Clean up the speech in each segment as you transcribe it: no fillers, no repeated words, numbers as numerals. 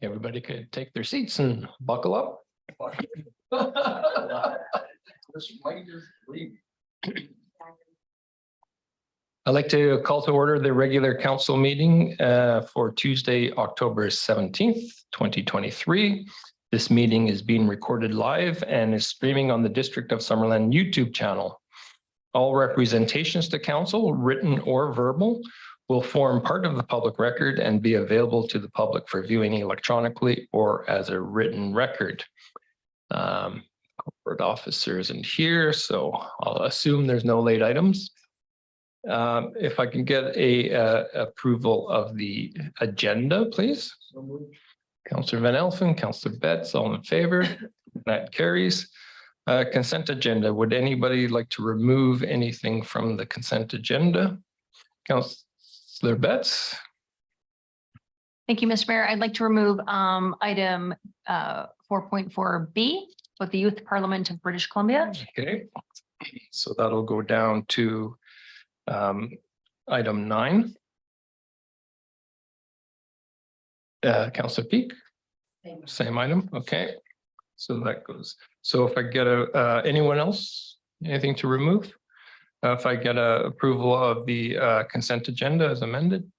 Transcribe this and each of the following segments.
Everybody could take their seats and buckle up. I'd like to call to order the regular council meeting for Tuesday, October 17th, 2023. This meeting is being recorded live and is streaming on the District of Summerland YouTube channel. All representations to council, written or verbal, will form part of the public record and be available to the public for viewing electronically or as a written record. Corporate officer isn't here, so I'll assume there's no late items. If I can get a approval of the agenda, please. Councillor Van Elfen, Councillor Betts, all in favor? That carries. Consent agenda. Would anybody like to remove anything from the consent agenda? Councillor Betts. Thank you, Mr. Mayor. I'd like to remove item 4.4B with the Youth Parliament of British Columbia. Okay, so that'll go down to item 9. Councillor Peak, same item. Okay, so that goes. So if I get anyone else, anything to remove? If I get a approval of the consent agenda as amended,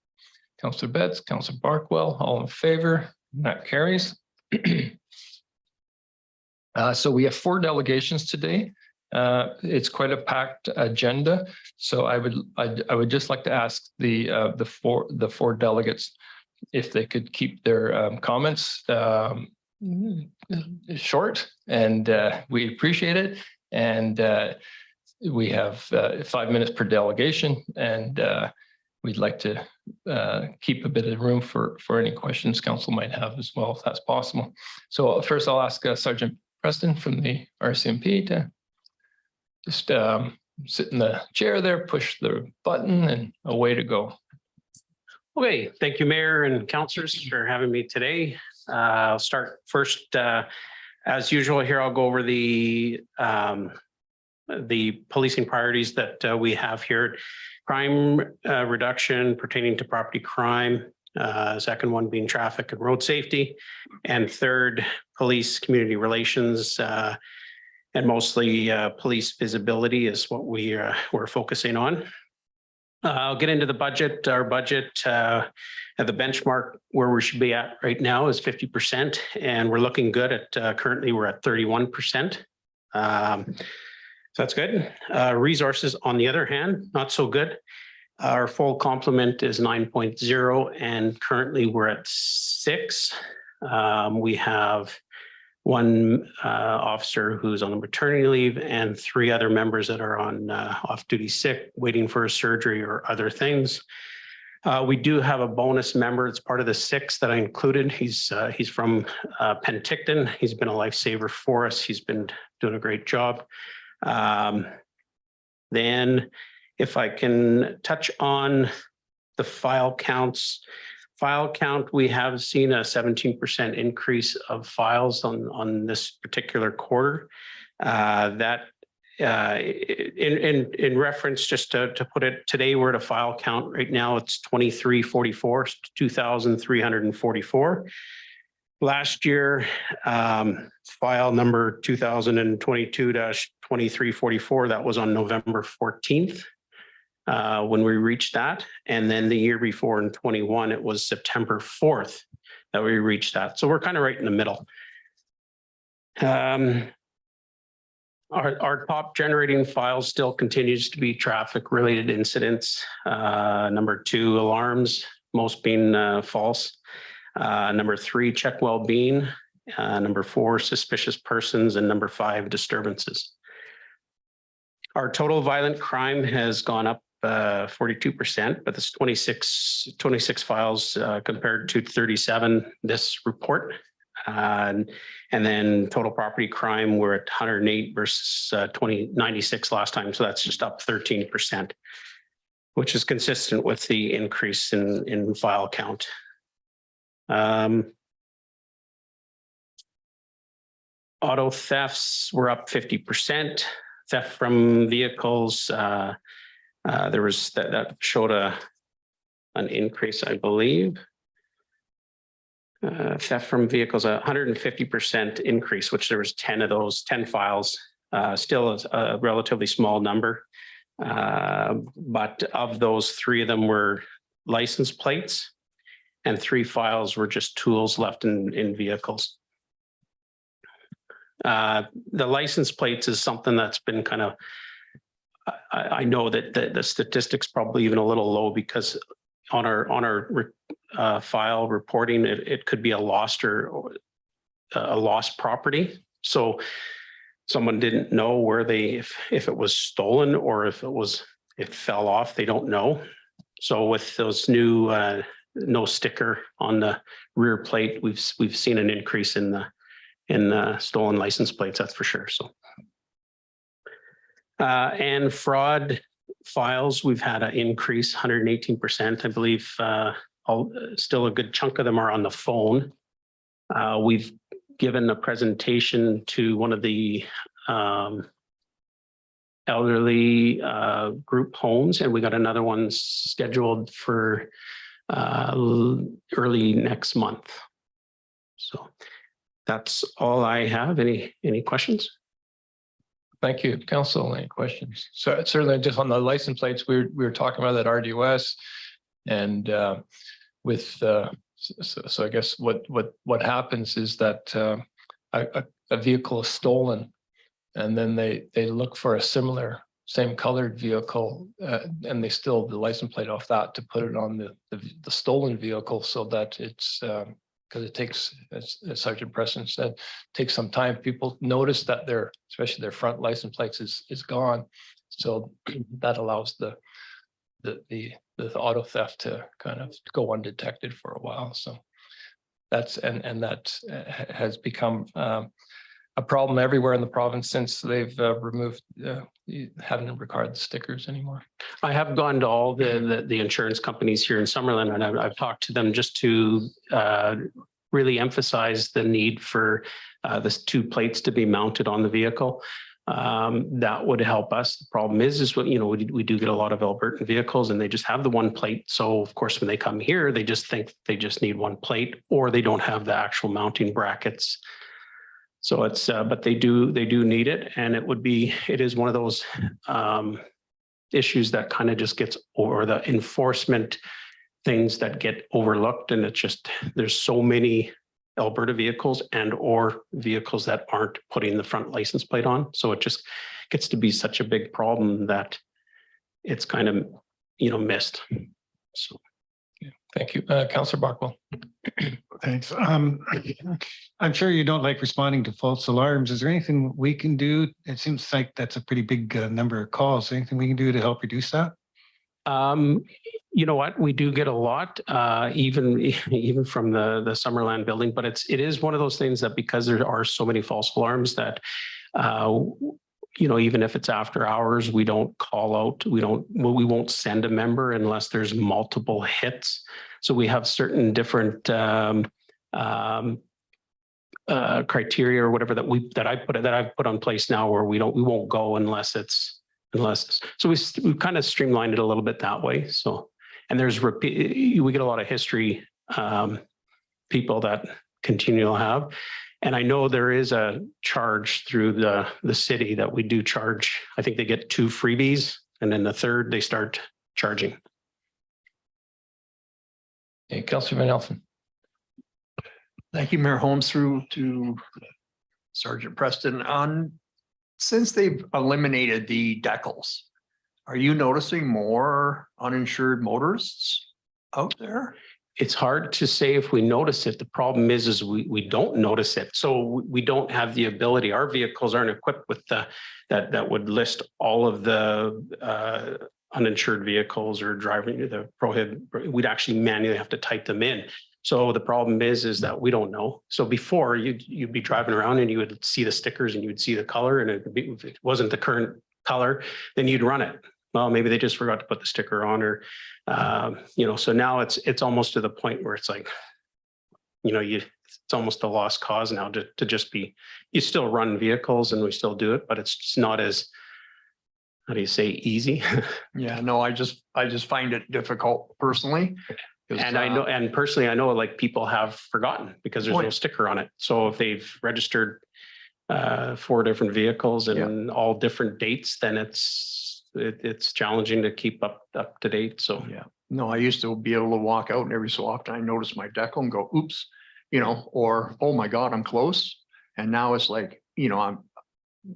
Councillor Betts, Councillor Barkwell, all in favor, that carries. So we have 4 delegations today. It's quite a packed agenda. So I would just like to ask the four delegates if they could keep their comments short, and we appreciate it. And we have 5 minutes per delegation, and we'd like to keep a bit of room for any questions council might have as well, if that's possible. So first I'll ask Sergeant Preston from the RCMP to just sit in the chair there, push the button, and away to go. Okay, thank you, Mayor and councillors, for having me today. I'll start first, as usual here, I'll go over the policing priorities that we have here. Crime reduction pertaining to property crime, second one being traffic and road safety, and third, police community relations, and mostly police visibility is what we're focusing on. I'll get into the budget. Our budget at the benchmark where we should be at right now is 50%, and we're looking good at currently we're at 31%. So that's good. Resources, on the other hand, not so good. Our full complement is 9.0, and currently we're at 6. We have 1 officer who's on maternity leave and 3 other members that are on off-duty sick, waiting for a surgery or other things. We do have a bonus member. It's part of the 6 that I included. He's from Penticton. He's been a lifesaver for us. He's been doing a great job. Then if I can touch on the file counts. File count, we have seen a 17% increase of files on this particular quarter. That in reference, just to put it, today we're at a file count right now, it's 2344, 2,344. Last year, file number 2022-2344, that was on November 14th. When we reached that, and then the year before in 21, it was September 4th that we reached that. So we're kind of right in the middle. Our top generating file still continues to be traffic related incidents. Number 2, alarms, most being false. Number 3, check well-being. Number 4, suspicious persons, and number 5, disturbances. Our total violent crime has gone up 42%, but it's 26 files compared to 37 this report. And then total property crime, we're at 108 versus 96 last time. So that's just up 13%, which is consistent with the increase in file count. Auto thefts were up 50%. Theft from vehicles, there was that showed an increase, I believe. Theft from vehicles, 150% increase, which there was 10 of those, 10 files, still a relatively small number. But of those, 3 of them were license plates and 3 files were just tools left in vehicles. The license plates is something that's been kind of, I know that the statistics probably even a little low because on our file reporting, it could be a lost or a lost property. So someone didn't know where if it was stolen or if it fell off, they don't know. So with those new no sticker on the rear plate, we've seen an increase in the stolen license plates, that's for sure. So and fraud files, we've had an increase 118%. I believe still a good chunk of them are on the phone. We've given a presentation to one of the elderly group homes, and we got another one scheduled for early next month. So that's all I have. Any questions? Thank you, Council. Any questions? So certainly just on the license plates, we were talking about that RDOS and so I guess what happens is that a vehicle is stolen and then they look for a same colored vehicle and they steal the license plate off that to put it on the stolen vehicle so that it's because it takes, as Sergeant Preston said, takes some time. People notice that especially their front license plates is gone. So that allows the auto theft to kind of go undetected for a while. So that has become a problem everywhere in the province since they've removed haven't required the stickers anymore. I have gone to all the insurance companies here in Summerland, and I've talked to them just to really emphasize the need for this 2 plates to be mounted on the vehicle. That would help us. The problem is what, we do get a lot of Albertan vehicles and they just have the 1 plate. So of course, when they come here, they just think they just need 1 plate or they don't have the actual mounting brackets. So it's, but they do need it. And it is one of those issues that kind of just gets over the enforcement things that get overlooked. And it's just, there's so many Alberta vehicles or vehicles that aren't putting the front license plate on. So it just gets to be such a big problem that it's kind of, missed. So. Thank you. Councillor Bockwell. Thanks. I'm sure you don't like responding to false alarms. Is there anything we can do? It seems like that's a pretty big number of calls. Anything we can do to help reduce that? You know what? We do get a lot, even from the Summerland building, but it is one of those things that because there are so many false alarms that, even if it's after hours, we don't call out, we won't send a member unless there's multiple hits. So we have certain different criteria or whatever that I've put on place now where we won't go unless so we've kind of streamlined it a little bit that way. So, and we get a lot of history people that continue to have. And I know there is a charge through the city that we do charge. I think they get 2 freebies and then the 3rd they start charging. Hey, Councillor Van Elfen. Thank you, Mayor Holmes, through to Sergeant Preston. Since they've eliminated the decals, are you noticing more uninsured motorists out there? It's hard to say if we notice it. The problem is we don't notice it. So we don't have the ability. Our vehicles aren't equipped with that would list all of the uninsured vehicles or driving the prohibit. We'd actually manually have to type them in. So the problem is that we don't know. So before you'd be driving around and you would see the stickers and you would see the color, and if it wasn't the current color, then you'd run it. Well, maybe they just forgot to put the sticker on, or so now it's almost to the point where it's like, it's almost a lost cause now to just be. You still run vehicles and we still do it, but it's just not as, how do you say, easy? Yeah, no, I just find it difficult personally, And I know, and personally, I know like people have forgotten because there's Oh, no yeah. sticker on it. So if they've registered 4 different vehicles and all different dates, then it's challenging to keep up to date. So Yeah, no, I used to be able to walk out and every so often I notice my decal and go, oops, or, oh my God, I'm close. And now it's like, I'm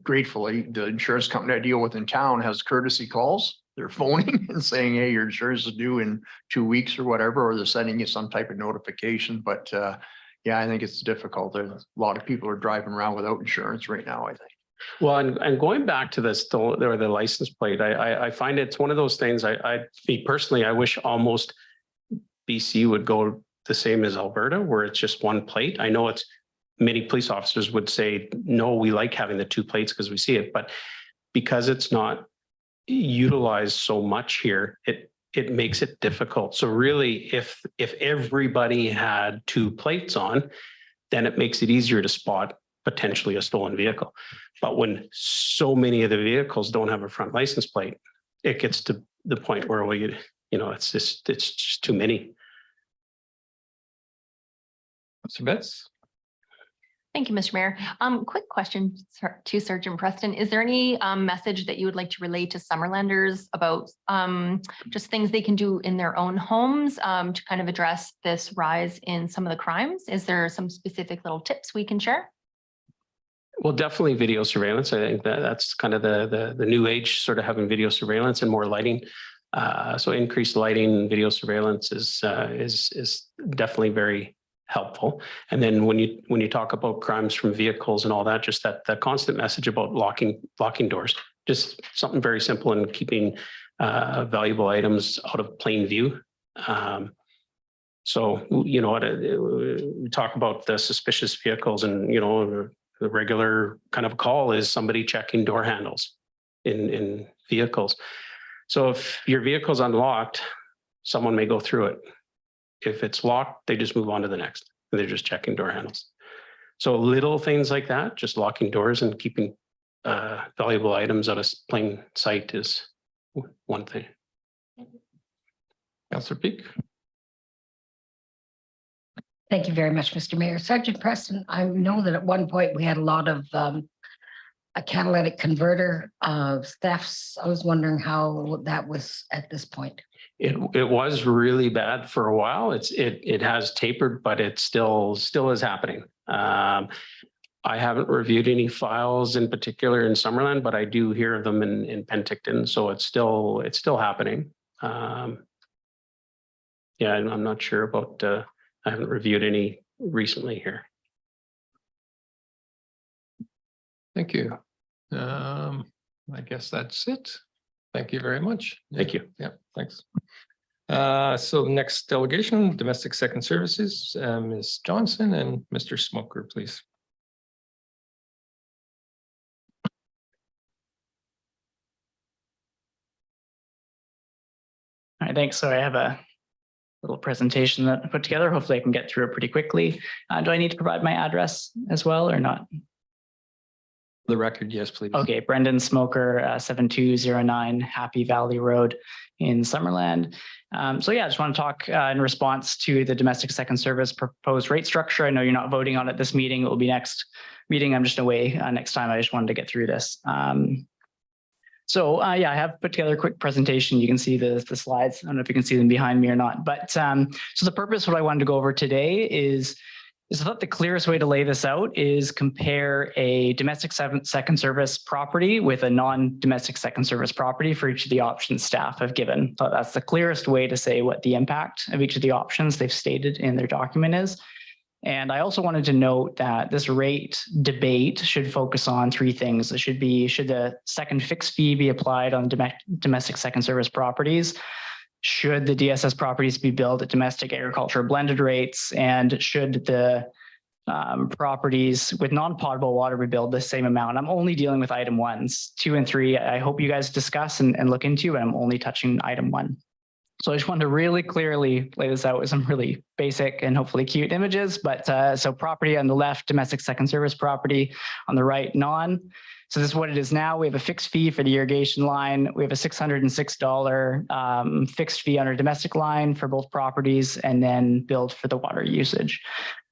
gratefully, the insurance company I deal with in town has courtesy calls. They're phoning and saying, hey, your insurance is due in 2 weeks or whatever, or they're sending you some type of notification. But yeah, I think it's difficult. There's a lot of people are driving around without insurance right now, I think. well, and going back to this, or the license plate, I find it's one of those things. Me personally, I wish almost BC would go the same as Alberta, where it's just one plate. I know it's many police officers would say, no, we like having the 2 plates because we see it, but because it's not utilized so much here, it makes it difficult. So really, if everybody had 2 plates on, then it makes it easier to spot potentially a stolen vehicle. But when so many of the vehicles don't have a front license plate, it gets to the point where it's just too many. Mr. Betts? Thank you, Mr. Mayor. Quick question to Sergeant Preston. Is there any message that you would like to relay to Summerlanders about just things they can do in their own homes to kind of address this rise in some of the crimes? Is there some specific little tips we can share? Well, definitely video surveillance. I think that's kind of the new age, sort of having video surveillance and more lighting. So increased lighting, video surveillance is definitely very helpful. And then when you talk about crimes from vehicles and all that, just that constant message about locking doors, just something very simple and keeping valuable items out of plain view. So we talk about the suspicious vehicles, and the regular kind of call is somebody checking door handles in vehicles. So if your vehicle's unlocked, someone may go through it. If it's locked, they just move on to the next, and they're just checking door handles. So little things like that, just locking doors and keeping valuable items out of plain sight is one thing. Councillor Peak? Thank you very much, Mr. Mayor. Sergeant Preston, I know that at one point we had a lot of a catalytic converter thefts. I was wondering how that was at this point. It was really bad for a while. It has tapered, but it still is happening. I haven't reviewed any files in particular in Summerland, but I do hear of them in Penticton. So it's still happening. Yeah, I'm not sure about. I haven't reviewed any recently here. Thank you. I guess that's it. Thank you very much. Thank you. Yeah, thanks. So the next delegation, Domestic Second Services, Ms. Johnson and Mr. Smoker, please. All right, thanks. So I have a little presentation that I put together. Hopefully I can get through it pretty quickly. Do I need to provide my address as well or not? The record, yes, please. Okay, Brendan Smoker, 7209 Happy Valley Road in Summerland. So yeah, I just want to talk in response to the domestic second service proposed rate structure. I know you're not voting on it this meeting. It will be next meeting. I'm just away next time. I just wanted to get through this. So yeah, I have put together a quick presentation. You can see the slides. I don't know if you can see them behind me or not, but so the purpose, what I wanted to go over today is I thought the clearest way to lay this out is compare a domestic second service property with a non-domestic second service property for each of the options staff have given. So that's the clearest way to say what the impact of each of the options they've stated in their document is. And I also wanted to note that this rate debate should focus on 3 things. It should be, should the second fixed fee be applied on domestic second service properties? Should the DSS properties be billed at domestic agriculture blended rates? And should the properties with non-potable water be billed the same amount? I'm only dealing with item 1s. 2 and 3, I hope you guys discuss and look into, and I'm only touching item 1. So I just wanted to really clearly lay this out with some really basic and hopefully cute images. But so property on the left, domestic second service property, on the right, non. So this is what it is now. We have a fixed fee for the irrigation line. We have a $606 fixed fee on our domestic line for both properties, and then billed for the water usage.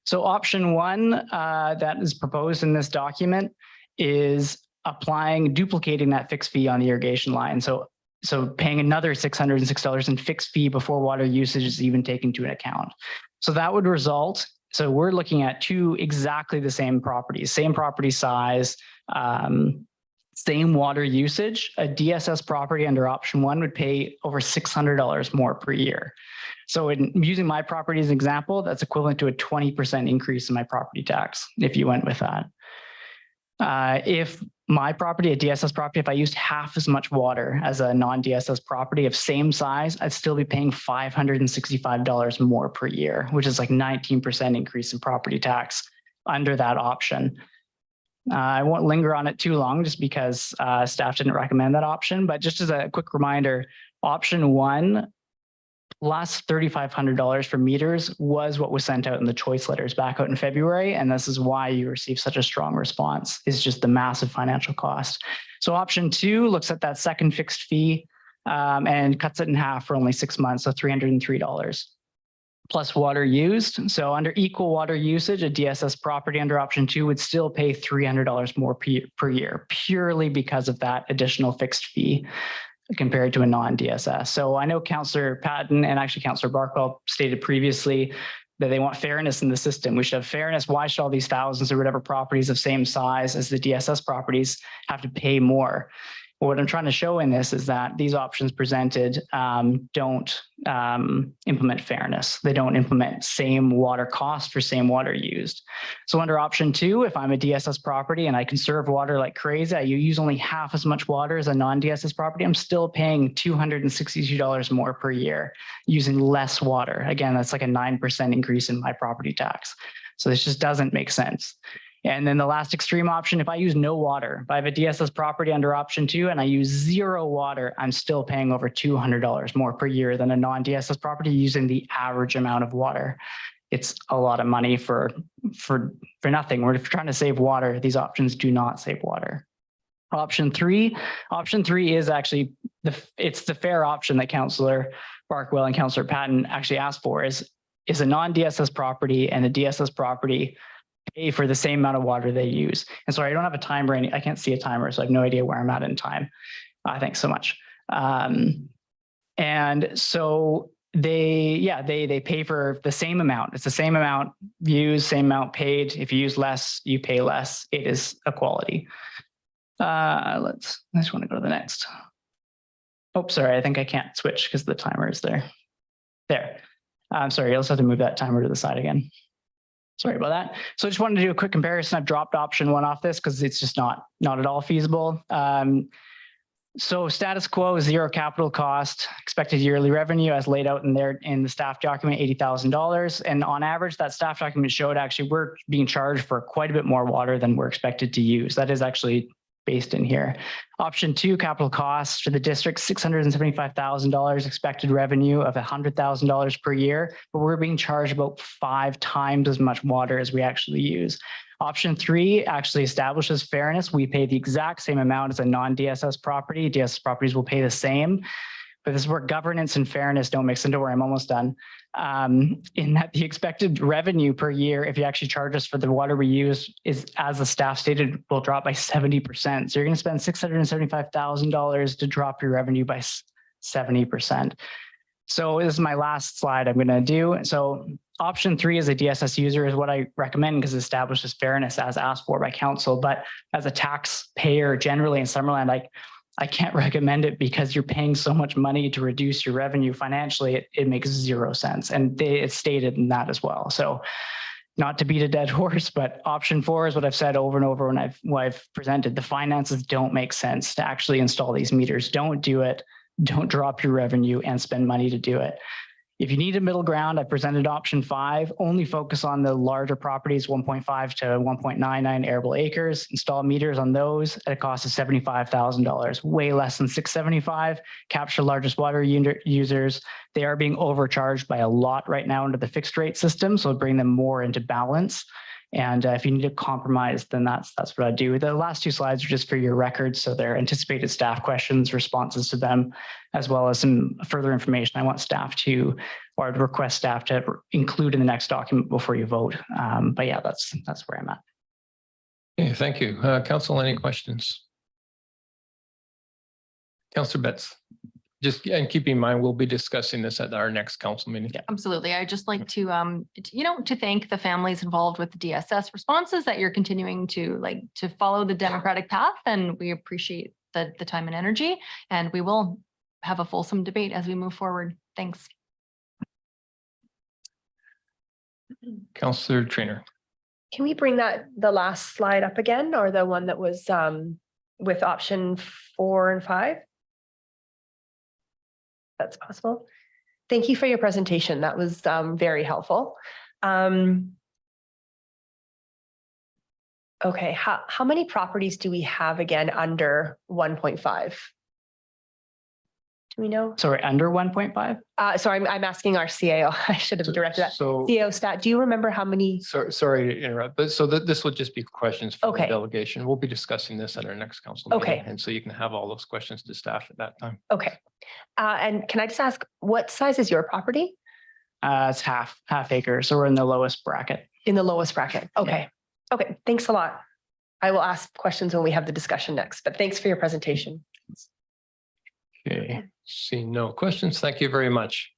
So option one that is proposed in this document is duplicating that fixed fee on the irrigation line. So paying another $606 in fixed fee before water usage is even taken into account. So that would result, so we're looking at two exactly the same properties, same property size, same water usage. A DSS property under option one would pay over $600 more per year. So using my property as an example, that's equivalent to a 20% increase in my property tax if you went with that. If my property, a DSS property, if I used half as much water as a non-DSS property of same size, I'd still be paying $565 more per year, which is like 19% increase in property tax under that option. I won't linger on it too long just because staff didn't recommend that option, but just as a quick reminder, option one plus $3,500 for meters was what was sent out in the choice letters back out in February. And this is why you received such a strong response, is just the massive financial cost. So option two looks at that second fixed fee and cuts it in half for only 6 months, so $303 plus water used. So under equal water usage, a DSS property under option two would still pay $300 more per year, purely because of that additional fixed fee compared to a non-DSS. So I know Councillor Patton and actually Councillor Barkwell stated previously that they want fairness in the system. We should have fairness. Why should all these thousands or whatever properties of same size as the DSS properties have to pay more? What I'm trying to show in this is that these options presented don't implement fairness. They don't implement same water cost for same water used. So under option two, if I'm a DSS property and I conserve water like crazy, I use only half as much water as a non-DSS property, I'm still paying $262 more per year using less water. Again, that's like a 9% increase in my property tax. So this just doesn't make sense. And then the last extreme option, if I use no water, if I have a DSS property under option two and I use zero water, I'm still paying over $200 more per year than a non-DSS property using the average amount of water. It's a lot of money for nothing. We're trying to save water. These options do not save water. Option three is actually it's the fair option that Councillor Barkwell and Councillor Patton actually asked for is a non-DSS property and a DSS property pay for the same amount of water they use. And sorry, I don't have a timer. I can't see a timer, so I have no idea where I'm at in time. Thanks so much. And so they pay for the same amount. It's the same amount used, same amount paid. If you use less, you pay less. It is equality. I just want to go to the next. Oh, sorry, I think I can't switch because the timer is there. There. I'm sorry, you'll just have to move that timer to the side again. Sorry about that. So I just wanted to do a quick comparison. I've dropped option one off this because it's just not at all feasible. So status quo is zero capital cost, expected yearly revenue as laid out in the staff document, $80,000. And on average, that staff document showed actually we're being charged for quite a bit more water than we're expected to use. That is actually based in here. Option two, capital costs for the district, $675,000, expected revenue of $100,000 per year, but we're being charged about 5 times as much water as we actually use. Option three actually establishes fairness. We pay the exact same amount as a non-DSS property. DSS properties will pay the same, but this is where governance and fairness don't mix into where I'm almost done. In that the expected revenue per year, if you actually charge us for the water we use, is, as the staff stated, will drop by 70%. So you're going to spend $675,000 to drop your revenue by 70%. So this is my last slide I'm going to do. So option three as a DSS user is what I recommend because it establishes fairness as asked for by council. But as a taxpayer generally in Summerland, I can't recommend it because you're paying so much money to reduce your revenue financially. It makes zero sense. And it's stated in that as well. So not to beat a dead horse, but option four is what I've said over and over when I've presented. The finances don't make sense to actually install these meters. Don't do it. Don't drop your revenue and spend money to do it. If you need a middle ground, I presented option 5, only focus on the larger properties, 1.5 to 1.99 arable acres, install meters on those at a cost of $75,000, way less than $675, capture largest water users. They are being overcharged by a lot right now under the fixed rate system, so bring them more into balance. And if you need to compromise, then that's what I do. The last 2 slides are just for your records. So they're anticipated staff questions, responses to them, as well as some further information I want staff to, or I'd request staff to include in the next document before you vote. But yeah, that's where I'm at. Okay, thank you. Council, any questions? Councillor Betts. Just, and keep in mind, we'll be discussing this at our next council meeting. Yeah, absolutely. I'd just like to, to thank the families involved with the DSS responses that you're continuing to follow the democratic path. And we appreciate the time and energy, and we will have a fulsome debate as we move forward. Thanks. Councillor Trainer. Can we bring the last slide up again, or the one that was with option 4 and 5? That's possible. Thank you for your presentation. That was very helpful. Okay, how many properties do we have again under 1.5? Do we know? Sorry, under 1.5? So I'm asking our CAO. I should have directed that. So, CAO stat, do you remember how many? sorry to interrupt, but so this will just be questions for the Okay. delegation. We'll be discussing this at our next council Okay. meeting. And so you can have all those questions to staff at that time. Okay. And can I just ask, what size is your property? It's half acre. So we're in the lowest bracket. In the lowest bracket. Okay. Okay. Thanks a lot. I will ask questions when we have the discussion next, but thanks for your presentation. Okay, seeing no questions, thank you very much.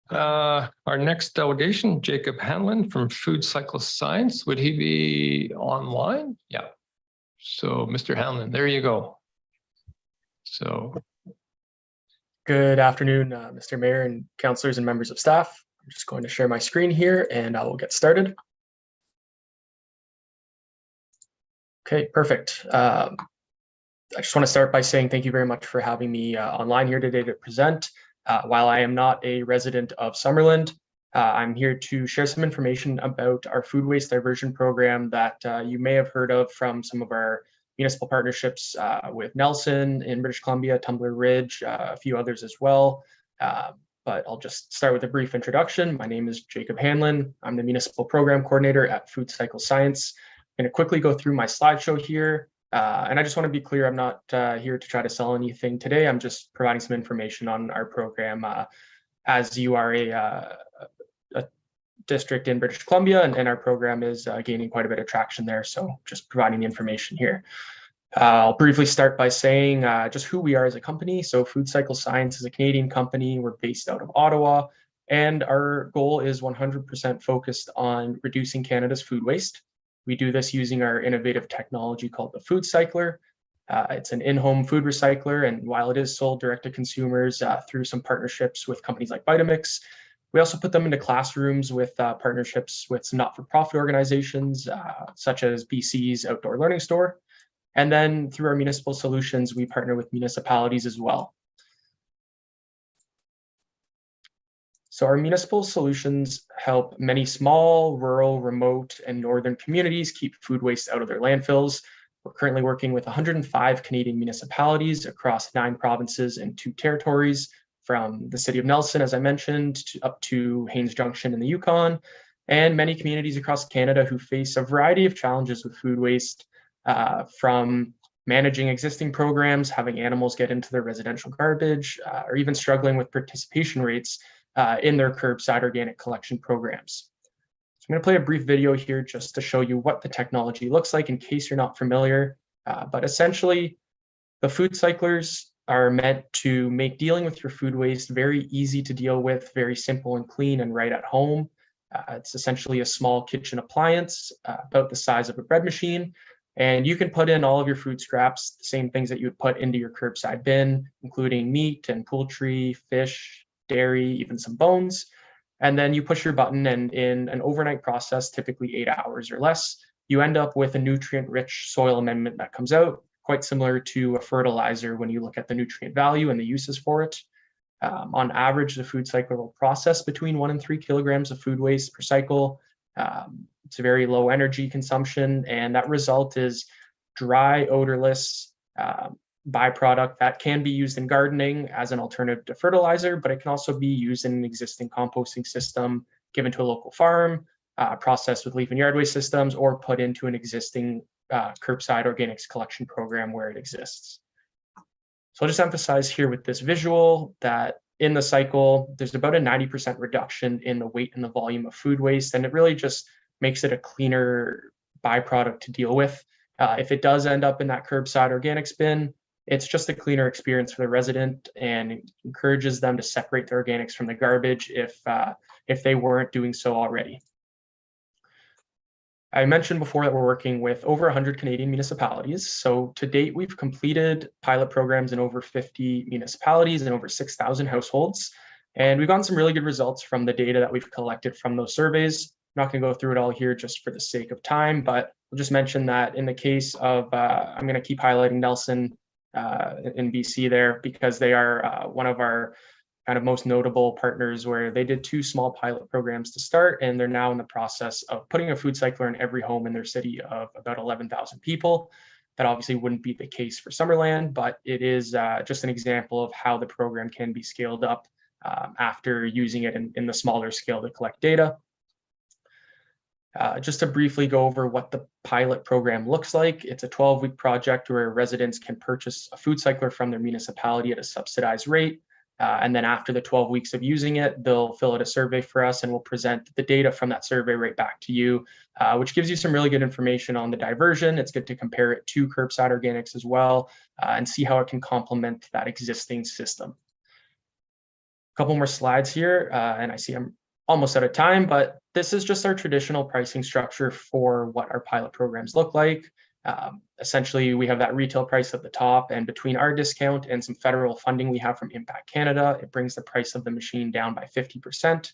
Our next delegation, Jacob Hanlon from Food Cycle Science. Would he be online? Yeah. So Mr. Hanlon, there you go. So. Good afternoon, Mr. Mayor and councillors and members of staff. I'm just going to share my screen here and I will get started. Okay, perfect. I just want to start by saying thank you very much for having me online here today to present. While I am not a resident of Summerland, I'm here to share some information about our food waste diversion program that you may have heard of from some of our municipal partnerships with Nelson in British Columbia, Tumbler Ridge, a few others as well. But I'll just start with a brief introduction. My name is Jacob Hanlon. I'm the Municipal Program Coordinator at Food Cycle Science. I'm going to quickly go through my slideshow here. And I just want to be clear, I'm not here to try to sell anything today. I'm just providing some information on our program as you are a district in British Columbia, and our program is gaining quite a bit of traction there. So just providing the information here. I'll briefly start by saying just who we are as a company. So Food Cycle Science is a Canadian company. We're based out of Ottawa, and our goal is 100% focused on reducing Canada's food waste. We do this using our innovative technology called the Food Cycler. It's an in-home food recycler, and while it is sold direct to consumers through some partnerships with companies like Vitamix, we also put them into classrooms with partnerships with some not-for-profit organizations, such as BC's Outdoor Learning Store. And then through our municipal solutions, we partner with municipalities as well. So our municipal solutions help many small, rural, remote, and northern communities keep food waste out of their landfills. We're currently working with 105 Canadian municipalities across 9 provinces and 2 territories, from the city of Nelson, as I mentioned, up to Haines Junction in the Yukon, and many communities across Canada who face a variety of challenges with food waste, from managing existing programs, having animals get into their residential garbage, or even struggling with participation rates in their curbside organic collection programs. So I'm going to play a brief video here just to show you what the technology looks like in case you're not familiar. But essentially, the food cyclers are meant to make dealing with your food waste very easy to deal with, very simple and clean and right at home. It's essentially a small kitchen appliance about the size of a bread machine. And you can put in all of your food scraps, the same things that you would put into your curbside bin, including meat and poultry, fish, dairy, even some bones. And then you push your button, and in an overnight process, typically 8 hours or less, you end up with a nutrient-rich soil amendment that comes out, quite similar to a fertilizer when you look at the nutrient value and the uses for it. On average, the food cycle will process between 1 and 3 kilograms of food waste per cycle. It's a very low energy consumption, and that result is dry, odorless byproduct that can be used in gardening as an alternative to fertilizer, but it can also be used in an existing composting system given to a local farm, processed with leaf and yard waste systems, or put into an existing curbside organics collection program where it exists. So I'll just emphasize here with this visual that in the cycle, there's about a 90% reduction in the weight and the volume of food waste, and it really just makes it a cleaner byproduct to deal with. If it does end up in that curbside organics bin, it's just a cleaner experience for the resident and encourages them to separate the organics from the garbage if they weren't doing so already. I mentioned before that we're working with over 100 Canadian municipalities. So to date, we've completed pilot programs in over 50 municipalities and over 6,000 households. And we've gotten some really good results from the data that we've collected from those surveys. I'm not going to go through it all here just for the sake of time, but I'll just mention that in the case of, I'm going to keep highlighting Nelson in BC there, because they are one of our kind of most notable partners, where they did 2 small pilot programs to start, and they're now in the process of putting a food cycler in every home in their city of about 11,000 people. That obviously wouldn't be the case for Summerland, but it is just an example of how the program can be scaled up after using it in the smaller scale to collect data. Just to briefly go over what the pilot program looks like, it's a 12-week project where residents can purchase a food cycler from their municipality at a subsidized rate. And then after the 12 weeks of using it, they'll fill out a survey for us, and we'll present the data from that survey right back to you, which gives you some really good information on the diversion. It's good to compare it to curbside organics as well, and see how it can complement that existing system. A couple more slides here, and I see I'm almost out of time, but this is just our traditional pricing structure for what our pilot programs look like. Essentially, we have that retail price at the top, and between our discount and some federal funding we have from Impact Canada, it brings the price of the machine down by 50%.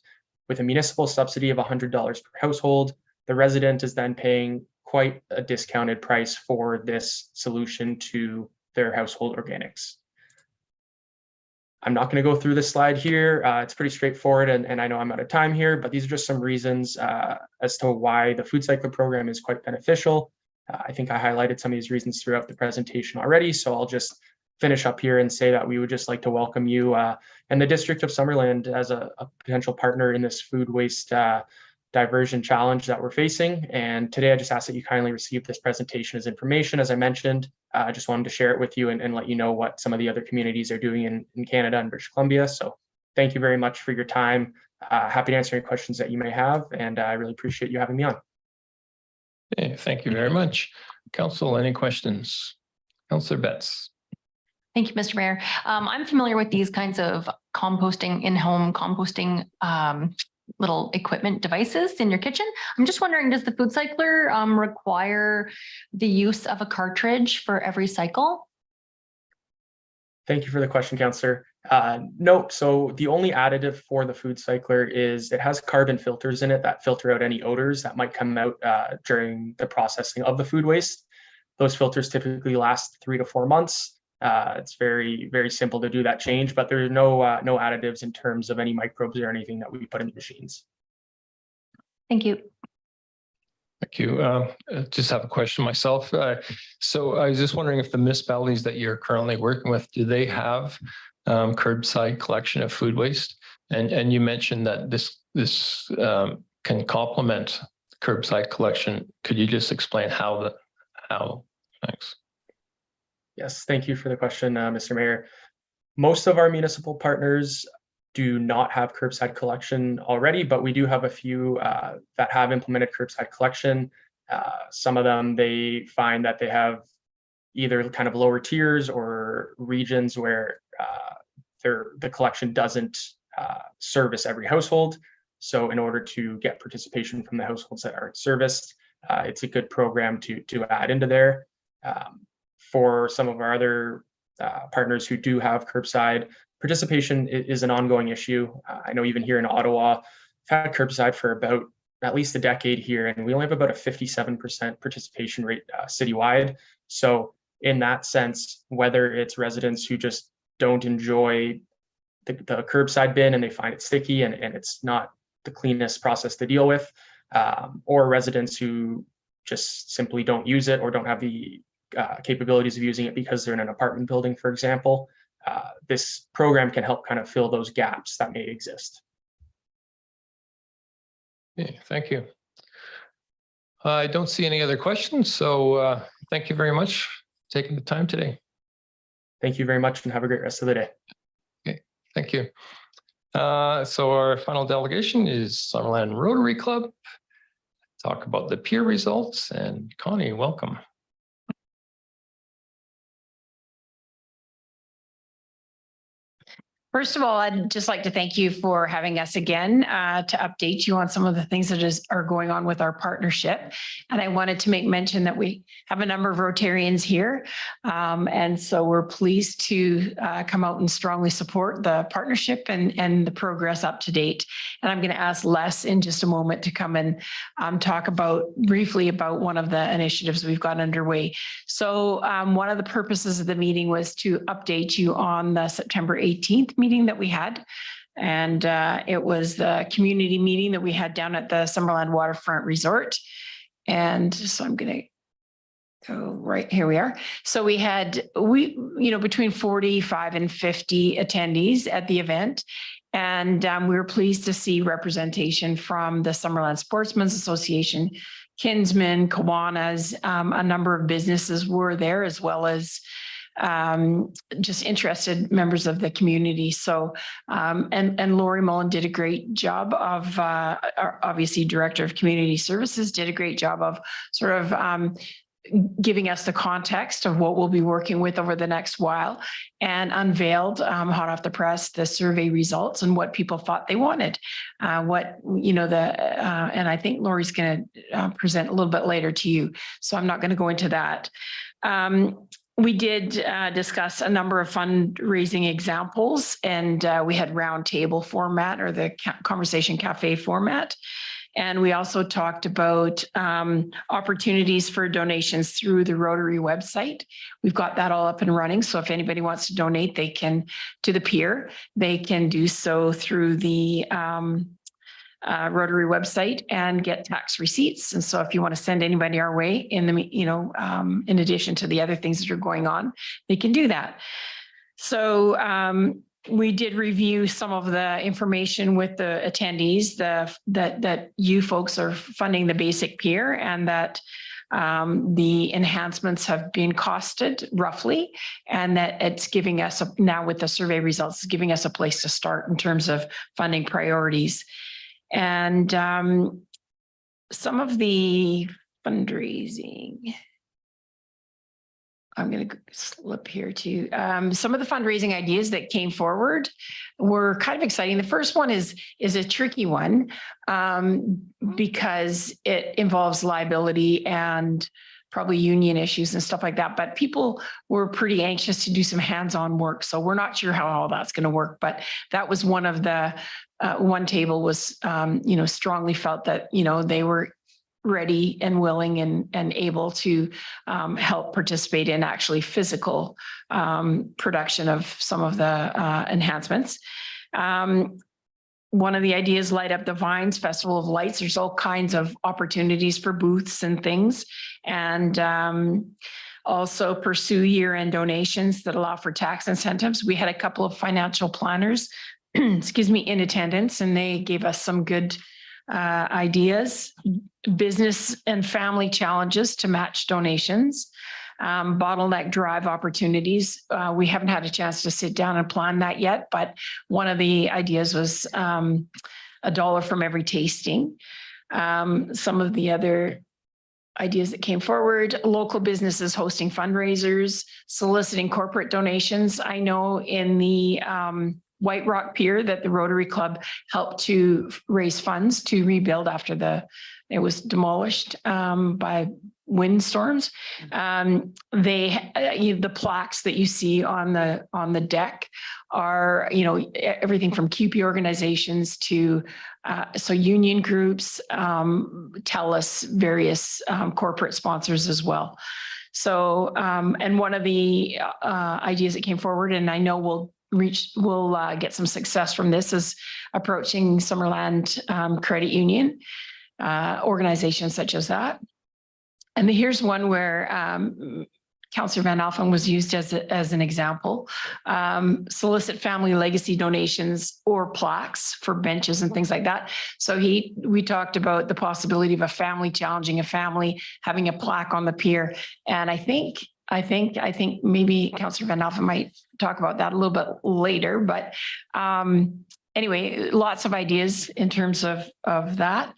With a municipal subsidy of $100 per household, the resident is then paying quite a discounted price for this solution to their household organics. I'm not going to go through this slide here. It's pretty straightforward, and I know I'm out of time here, but these are just some reasons as to why the food cycle program is quite beneficial. I think I highlighted some of these reasons throughout the presentation already, so I'll just finish up here and say that we would just like to welcome you and the District of Summerland as a potential partner in this food waste diversion challenge that we're facing. And today I just ask that you kindly receive this presentation as information. As I mentioned, I just wanted to share it with you and let you know what some of the other communities are doing in Canada and British Columbia. So thank you very much for your time. Happy to answer any questions that you may have, and I really appreciate you having me on. Okay, thank you very much. Council, any questions? Councillor Betts. Thank you, Mr. Mayor. I'm familiar with these kinds of composting, in-home composting little equipment devices in your kitchen. I'm just wondering, does the food cycler require the use of a cartridge for every cycle? Thank you for the question, Councillor. No, so the only additive for the food cycler is it has carbon filters in it that filter out any odors that might come out during the processing of the food waste. Those filters typically last 3 to 4 months. It's very, very simple to do that change, but there are no additives in terms of any microbes or anything that we put in the machines. Thank you. Thank you. Just have a question myself. So I was just wondering if the municipalities that you're currently working with, do they have curbside collection of food waste? And you mentioned that this can complement curbside collection. Could you just explain how? Thanks. Yes, thank you for the question, Mr. Mayor. Most of our municipal partners do not have curbside collection already, but we do have a few that have implemented curbside collection. Some of them, they find that they have either kind of lower tiers or regions where the collection doesn't service every household. So in order to get participation from the households that aren't serviced, it's a good program to add into there. For some of our other partners who do have curbside, participation is an ongoing issue. I know even here in Ottawa, we've had curbside for about at least a decade here, and we only have about a 57% participation rate citywide. So in that sense, whether it's residents who just don't enjoy the curbside bin and they find it sticky and it's not the cleanest process to deal with, or residents who just simply don't use it or don't have the capabilities of using it because they're in an apartment building, for example. This program can help kind of fill those gaps that may exist. Okay, thank you. I don't see any other questions, so thank you very much for taking the time today. Thank you very much and have a great rest of the day. Okay, thank you. So our final delegation is Summerland Rotary Club. Talk about the peer results, and Connie, welcome. First of all, I'd just like to thank you for having us again to update you on some of the things that are going on with our partnership. And I wanted to make mention that we have a number of Rotarians here. And so we're pleased to come out and strongly support the partnership and the progress up to date. And I'm going to ask Les in just a moment to come and talk briefly about one of the initiatives we've got underway. So one of the purposes of the meeting was to update you on the September 18th meeting that we had. And it was the community meeting that we had down at the Summerland Waterfront Resort. And so I'm going to go right here we are. So we had, between 45 and 50 attendees at the event. And we were pleased to see representation from the Summerland Sportsmen's Association, Kinsmen, Kiwanis, a number of businesses were there, as well as just interested members of the community. So, and Lori Mullen did a great job of, obviously Director of Community Services, did a great job of sort of giving us the context of what we'll be working with over the next while, and unveiled hot off the press the survey results and what people thought they wanted. And I think Lori's going to present a little bit later to you, so I'm not going to go into that. We did discuss a number of fundraising examples, and we had roundtable format, or the conversation cafe format. And we also talked about opportunities for donations through the Rotary website. We've got that all up and running. So if anybody wants to donate, they can, to the peer, they can do so through the Rotary website and get tax receipts. And so if you want to send anybody our way in addition to the other things that are going on, they can do that. So we did review some of the information with the attendees, that you folks are funding the basic peer, and that the enhancements have been costed roughly, and that it's giving us now with the survey results, giving us a place to start in terms of funding priorities. And some of the fundraising, I'm going to slip here too. Some of the fundraising ideas that came forward were kind of exciting. The first one is a tricky one because it involves liability and probably union issues and stuff like that. But people were pretty anxious to do some hands-on work. So we're not sure how all that's going to work. But that was one of the, one table was, strongly felt that, they were ready and willing and able to help participate in actually physical production of some of the enhancements. One of the ideas, Light Up the Vines, Festival of Lights. There's all kinds of opportunities for booths and things. And also pursue year-end donations that allow for tax incentives. We had a couple of financial planners, in attendance, and they gave us some good ideas. Business and family challenges to match donations. Bottleneck drive opportunities. We haven't had a chance to sit down and plan that yet, but one of the ideas was $1 from every tasting. Some of the other ideas that came forward: local businesses hosting fundraisers, soliciting corporate donations. I know in the White Rock Pier that the Rotary Club helped to raise funds to rebuild after it was demolished by windstorms. The plaques that you see on the deck are, everything from CUPE organizations to union groups, TELUS, various corporate sponsors as well. So, and one of the ideas that came forward, and I know we'll get some success from this is approaching Summerland Credit Union, organizations such as that. And here's one where Councillor Van Alphen was used as an example. Solicit family legacy donations or plaques for benches and things like that. So we talked about the possibility of a family challenging a family, having a plaque on the pier. And I think maybe Councillor Van Alphen might talk about that a little bit later, but anyway, lots of ideas in terms of that.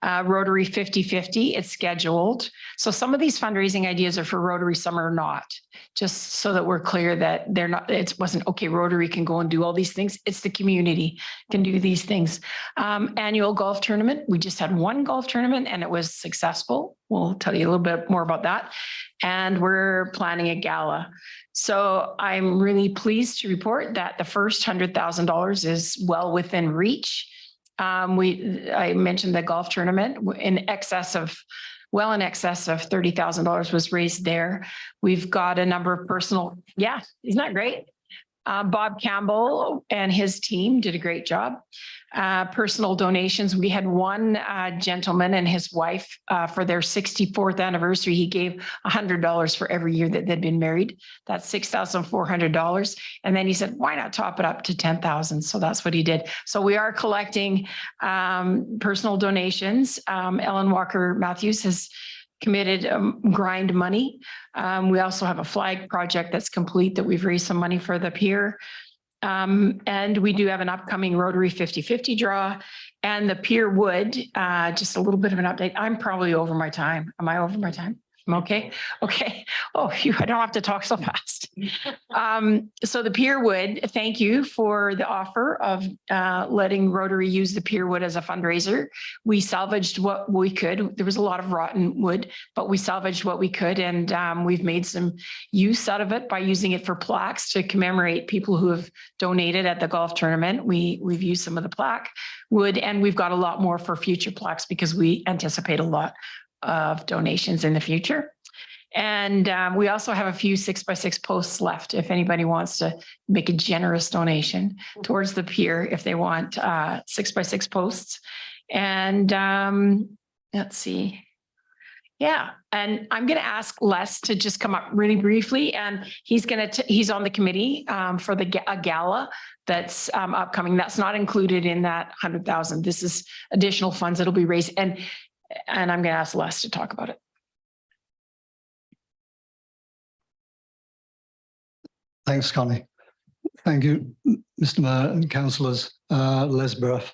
Rotary 50-50, it's scheduled. So some of these fundraising ideas are for Rotary, some are not, just so that we're clear that they're not, it wasn't, okay, Rotary can go and do all these things. It's the community can do these things. Annual golf tournament. We just had one golf tournament and it was successful. We'll tell you a little bit more about that. And we're planning a gala. So I'm really pleased to report that the first $100,000 is well within reach. I mentioned the golf tournament well in excess of $30,000 was raised there. We've got a number of personal, yeah, isn't that great? Bob Campbell and his team did a great job. Personal donations. We had one gentleman and his wife for their 64th anniversary. He gave $100 for every year that they'd been married. That's $6,400. And then he said, why not top it up to 10,000? So that's what he did. So we are collecting personal donations. Ellen Walker Matthews has committed grind money. We also have a flag project that's complete that we've raised some money for the pier. And we do have an upcoming Rotary 50-50 draw and the pier wood, just a little bit of an update. I'm probably over my time. Am I over my time? I'm okay. Okay. Oh, phew, I don't have to talk so fast. So the pier wood, thank you for the offer of letting Rotary use the pier wood as a fundraiser. We salvaged what we could. There was a lot of rotten wood, but we salvaged what we could. And we've made some use out of it by using it for plaques to commemorate people who have donated at the golf tournament. We've used some of the plaque wood and we've got a lot more for future plaques because we anticipate a lot of donations in the future. And we also have a few 6x6 posts left if anybody wants to make a generous donation towards the pier if they want 6x6 posts. And let's see. Yeah, and I'm going to ask Les to just come up really briefly, and he's on the committee for a gala that's upcoming. That's not included in that 100,000. This is additional funds that'll be raised, and I'm going to ask Les to talk about it. Thanks, Connie. Thank you, Mr. Mayor and councillors. Les Bruff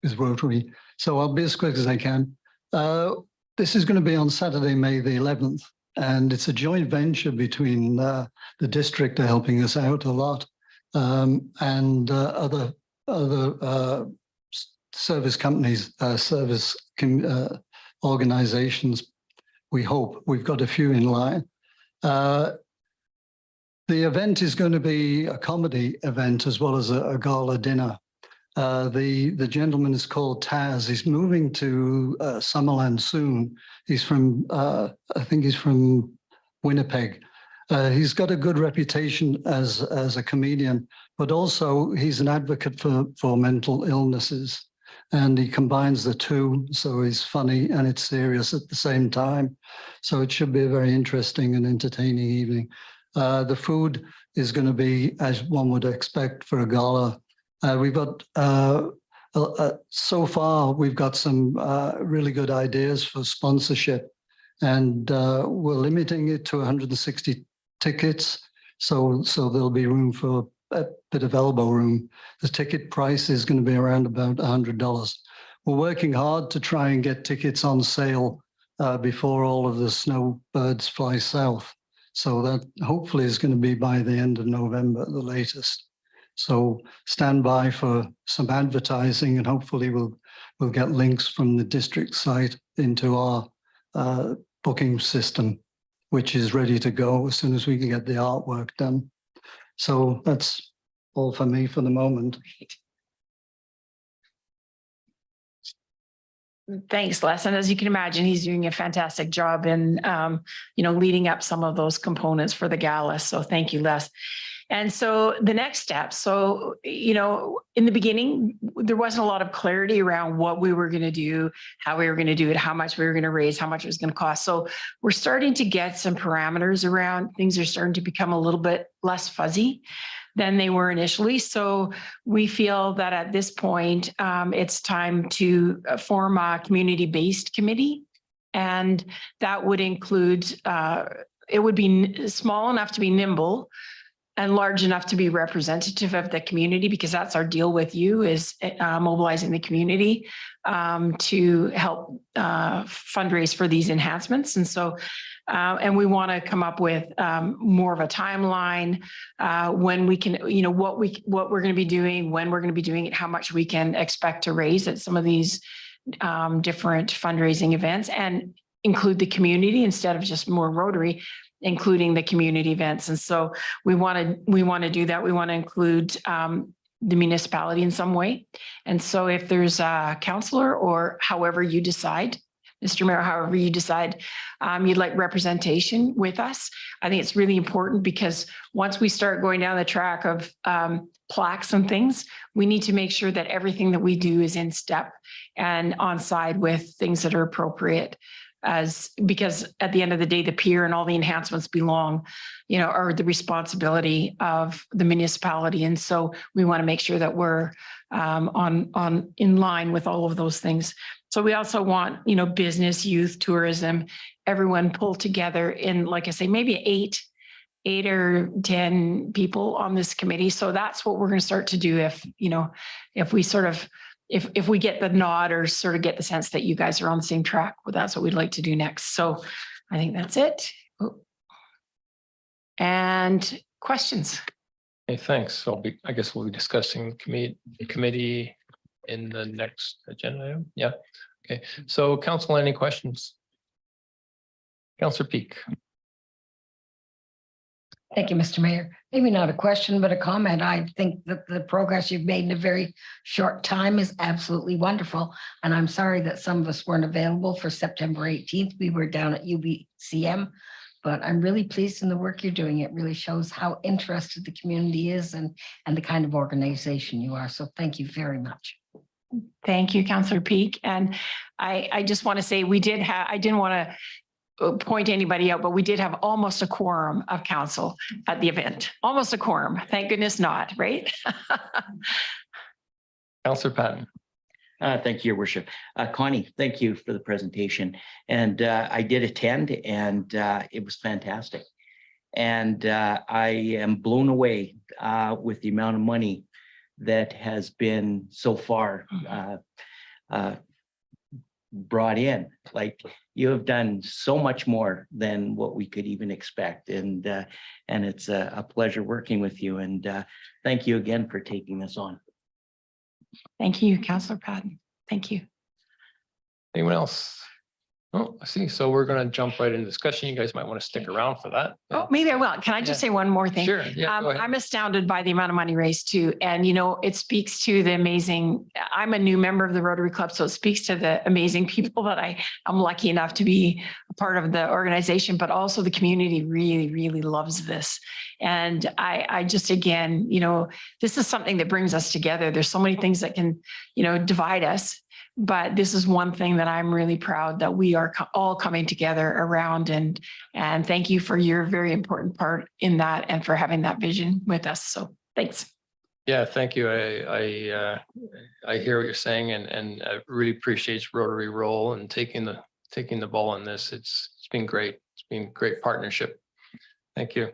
is Rotary. So I'll be as quick as I can. This is going to be on Saturday, May the 11th, and it's a joint venture between the district helping us out a lot and other service companies, organizations. We hope we've got a few in line. The event is going to be a comedy event as well as a gala dinner. The gentleman is called Taz. He's moving to Summerland soon. He's from, I think he's from Winnipeg. He's got a good reputation as a comedian, but also he's an advocate for mental illnesses. And he combines the two, so he's funny and it's serious at the same time. So it should be a very interesting and entertaining evening. The food is going to be, as one would expect for a gala. We've got, so far, we've got some really good ideas for sponsorship, and we're limiting it to 160 tickets. So there'll be room for a bit of elbow room. The ticket price is going to be around about $100. We're working hard to try and get tickets on sale before all of the snowbirds fly south. So that hopefully is going to be by the end of November, the latest. So stand by for some advertising, and hopefully we'll get links from the district site into our booking system, which is ready to go as soon as we can get the artwork done. So that's all for me for the moment. Thanks, Les. And as you can imagine, he's doing a fantastic job in, leading up some of those components for the gala. So thank you, Les. And so the next step, so, you know, in the beginning, there wasn't a lot of clarity around what we were going to do, how we were going to do it, how much we were going to raise, how much it was going to cost. So we're starting to get some parameters around, things are starting to become a little bit less fuzzy than they were initially. So we feel that at this point, it's time to form a community-based committee. And that would include, it would be small enough to be nimble and large enough to be representative of the community, because that's our deal with you, is mobilizing the community to help fundraise for these enhancements. And so, and we want to come up with more of a timeline when we can, you know, what we're going to be doing, when we're going to be doing it, how much we can expect to raise at some of these different fundraising events, and include the community instead of just more Rotary, including the community events. And so we want to do that. We want to include the municipality in some way. And so if there's a councillor, or however you decide, Mr. Mayor, however you decide you'd like representation with us, I think it's really important, because once we start going down the track of plaques and things, we need to make sure that everything that we do is in step and on side with things that are appropriate, because at the end of the day, the pier and all the enhancements belong, you know, are the responsibility of the municipality. And so we want to make sure that we're in line with all of those things. So we also want, you know, business, youth, tourism, everyone pulled together in, like I say, maybe eight or 10 people on this committee. So that's what we're going to start to do if, you know, if we sort of, if we get the nod or sort of get the sense that you guys are on the same track, well, that's what we'd like to do next. So I think that's it. And questions? Hey, thanks. So I guess we'll be discussing committee in the next agenda item. Yeah. Okay. So council, any questions? Councillor Peak. Thank you, Mr. Mayor. Maybe not a question, but a comment. I think that the progress you've made in a very short time is absolutely wonderful. And I'm sorry that some of us weren't available for September 18th. We were down at UBCM, but I'm really pleased in the work you're doing. It really shows how interested the community is and the kind of organization you are. So thank you very much. Thank you, Councillor Peak. And I just want to say we did have, I didn't want to point anybody out, but we did have almost a quorum of council at the event. Almost a quorum. Thank goodness not, right? Councillor Patton. Thank you, Your Worship. Connie, thank you for the presentation. And I did attend, and it was fantastic. And I am blown away with the amount of money that has been so far brought in. Like, you have done so much more than what we could even expect. And it's a pleasure working with you. And thank you again for taking this on. Thank you, Councillor Patton. Thank you. Anyone else? Oh, I see. So we're going to jump right into discussion. You guys might want to stick around for that. Oh, maybe I will. Can I just say one more thing? Sure. Yeah, go ahead. I'm astounded by the amount of money raised too. And, you know, it speaks to the amazing, I'm a new member of the Rotary Club, so it speaks to the amazing people that I'm lucky enough to be a part of the organization, but also the community really, really loves this. And I just, again, you know, this is something that brings us together. There's so many things that can, you know, divide us. But this is one thing that I'm really proud that we are all coming together around, and thank you for your very important part in that and for having that vision with us. So thanks. Yeah, thank you. I hear what you're saying, and I really appreciate Rotary role and taking the ball on this. It's been great. It's been great partnership. Thank you.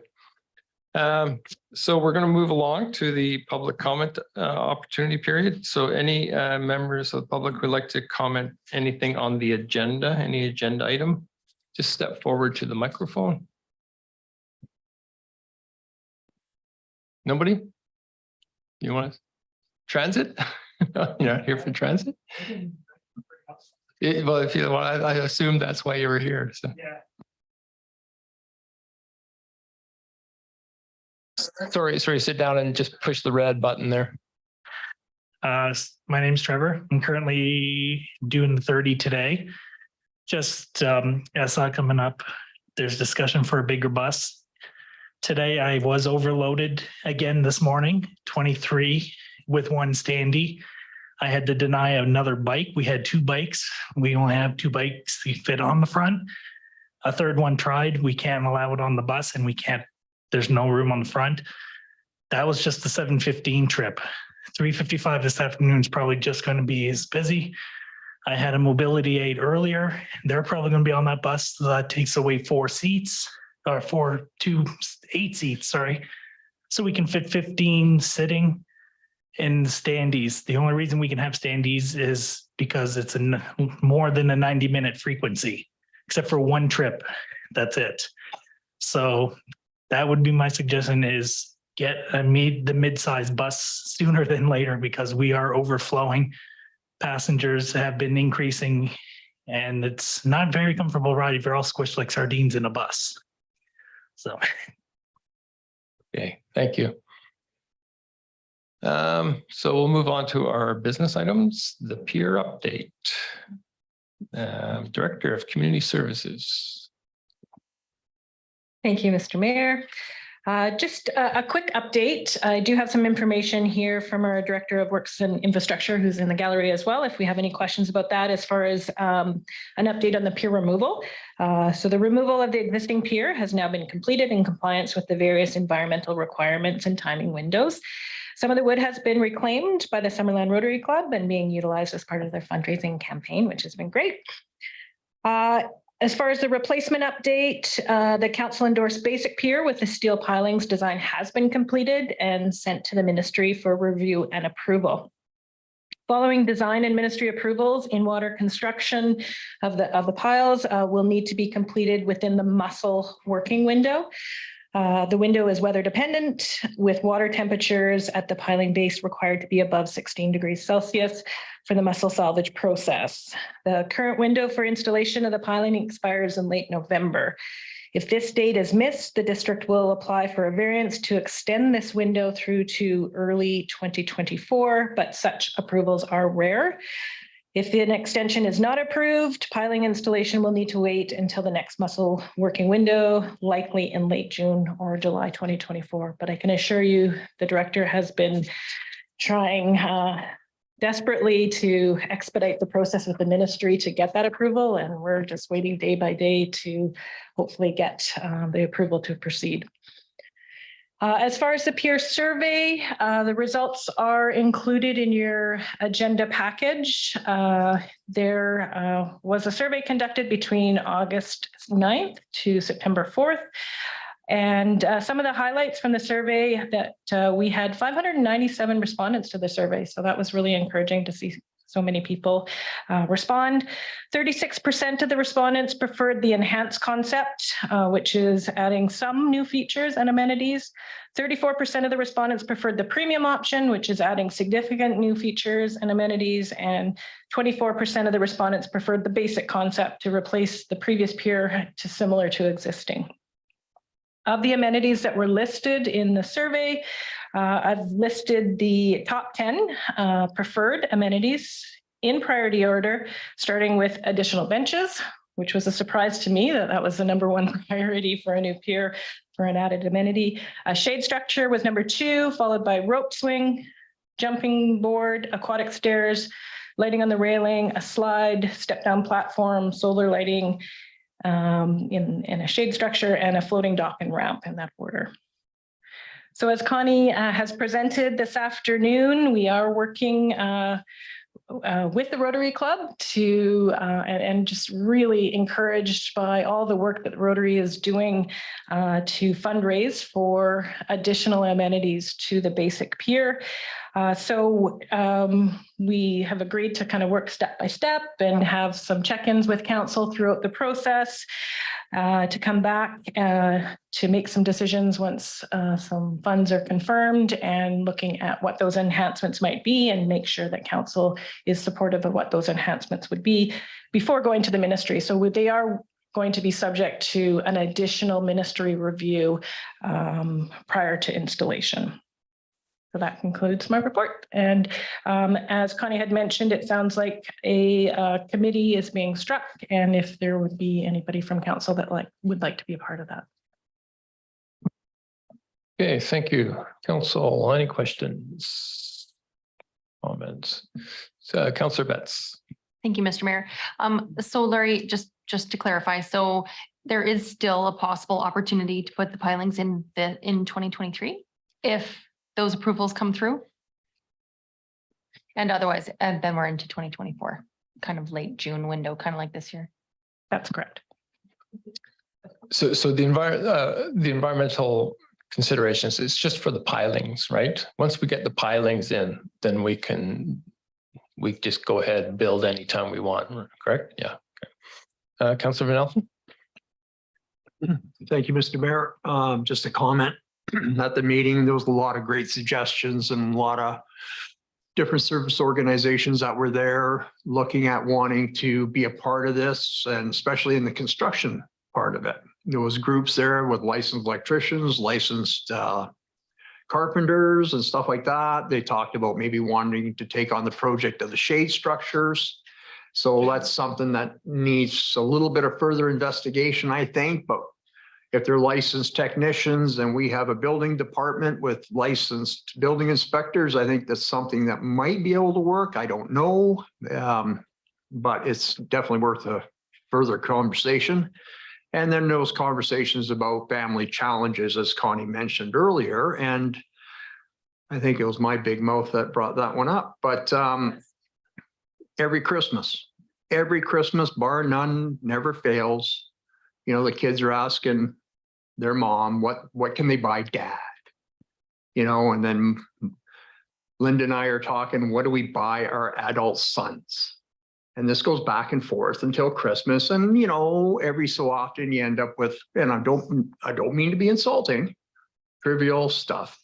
So we're going to move along to the public comment opportunity period. So any members of the public would like to comment anything on the agenda, any agenda item, just step forward to the microphone. Nobody? You want to transit? You're not here for transit? Well, if you want, I assume that's why you were here. So. Yeah. Sorry, sit down and just push the red button there. My name's Trevor. I'm currently doing 30 today. Just I saw coming up, there's discussion for a bigger bus. Today I was overloaded again this morning, 23 with one standee. I had to deny another bike. We had 2 bikes. We only have 2 bikes that fit on the front. A third one tried. We can't allow it on the bus and there's no room on the front. That was just the 7:15 trip. 3:55 this afternoon is probably just going to be as busy. I had a mobility aid earlier. They're probably going to be on that bus. So that takes away 4 seats or 8 seats, sorry. So we can fit 15 sitting in the standees. The only reason we can have standees is because it's more than a 90-minute frequency, except for one trip. That's it. So that would be my suggestion, is get the mid-sized bus sooner than later, because we are overflowing. Passengers have been increasing and it's not very comfortable ride if you're all squished like sardines in a bus. So. Okay, thank you. So we'll move on to our business items, the peer update. Director of Community Services. Thank you, Mr. Mayor. Just a quick update. I do have some information here from our Director of Works and Infrastructure, who's in the gallery as well, if we have any questions about that, as far as an update on the pier removal. So the removal of the existing pier has now been completed in compliance with the various environmental requirements and timing windows. Some of the wood has been reclaimed by the Summerland Rotary Club and being utilized as part of their fundraising campaign, which has been great. As far as the replacement update, the council endorsed basic pier with the steel pilings design has been completed and sent to the ministry for review and approval. Following design and ministry approvals, in-water construction of the piles will need to be completed within the mussel working window. The window is weather dependent, with water temperatures at the piling base required to be above 16 degrees Celsius for the mussel salvage process. The current window for installation of the piling expires in late November. If this date is missed, the district will apply for a variance to extend this window through to early 2024, but such approvals are rare. If an extension is not approved, piling installation will need to wait until the next mussel working window, likely in late June or July 2024. But I can assure you the director has been trying desperately to expedite the process with the ministry to get that approval, and we're just waiting day by day to hopefully get the approval to proceed. As far as the peer survey, the results are included in your agenda package. There was a survey conducted between August 9th to September 4th. And some of the highlights from the survey that we had 597 respondents to the survey. So that was really encouraging to see so many people respond. 36% of the respondents preferred the enhanced concept, which is adding some new features and amenities. 34% of the respondents preferred the premium option, which is adding significant new features and amenities. And 24% of the respondents preferred the basic concept to replace the previous pier to similar to existing. Of the amenities that were listed in the survey, I've listed the top 10 preferred amenities in priority order, starting with additional benches, which was a surprise to me that was the #1 priority for a new pier for an added amenity. A shade structure was #2, followed by rope swing, jumping board, aquatic stairs, lighting on the railing, a slide, step down platform, solar lighting, in a shade structure, and a floating dock and ramp in that order. So as Connie has presented this afternoon, we are working with the Rotary Club to and just really encouraged by all the work that Rotary is doing to fundraise for additional amenities to the basic pier. So we have agreed to kind of work step by step and have some check-ins with council throughout the process to come back to make some decisions once some funds are confirmed, and looking at what those enhancements might be and make sure that council is supportive of what those enhancements would be before going to the ministry. So they are going to be subject to an additional ministry review prior to installation. So that concludes my report. And as Connie had mentioned, it sounds like a committee is being struck, and if there would be anybody from council that would like to be a part of that. Okay, thank you. Council, any questions? Comments? So, Councillor Betts. Thank you, Mr. Mayor. So Laurie, just to clarify, so there is still a possible opportunity to put the pilings in 2023 if those approvals come through? And otherwise, and then we're into 2024, kind of late June window, kind of like this year. That's correct. So the environmental considerations, it's just for the pilings, right? Once we get the pilings in, then we just go ahead and build anytime we want, correct? Yeah. Okay. Councillor Van Elfen? Thank you, Mr. Mayor. Just a comment. At the meeting, there was a lot of great suggestions and a lot of different service organizations that were there looking at wanting to be a part of this, and especially in the construction part of it. There was groups there with licensed electricians, licensed carpenters and stuff like that. They talked about maybe wanting to take on the project of the shade structures. So that's something that needs a little bit of further investigation, I think, but if they're licensed technicians and we have a building department with licensed building inspectors, I think that's something that might be able to work. I don't know. But it's definitely worth a further conversation. And then those conversations about family challenges, as Connie mentioned earlier. And I think it was my big mouth that brought that one up. But every Christmas, bar none, never fails. You know, the kids are asking their mom, what can they buy dad? You know, and then Linda and I are talking, what do we buy our adult sons? And this goes back and forth until Christmas. And, you know, every so often you end up with, and I don't mean to be insulting, trivial stuff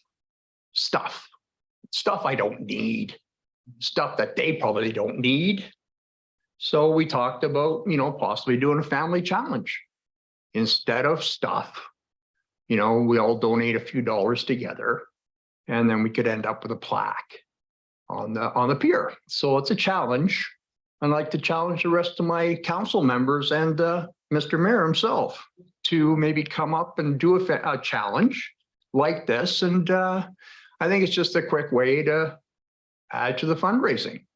I don't need, stuff that they probably don't need. So we talked about, you know, possibly doing a family challenge. Instead of stuff, you know, we all donate a few dollars together and then we could end up with a plaque on the pier. So it's a challenge. I'd like to challenge the rest of my council members and Mr. Mayor himself to maybe come up and do a challenge like this. And I think it's just a quick way to add to the fundraising.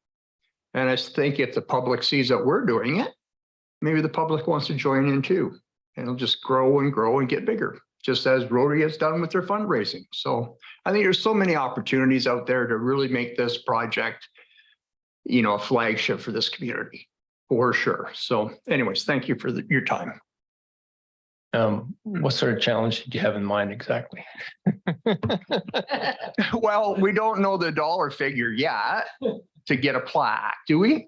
And I think if the public sees that we're doing it, maybe the public wants to join in too. And it'll just grow and get bigger, just as Rotary has done with their fundraising. So I think there's so many opportunities out there to really make this project, you know, a flagship for this community, for sure. So anyways, thank you for your time. What sort of challenge did you have in mind exactly? Well, we don't know the dollar figure yet to get a plaque, do we?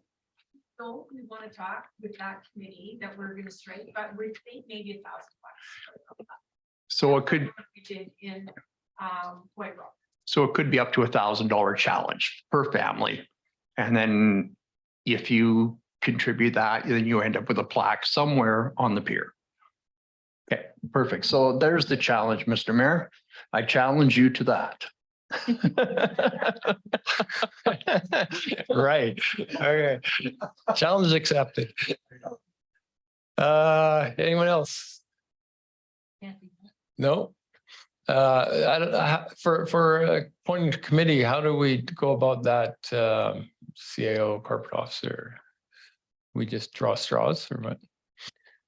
So we want to talk with that committee that we're going to strike, but we think maybe $1,000. So it could. We did in White Rock. So it could be up to $1,000 challenge per family. And then if you contribute that, then you end up with a plaque somewhere on the pier. Okay, perfect. So there's the challenge, Mr. Mayor. I challenge you to that. Right. Okay. Challenge accepted. Anyone else? No. I don't, for appointing to committee, how do we go about that? CAO, corporate officer. We just draw straws or what?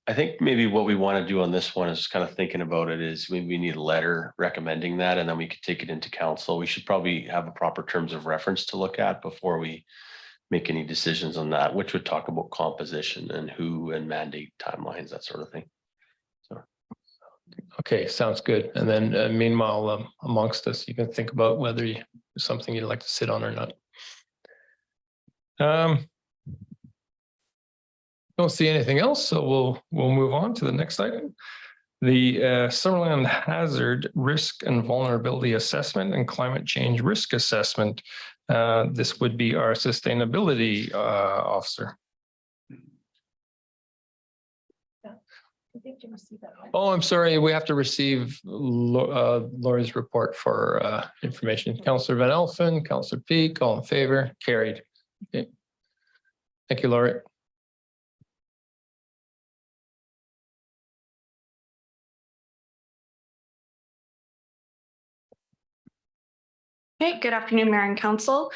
I think maybe what we want to do on this one is just kind of thinking about it is we need a letter recommending that, and then we could take it into council. We should probably have a proper terms of reference to look at before we make any decisions on that, which would talk about composition and who and mandate timelines, that sort of thing. So. Okay, sounds good. And then meanwhile, amongst us, you can think about whether it's something you'd like to sit on or not. Don't see anything else, so we'll move on to the next item. The Summerland Hazard Risk and Vulnerability Assessment and Climate Change Risk Assessment. This would be our sustainability officer. Oh, I'm sorry. We have to receive Laurie's report for information. Councillor Van Elfen, Councillor Peak, all in favor, carried. Okay. Thank you, Laurie. Okay, good afternoon, Mayor and Council.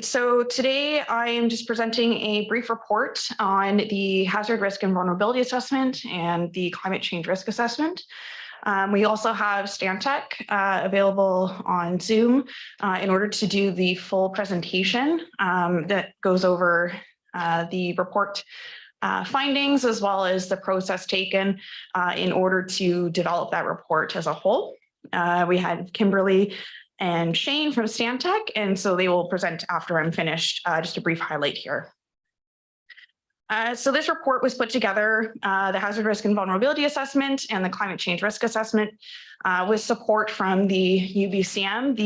So today I am just presenting a brief report on the hazard risk and vulnerability assessment and the climate change risk assessment. We also have Stantec available on Zoom in order to do the full presentation that goes over the report findings as well as the process taken in order to develop that report as a whole. We had Kimberly and Shane from Stantec, and so they will present after I'm finished. Just a brief highlight here. So this report was put together, the hazard risk and vulnerability assessment and the climate change risk assessment with support from the UBCM.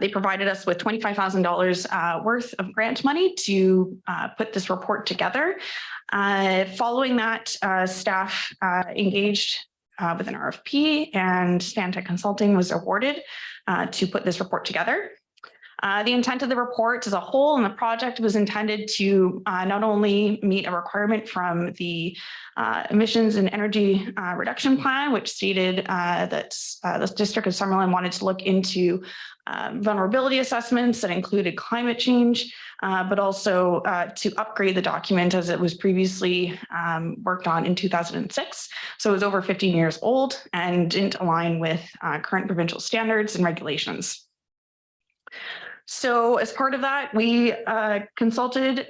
They provided us with $25,000 worth of grant money to put this report together. Following that, staff engaged with an RFP, and Stantec Consulting was awarded to put this report together. The intent of the report as a whole and the project was intended to not only meet a requirement from the emissions and energy reduction plan, which stated that the District of Summerland wanted to look into vulnerability assessments that included climate change, but also to upgrade the document as it was previously worked on in 2006. So it was over 15 years old and didn't align with current provincial standards and regulations. So as part of that, we consulted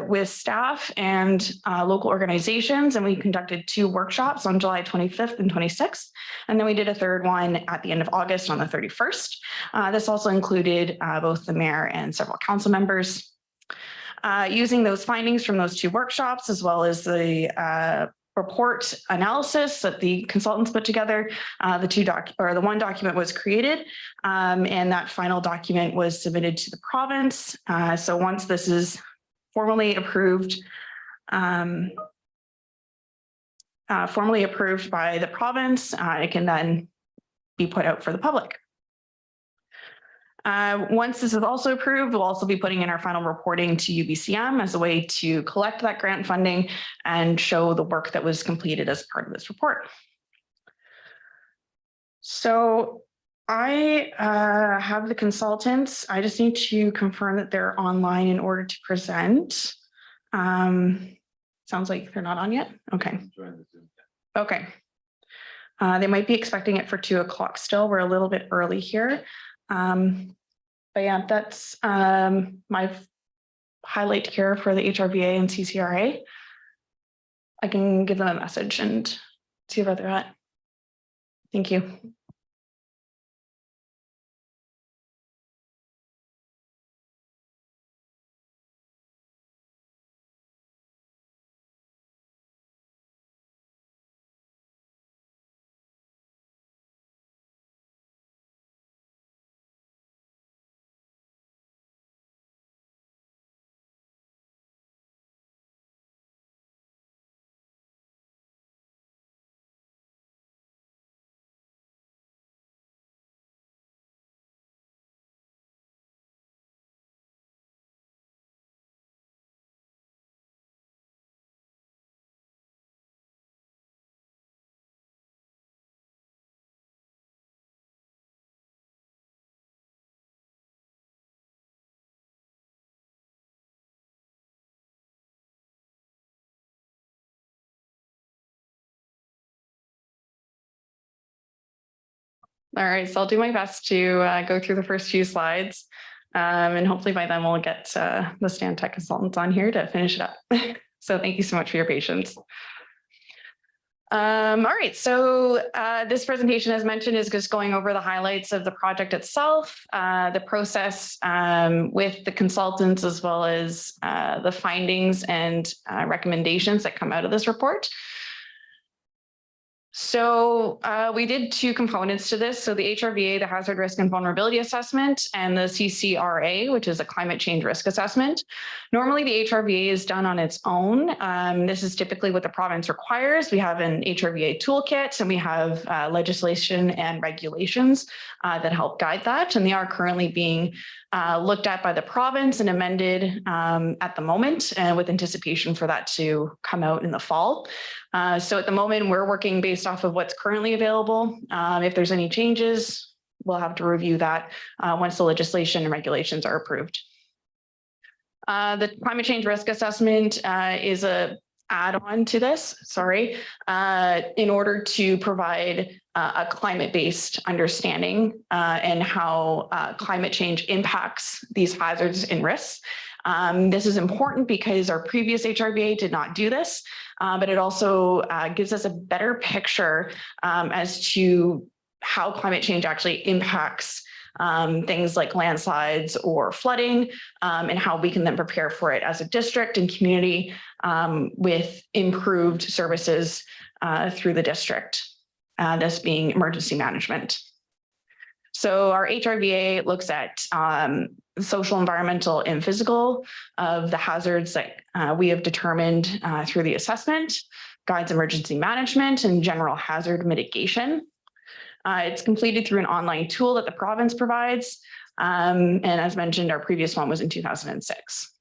with staff and local organizations, and we conducted 2 workshops on July 25th and 26th. And then we did a third one at the end of August on the 31st. This also included both the mayor and several council members. Using those findings from those 2 workshops, as well as the report analysis that the consultants put together, the one document was created, and that final document was submitted to the province. So once this is formally approved by the province, it can then be put out for the public. Once this is also approved, we'll also be putting in our final reporting to UBCM as a way to collect that grant funding and show the work that was completed as part of this report. So I have the consultants. I just need to confirm that they're online in order to present. Sounds like they're not on yet. Okay. Okay. They might be expecting it for 2 o'clock still. We're a little bit early here. But yeah, that's my highlight here for the HRVA and CCRA. I can give them a message and see where they're at. Thank you. All right, so I'll do my best to go through the first few slides. And hopefully by then we'll get the Stantec consultants on here to finish it up. So thank you so much for your patience. All right, so this presentation, as mentioned, is just going over the highlights of the project itself, the process with the consultants, as well as the findings and recommendations that come out of this report. So we did 2 components to this. So the HRVA, the Hazard Risk and Vulnerability Assessment, and the CCRA, which is a Climate Change Risk Assessment. Normally the HRVA is done on its own. This is typically what the province requires. We have an HRVA toolkit, and we have legislation and regulations that help guide that. And they are currently being looked at by the province and amended at the moment, and with anticipation for that to come out in the fall. So at the moment, we're working based off of what's currently available. If there's any changes, we'll have to review that once the legislation and regulations are approved. The climate change risk assessment is a add-on to this, in order to provide a climate-based understanding and how climate change impacts these hazards and risks. This is important because our previous HRVA did not do this, but it also gives us a better picture as to how climate change actually impacts things like landslides or flooding, and how we can then prepare for it as a district and community with improved services through the district, this being emergency management. So our HRVA looks at social, environmental, and physical of the hazards that we have determined through the assessment, guides emergency management and general hazard mitigation. It's completed through an online tool that the province provides. And as mentioned, our previous one was in 2006.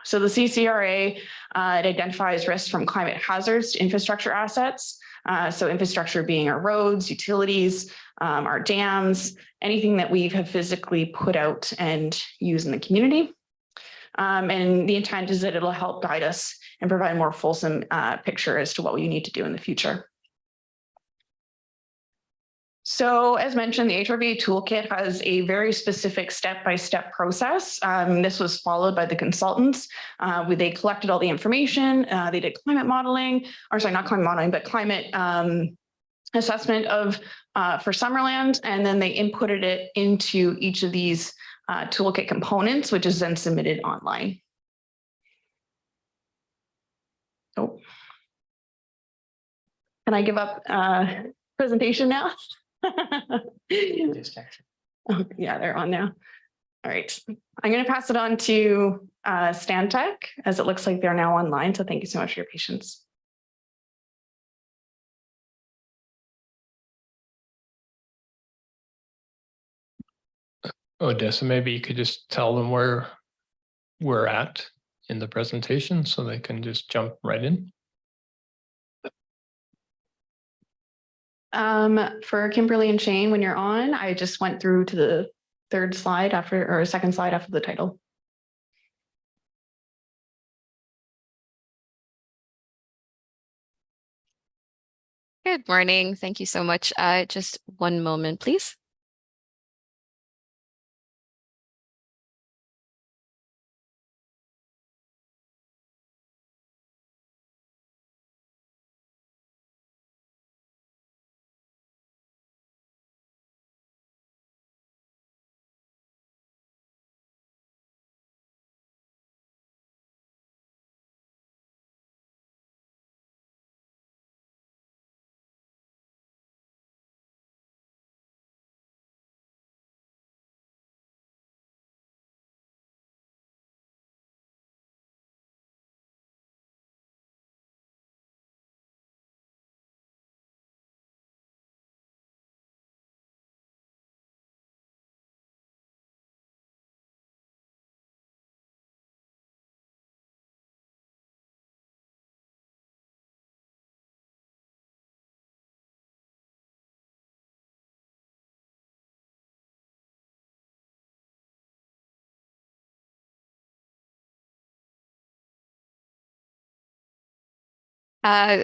So the CCRA, it identifies risks from climate hazards to infrastructure assets. So infrastructure being our roads, utilities, our dams, anything that we have physically put out and use in the community. And the intent is that it'll help guide us and provide a more fulsome picture as to what we need to do in the future. So as mentioned, the HRVA toolkit has a very specific step-by-step process. This was followed by the consultants. They collected all the information. They did climate modeling, or sorry, not climate modeling, but climate assessment of for Summerland, and then they inputted it into each of these toolkit components, which is then submitted online. Oh, can I give up presentation now? Oh, yeah, they're on now. All right, I'm going to pass it on to Stantec, as it looks like they're now online. So thank you so much for your patience. Odessa, maybe you could just tell them where we're at in the presentation so they can just jump right in. For Kimberly and Shane, when you're on, I just went through to the third slide after, or second slide after the title. Good morning. Thank you so much. Just one moment, please.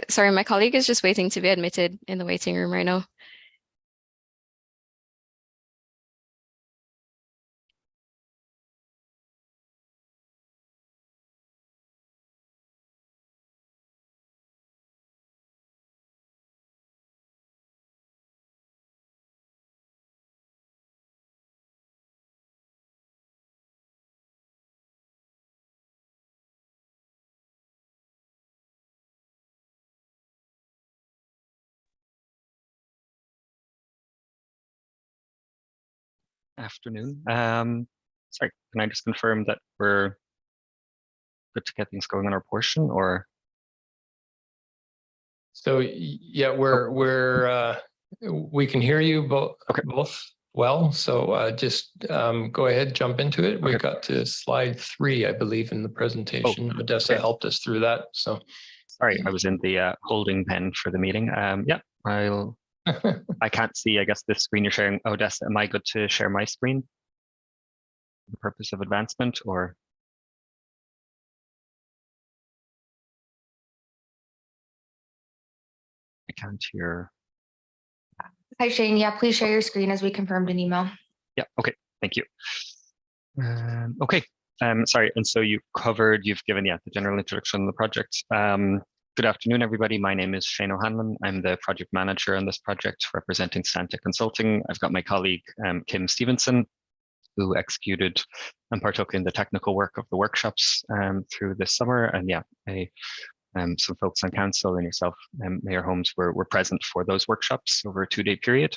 Sorry, my colleague is just waiting to be admitted in the waiting room right now. Afternoon. Sorry, can I just confirm that we're good to get things going on our portion, or? So yeah, we can hear you both well. So just go ahead, jump into it. We got to slide 3, I believe, in the presentation. Odessa helped us through that. So sorry, I was in the holding pen for the meeting. Yeah, I'll I can't see, I guess, this screen you're sharing. Odessa, am I good to share my screen? For the purpose of advancement, or? I can't hear. Hi, Shane. Yeah, please share your screen as we confirmed an email. Yeah, okay, thank you. Okay, sorry, and so you've given, the general introduction on the project. Good afternoon, everybody. My name is Shane O'Hanlon. I'm the project manager on this project representing Stantec Consulting. I've got my colleague, Kim Stevenson, who executed and partook in the technical work of the workshops through this summer. And some folks on council and yourself, Mayor Holmes, were present for those workshops over a 2-day period.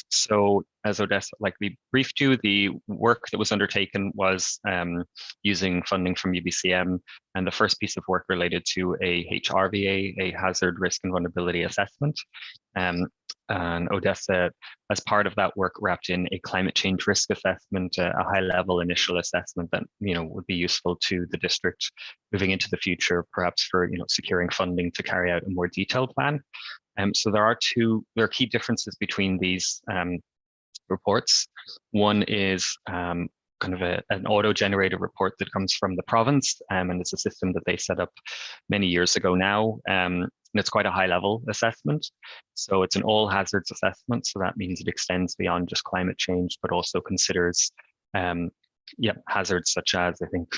So as Odessa likely briefed you, the work that was undertaken was using funding from UBCM, and the first piece of work related to a HRVA, a hazard risk and vulnerability assessment. And Odessa, as part of that work, wrapped in a climate change risk assessment, a high-level initial assessment that would be useful to the district moving into the future, perhaps for securing funding to carry out a more detailed plan. So there are key differences between these reports. One is kind of an auto-generated report that comes from the province, and it's a system that they set up many years ago now. And it's quite a high-level assessment. So it's an all hazards assessment. So that means it extends beyond just climate change, but also considers hazards such as, I think,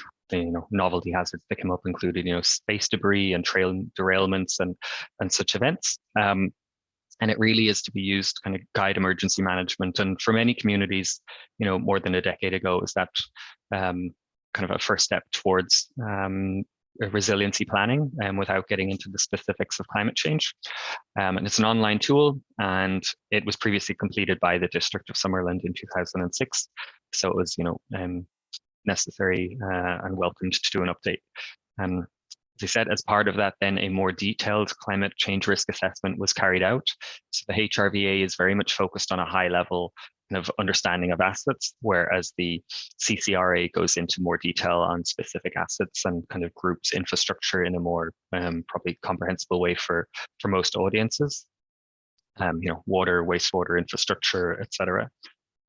novelty hazards that come up included, space debris and trail derailments and such events. And it really is to be used to kind of guide emergency management. And for many communities, more than a decade ago, is that kind of a first step towards resiliency planning, without getting into the specifics of climate change. And it's an online tool, and it was previously completed by the District of Summerland in 2006. So it was, necessary and welcomed to do an update. As I said, as part of that, then a more detailed climate change risk assessment was carried out. So the HRVA is very much focused on a high level kind of understanding of assets, whereas the CCRA goes into more detail on specific assets and kind of groups infrastructure in a more probably comprehensible way for most audiences. Water, wastewater infrastructure, etc.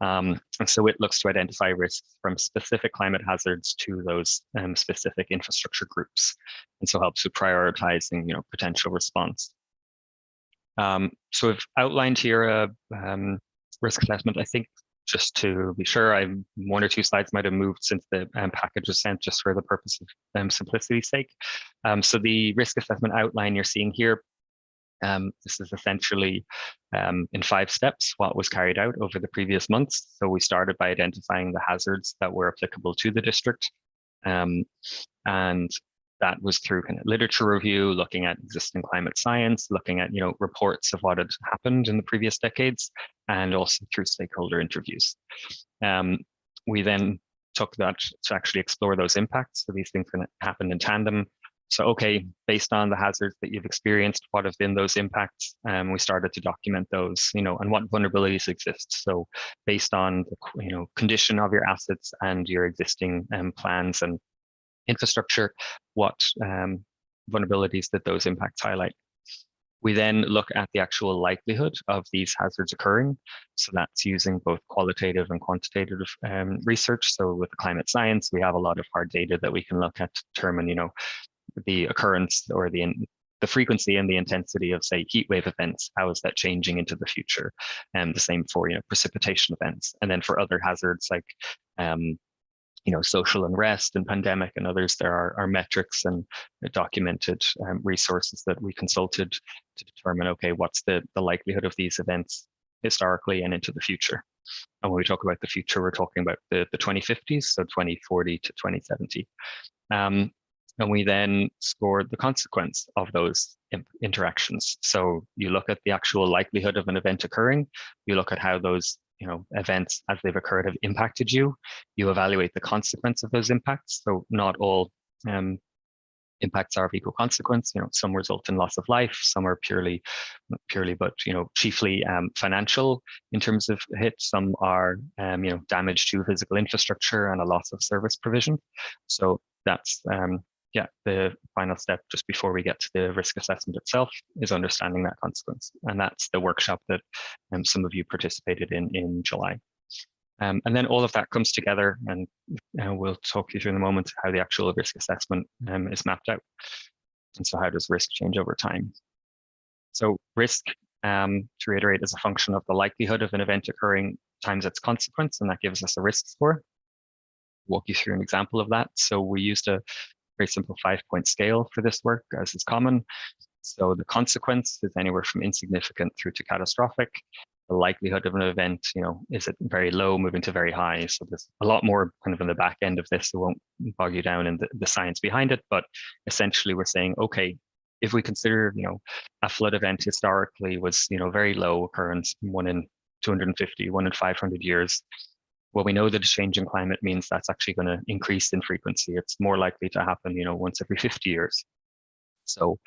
And so it looks to identify risks from specific climate hazards to those specific infrastructure groups, and so helps with prioritizing, potential response. So we've outlined here a risk assessment. I think just to be sure, one or two slides might have moved since the package was sent, just for the purpose of simplicity's sake. So the risk assessment outline you're seeing here, this is essentially in 5 steps what was carried out over the previous months. So we started by identifying the hazards that were applicable to the district. And that was through kind of literature review, looking at existing climate science, looking at reports of what had happened in the previous decades, and also through stakeholder interviews. We then took that to actually explore those impacts. So these things can happen in tandem. So, okay, based on the hazards that you've experienced, what have been those impacts? We started to document those, and what vulnerabilities exist. So based on the, condition of your assets and your existing plans and infrastructure, what vulnerabilities did those impacts highlight? We then look at the actual likelihood of these hazards occurring. So that's using both qualitative and quantitative research. So with climate science, we have a lot of hard data that we can look at to determine, the occurrence or the frequency and the intensity of, say, heat wave events. How is that changing into the future? And the same for precipitation events. And then for other hazards like social unrest and pandemic and others, there are metrics and documented resources that we consulted to determine, okay, what's the likelihood of these events historically and into the future. And when we talk about the future, we're talking about the 2050s, so 2040 to 2070. And we then scored the consequence of those interactions. So you look at the actual likelihood of an event occurring, you look at how those events as they've occurred have impacted you, you evaluate the consequence of those impacts. So not all impacts are of equal consequence. Some result in loss of life, some are purely, but chiefly financial in terms of hit. Some are damage to physical infrastructure and a loss of service provision. So that's yeah, the final step just before we get to the risk assessment itself is understanding that consequence. And that's the workshop that some of you participated in July. And then all of that comes together, and we'll talk you through in a moment how the actual risk assessment is mapped out. And so how does risk change over time? So risk, to reiterate, is a function of the likelihood of an event occurring times its consequence, and that gives us a risk score. Walk you through an example of that. So we used a very simple 5-point scale for this work, as is common. So the consequence is anywhere from insignificant through to catastrophic. The likelihood of an event, is it very low, moving to very high? So there's a lot more kind of in the back end of this. So won't bog you down in the science behind it, but essentially we're saying, okay, if we consider, a flood event historically was, very low occurrence, 1 in 250, 1 in 500 years. Well, we know that a change in climate means that's actually going to increase in frequency. It's more likely to happen, once every 50 years. So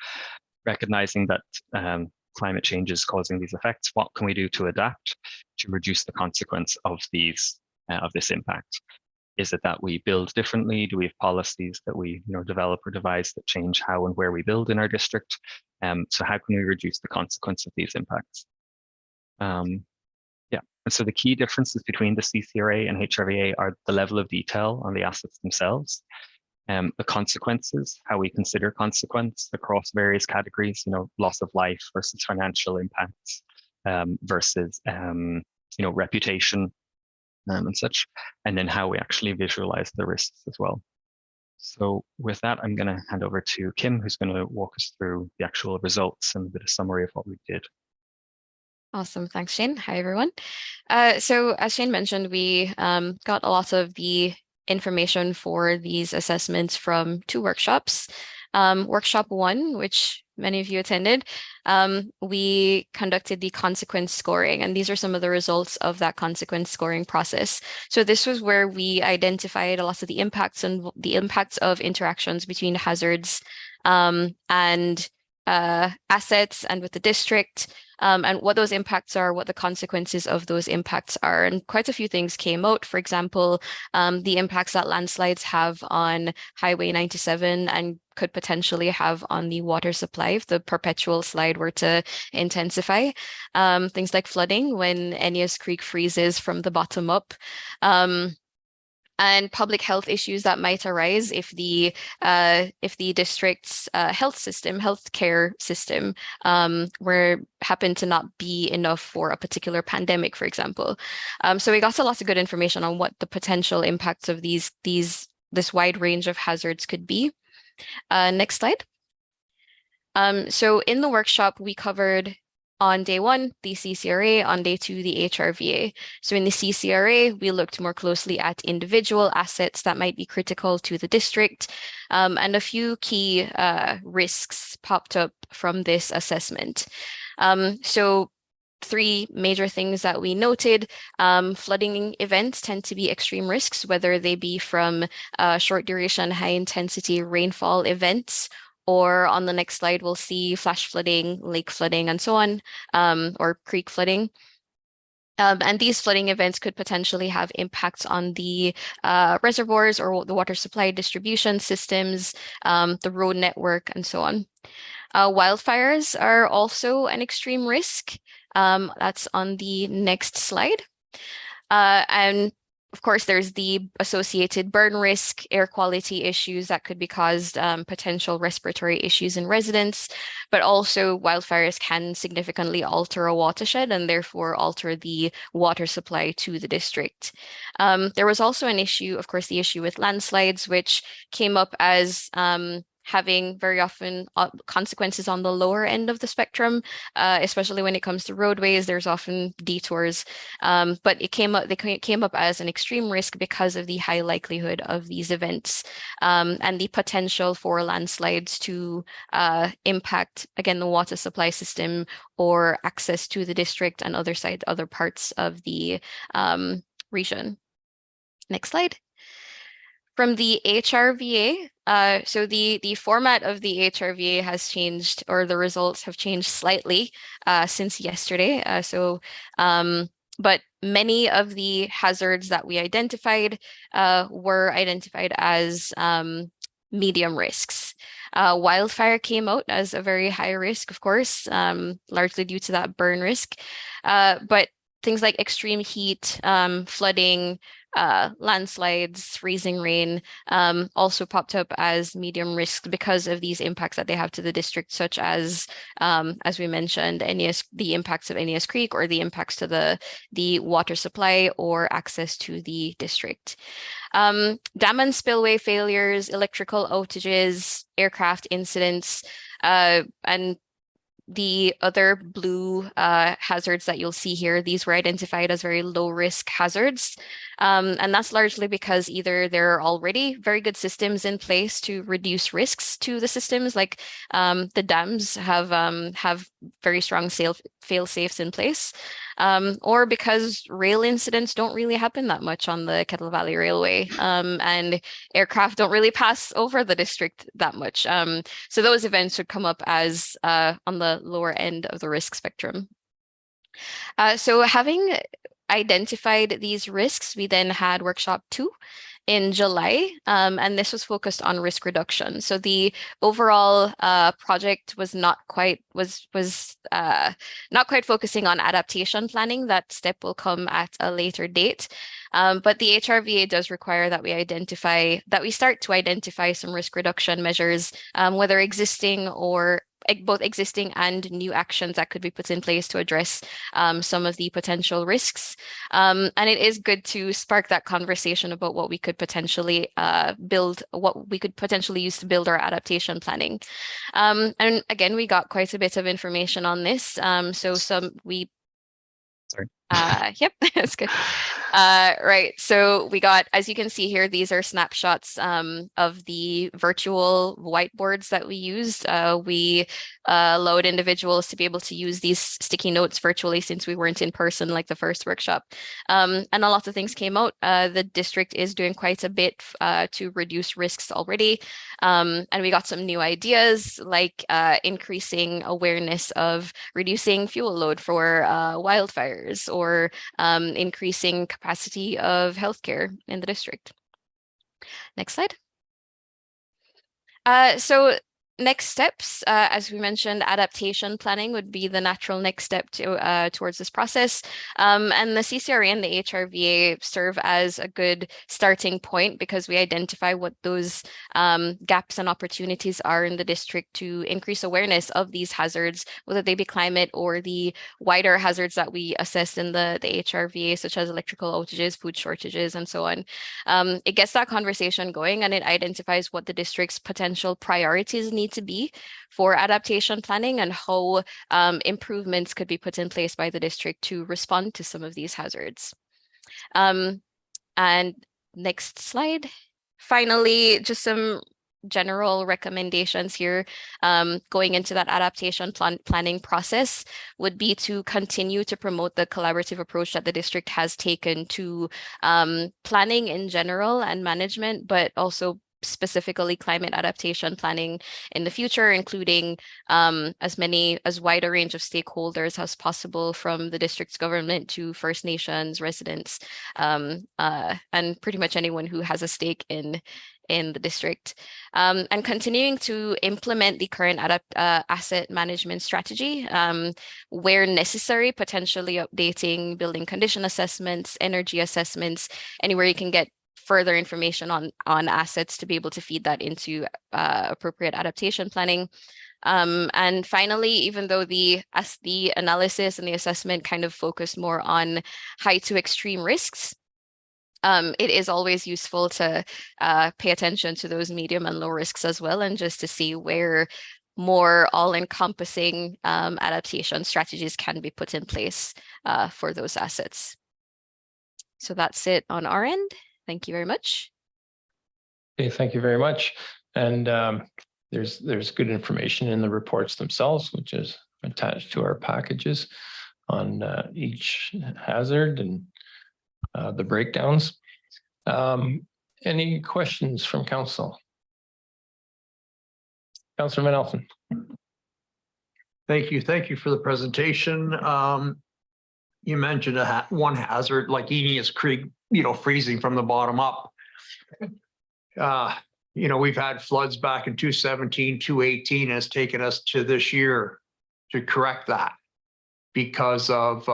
recognizing that climate change is causing these effects, what can we do to adapt to reduce the consequence of this impact? Is it that we build differently? Do we have policies that we develop or devise that change how and where we build in our district? So how can we reduce the consequence of these impacts? Yeah, and so the key differences between the CCRA and HRVA are the level of detail on the assets themselves, the consequences, how we consider consequence across various categories, loss of life versus financial impacts, versus reputation, and such, and then how we actually visualize the risks as well. So with that, I'm going to hand over to Kim, who's going to walk us through the actual results and a bit of summary of what we did. Awesome. Thanks, Shane. Hi, everyone. So as Shane mentioned, we got a lot of the information for these assessments from 2 workshops. Workshop 1, which many of you attended, we conducted the consequence scoring, and these are some of the results of that consequence scoring process. So this was where we identified a lot of the impacts and the impacts of interactions between hazards and assets and with the district, and what those impacts are, what the consequences of those impacts are. And quite a few things came out. For example, the impacts that landslides have on Highway 97 and could potentially have on the water supply if the perpetual slide were to intensify. Things like flooding when Ennius Creek freezes from the bottom up. And public health issues that might arise if the district's healthcare system happen to not be enough for a particular pandemic, for example. So we got a lot of good information on what the potential impacts of this wide range of hazards could be. Next slide. So in the workshop, we covered on day 1, the CCRA, on day 2, the HRVA. So in the CCRA, we looked more closely at individual assets that might be critical to the district, and a few key risks popped up from this assessment. So 3 major things that we noted: flooding events tend to be extreme risks, whether they be from short duration, high intensity rainfall events, or on the next slide, we'll see flash flooding, lake flooding, and so on, or creek flooding. And these flooding events could potentially have impacts on the reservoirs or the water supply distribution systems, the road network, and so on. Wildfires are also an extreme risk. That's on the next slide. And of course, there's the associated burn risk, air quality issues that could be caused, potential respiratory issues in residents, but also wildfires can significantly alter a watershed and therefore alter the water supply to the district. There was also an issue, of course, the issue with landslides, which came up as having very often consequences on the lower end of the spectrum, especially when it comes to roadways. There's often detours, but they came up as an extreme risk because of the high likelihood of these events, and the potential for landslides to impact, again, the water supply system or access to the district and other parts of the region. Next slide. From the HRVA, so the format of the HRVA has changed, or the results have changed slightly since yesterday. But many of the hazards that we identified were identified as medium risks. Wildfire came out as a very high risk, of course, largely due to that burn risk. But things like extreme heat, flooding, landslides, freezing rain, also popped up as medium risk because of these impacts that they have to the district, such as we mentioned, the impacts of NES Creek, or the impacts to the water supply or access to the district. Dam and spillway failures, electrical outages, aircraft incidents, and the other blue hazards that you'll see here, these were identified as very low risk hazards. And that's largely because either there are already very good systems in place to reduce risks to the systems, like the dams have very strong fail safes in place, or because rail incidents don't really happen that much on the Kettle Valley Railway, and aircraft don't really pass over the district that much. So those events would come up as on the lower end of the risk spectrum. So having identified these risks, we then had workshop 2 in July, and this was focused on risk reduction. So the overall project was not quite focusing on adaptation planning. That step will come at a later date. But the HRVA does require that we start to identify some risk reduction measures, whether existing or both existing and new actions that could be put in place to address some of the potential risks. And it is good to spark that conversation about what we could potentially use to build our adaptation planning. And again, we got quite a bit of information on this. Yep, that's good. Right. So we got, as you can see here, these are snapshots of the virtual whiteboards that we used. We allowed individuals to be able to use these sticky notes virtually since we weren't in person like the first workshop. And a lot of things came out. The district is doing quite a bit to reduce risks already. And we got some new ideas like increasing awareness of reducing fuel load for wildfires, or increasing capacity of healthcare in the district. Next slide. So next steps, as we mentioned, adaptation planning would be the natural next step towards this process. And the CCRA and the HRVA serve as a good starting point because we identify what those gaps and opportunities are in the district to increase awareness of these hazards, whether they be climate or the wider hazards that we assessed in the HRVA, such as electrical outages, food shortages, and so on. It gets that conversation going, and it identifies what the district's potential priorities need to be for adaptation planning and how improvements could be put in place by the district to respond to some of these hazards. And next slide. Finally, just some general recommendations here going into that adaptation planning process would be to continue to promote the collaborative approach that the district has taken to planning in general and management, but also specifically climate adaptation planning in the future, including as wide a range of stakeholders as possible, from the district's government to First Nations residents, and pretty much anyone who has a stake in the district, and continuing to implement the current asset management strategy where necessary, potentially updating building condition assessments, energy assessments, anywhere you can get further information on assets to be able to feed that into appropriate adaptation planning. And finally, even though the analysis and the assessment kind of focused more on high to extreme risks, it is always useful to pay attention to those medium and low risks as well, and just to see where more all-encompassing adaptation strategies can be put in place for those assets. So that's it on our end. Thank you very much. Okay, thank you very much. And there's good information in the reports themselves, which is attached to our packages on each hazard and the breakdowns. Any questions from council? Councilor Van Elfen. Thank you. Thank you for the presentation. You mentioned one hazard like NES Creek, freezing from the bottom up. we've had floods back in 2017, 2018 has taken us to this year to correct that because of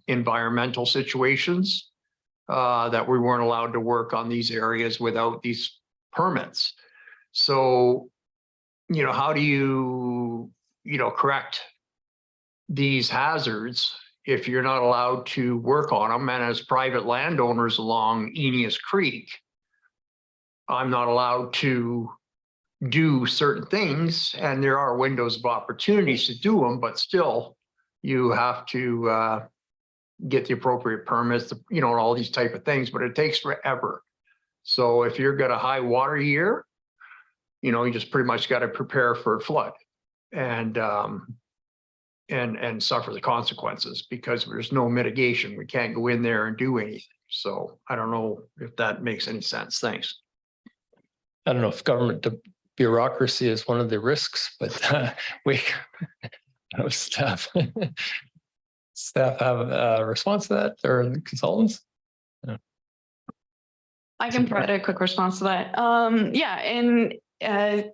environmental situations that we weren't allowed to work on these areas without these permits. So, how do you, correct these hazards if you're not allowed to work on them? And as private landowners along Eneas Creek, I'm not allowed to do certain things, and there are windows of opportunities to do them, but still you have to get the appropriate permits, and all these type of things, but it takes forever. So if you've got a high water year, you just pretty much got to prepare for a flood and suffer the consequences because there's no mitigation. We can't go in there and do anything. So I don't know if that makes any sense. Thanks. I don't know if government bureaucracy is one of the risks, but staff have a response to that, or the consultants? Yeah. I can provide a quick response to that. Yeah, and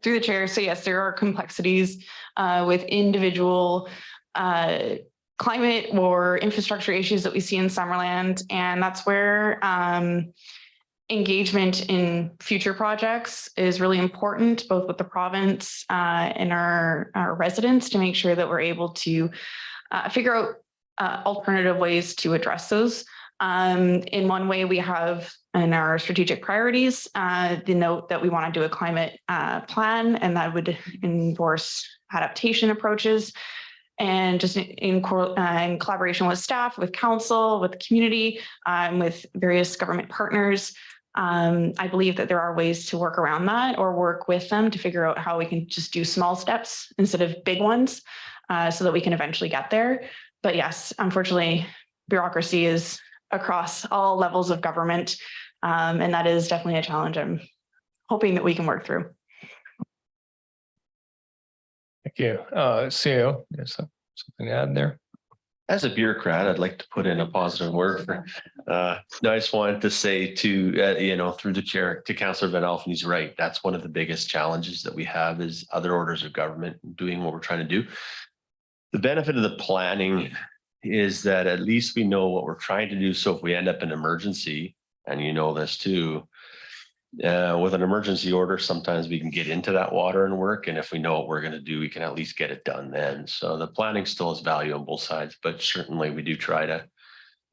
through the chair. So yes, there are complexities with individual climate or infrastructure issues that we see in Summerland, and that's where engagement in future projects is really important, both with the province and our residents, to make sure that we're able to figure out alternative ways to address those. In one way, we have in our strategic priorities the note that we want to do a climate plan, and that would endorse adaptation approaches. And just in collaboration with staff, with council, with the community, with various government partners, I believe that there are ways to work around that or work with them to figure out how we can just do small steps instead of big ones so that we can eventually get there. But yes, unfortunately, bureaucracy is across all levels of government, and that is definitely a challenge I'm hoping that we can work through. Thank you. CEO, there's something to add there? As a bureaucrat, I'd like to put in a positive word for, I just wanted to say to, through the chair to Councillor Van Alphen, he's right. That's one of the biggest challenges that we have is other orders of government doing what we're trying to do. The benefit of the planning is that at least we know what we're trying to do. So if we end up in emergency, and this too, with an emergency order, sometimes we can get into that water and work. And if we know what we're going to do, we can at least get it done then. So the planning still has value on both sides, but certainly we do try to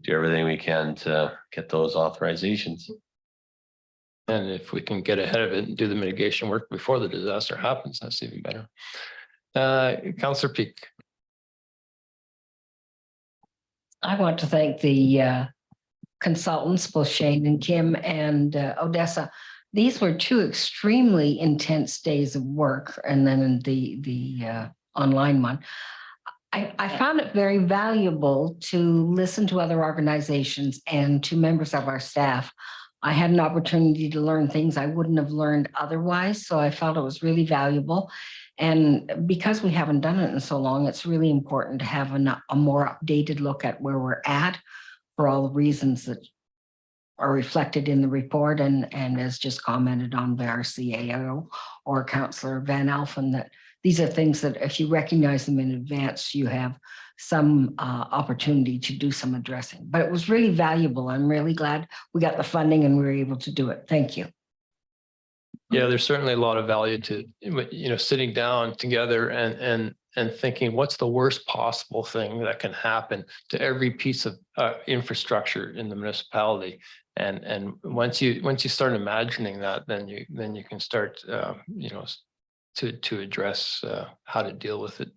do everything we can to get those authorizations. And if we can get ahead of it and do the mitigation work before the disaster happens, that's even better. Councillor Peak. I want to thank the consultants, both Shane and Kim and Odessa. These were two extremely intense days of work, and then the online one. I found it very valuable to listen to other organizations and to members of our staff. I had an opportunity to learn things I wouldn't have learned otherwise, so I felt it was really valuable. And because we haven't done it in so long, it's really important to have a more updated look at where we're at for all the reasons that are reflected in the report and as just commented on by our CAO or Councillor Van Alphen, that these are things that if you recognize them in advance, you have some opportunity to do some addressing. But it was really valuable. I'm really glad we got the funding and we were able to do it. Thank you. Yeah, there's certainly a lot of value to, sitting down together and thinking what's the worst possible thing that can happen to every piece of infrastructure in the municipality. And once you start imagining that, then you can start, to address how to deal with it.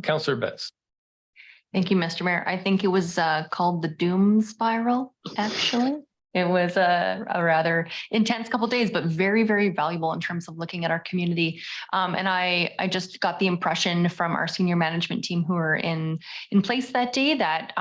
Councillor Betts. Thank you, Mr. Mayor. I think it was called the doom spiral, actually. It was a rather intense couple of days, but very, very valuable in terms of looking at our community. And I just got the impression from our senior management team who were in place that day that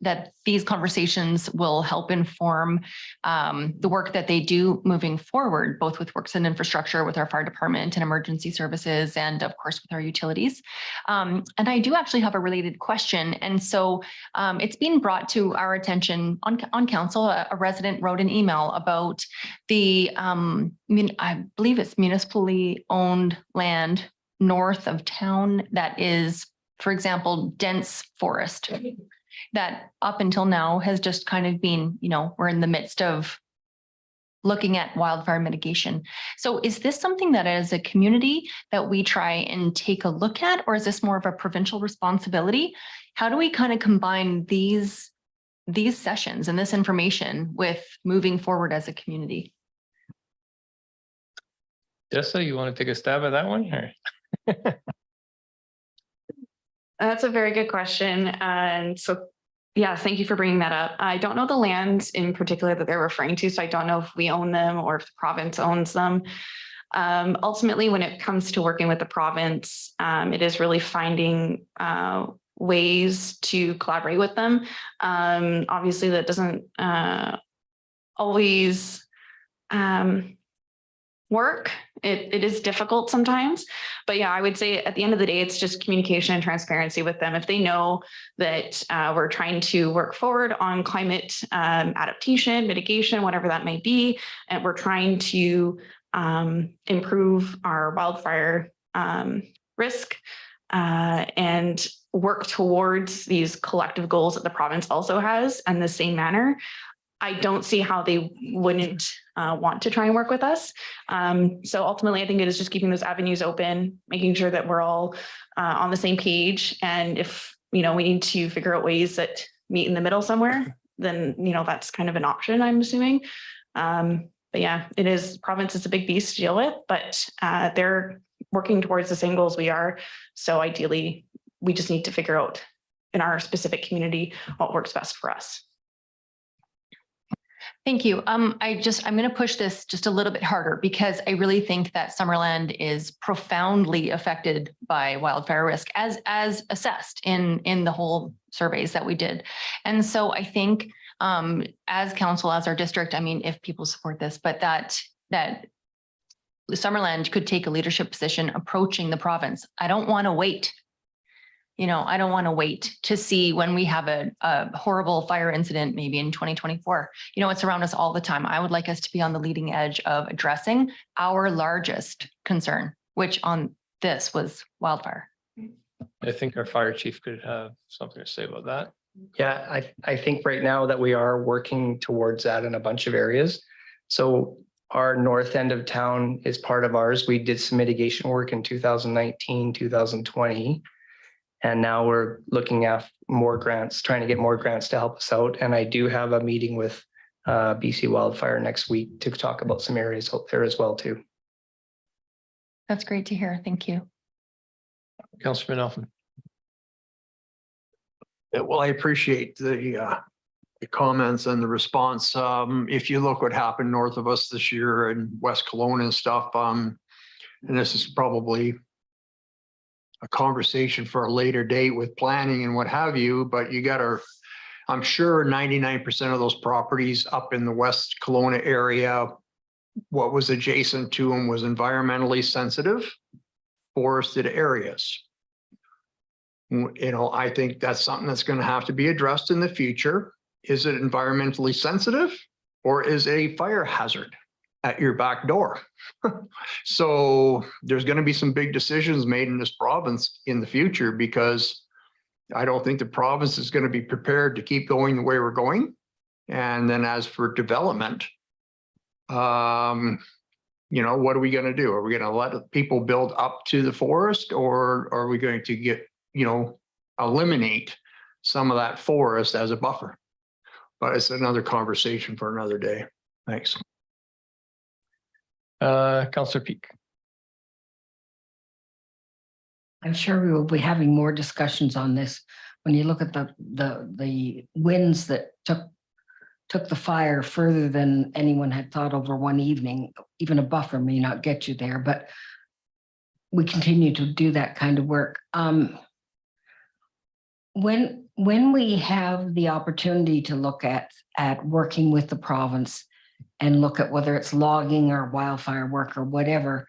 that these conversations will help inform the work that they do moving forward, both with works and infrastructure, with our fire department and emergency services, and of course with our utilities. And I do actually have a related question. And so it's been brought to our attention on council, a resident wrote an email about the, I believe it's municipally owned land north of town that is, for example, dense forest that up until now has just kind of been, we're in the midst of looking at wildfire mitigation. So is this something that as a community that we try and take a look at, or is this more of a provincial responsibility? How do we kind of combine these sessions and this information with moving forward as a community? Jessa, you want to take a stab at that one? Or? That's a very good question. And so, yeah, thank you for bringing that up. I don't know the lands in particular that they're referring to, so I don't know if we own them or if the province owns them. Ultimately, when it comes to working with the province, it is really finding ways to collaborate with them. Obviously, that doesn't always work. It is difficult sometimes, but yeah, I would say at the end of the day, it's just communication and transparency with them. If they know that we're trying to work forward on climate adaptation, mitigation, whatever that may be, and we're trying to improve our wildfire risk and work towards these collective goals that the province also has in the same manner, I don't see how they wouldn't want to try and work with us. So ultimately, I think it is just keeping those avenues open, making sure that we're all on the same page. And if, we need to figure out ways that meet in the middle somewhere, then, that's kind of an option, I'm assuming. But yeah, province is a big beast to deal with, but they're working towards the same goals we are. So ideally, we just need to figure out in our specific community what works best for us. Thank you. I'm going to push this just a little bit harder because I really think that Summerland is profoundly affected by wildfire risk as assessed in the whole surveys that we did. And so I think as council, as our district, if people support this, but that Summerland could take a leadership position approaching the province. I don't want to wait. I don't want to wait to see when we have a horrible fire incident, maybe in 2024. It's around us all the time. I would like us to be on the leading edge of addressing our largest concern, which on this was wildfire. I think our fire chief could have something to say about that. Yeah, I think right now that we are working towards that in a bunch of areas. So our north end of town is part of ours. We did some mitigation work in 2019, 2020. And now we're looking at more grants, trying to get more grants to help us out. And I do have a meeting with BC Wildfire next week to talk about some areas out there as well too. That's great to hear. Thank you. Councilman Elfman. Well, I appreciate the comments and the response. If you look what happened north of us this year in West Kelowna and stuff, and this is probably a conversation for a later date with planning and what have you, but I'm sure 99% of those properties up in the West Kelowna area, what was adjacent to them was environmentally sensitive, forested areas. I think that's something that's going to have to be addressed in the future. Is it environmentally sensitive or is it a fire hazard at your back door? So there's going to be some big decisions made in this province in the future, because I don't think the province is going to be prepared to keep going the way we're going. And then as for development, what are we going to do? Are we going to let people build up to the forest, or are we going to eliminate some of that forest as a buffer? But it's another conversation for another day. Thanks. Councillor Peak. I'm sure we will be having more discussions on this. When you look at the winds that took the fire further than anyone had thought over one evening, even a buffer may not get you there, but we continue to do that kind of work. When we have the opportunity to look at working with the province and look at whether it's logging or wildfire work or whatever,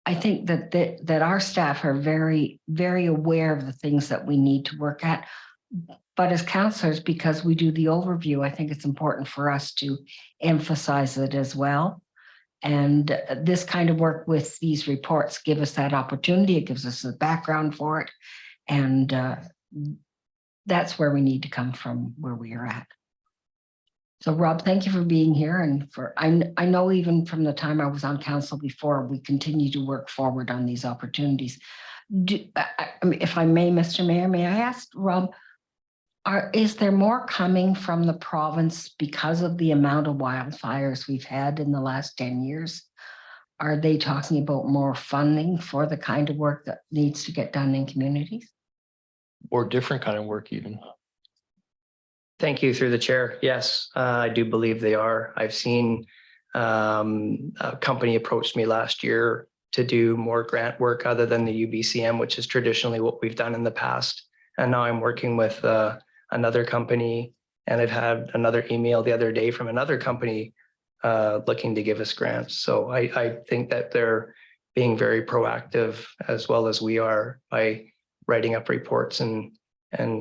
I think that our staff are very, very aware of the things that we need to work at. But as counselors, because we do the overview, I think it's important for us to emphasize it as well. And this kind of work with these reports give us that opportunity. It gives us the background for it. And that's where we need to come from, where we are at. So Rob, thank you for being here. And I know even from the time I was on council before, we continue to work forward on these opportunities. If I may, Mr. Mayor, may I ask Rob, is there more coming from the province because of the amount of wildfires we've had in the last 10 years? Are they talking about more funding for the kind of work that needs to get done in communities? Or different kind of work even. Thank you through the chair. Yes, I do believe they are. I've seen a company approached me last year to do more grant work other than the UBCM, which is traditionally what we've done in the past. And now I'm working with another company, and I've had another email the other day from another company looking to give us grants. So I think that they're being very proactive as well as we are by writing up reports and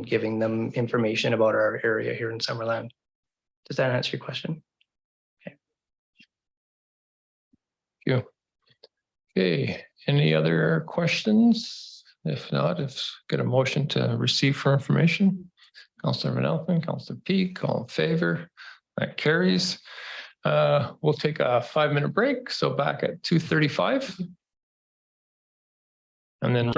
giving them information about our area here in Summerland. Does that answer your question? Okay. Thank you. Okay, any other questions? If not, get a motion to receive for information. Councillor Van Elfen, Councillor Peak, all in favor? That carries. We'll take a 5-minute break. So back at 2:35. And then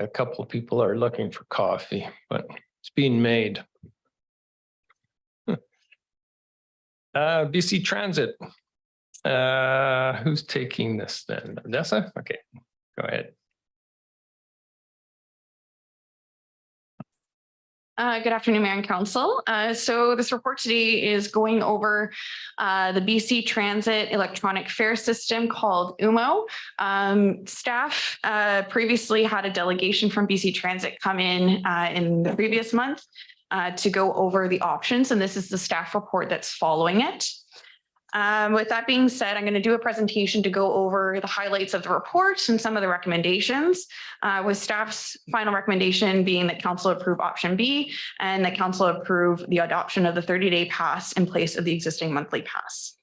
A couple of people are looking for coffee, but it's being made. BC Transit. Who's taking this then? Vanessa? Okay, go ahead. Good afternoon, Mayor and Council. So this report today is going over the BC Transit electronic fare system called UMO. Staff previously had a delegation from BC Transit come in the previous month to go over the options, and this is the staff report that's following it. With that being said, I'm going to do a presentation to go over the highlights of the report and some of the recommendations, with staff's final recommendation being that council approve option B and that council approve the adoption of the 30-day pass in place of the existing monthly pass.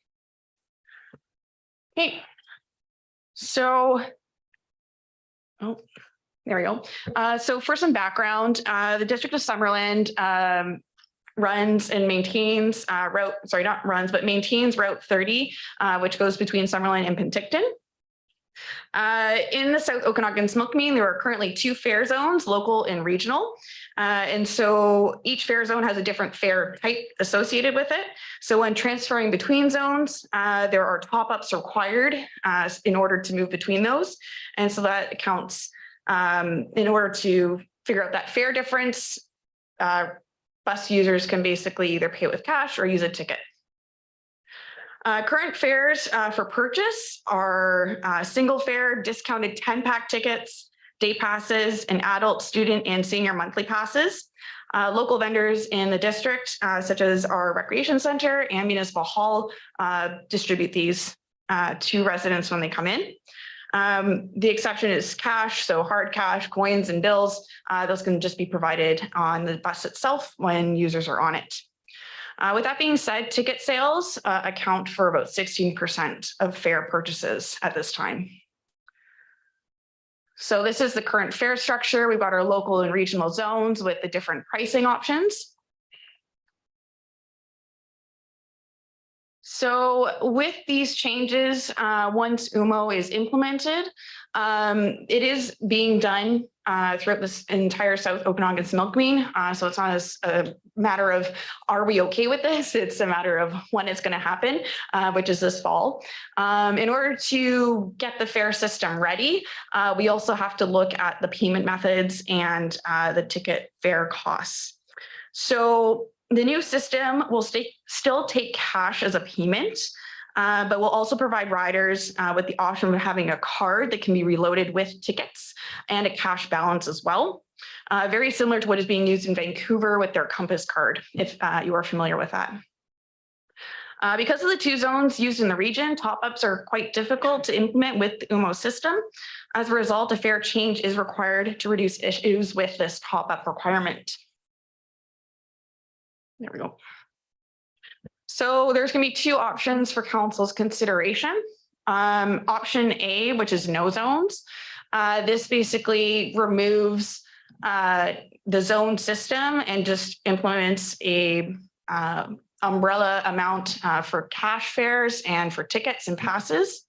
Okay, so, there we go. So for some background, the District of Summerland runs and maintains maintains Route 30, which goes between Summerland and Penticton. In the South Okanagan-Smilkmeen, there are currently 2 fare zones, local and regional. And so each fare zone has a different fare type associated with it. So when transferring between zones, there are top-ups required in order to move between those. And so that accounts in order to figure out that fare difference. Bus users can basically either pay with cash or use a ticket. Current fares for purchase are single fare, discounted 10-pack tickets, day passes, and adult, student, and senior monthly passes. Local vendors in the district, such as our recreation center and municipal hall, distribute these to residents when they come in. The exception is cash, so hard cash, coins, and bills. Those can just be provided on the bus itself when users are on it. With that being said, ticket sales account for about 16% of fare purchases at this time. So this is the current fare structure. We've got our local and regional zones with the different pricing options. So with these changes, once UMO is implemented, it is being done throughout this entire South Okanagan-Smilkmeen. So it's not a matter of, are we okay with this? It's a matter of when it's going to happen, which is this fall. In order to get the fare system ready, we also have to look at the payment methods and the ticket fare costs. So the new system will still take cash as a payment, but will also provide riders with the option of having a card that can be reloaded with tickets and a cash balance as well. Very similar to what is being used in Vancouver with their Compass card, if you are familiar with that. Because of the 2 zones used in the region, top-ups are quite difficult to implement with the UMO system. As a result, a fare change is required to reduce issues with this top-up requirement. There we go. So there's going to be 2 options for council's consideration. Option A, which is no zones. This basically removes the zone system and just implements a umbrella amount for cash fares and for tickets and passes.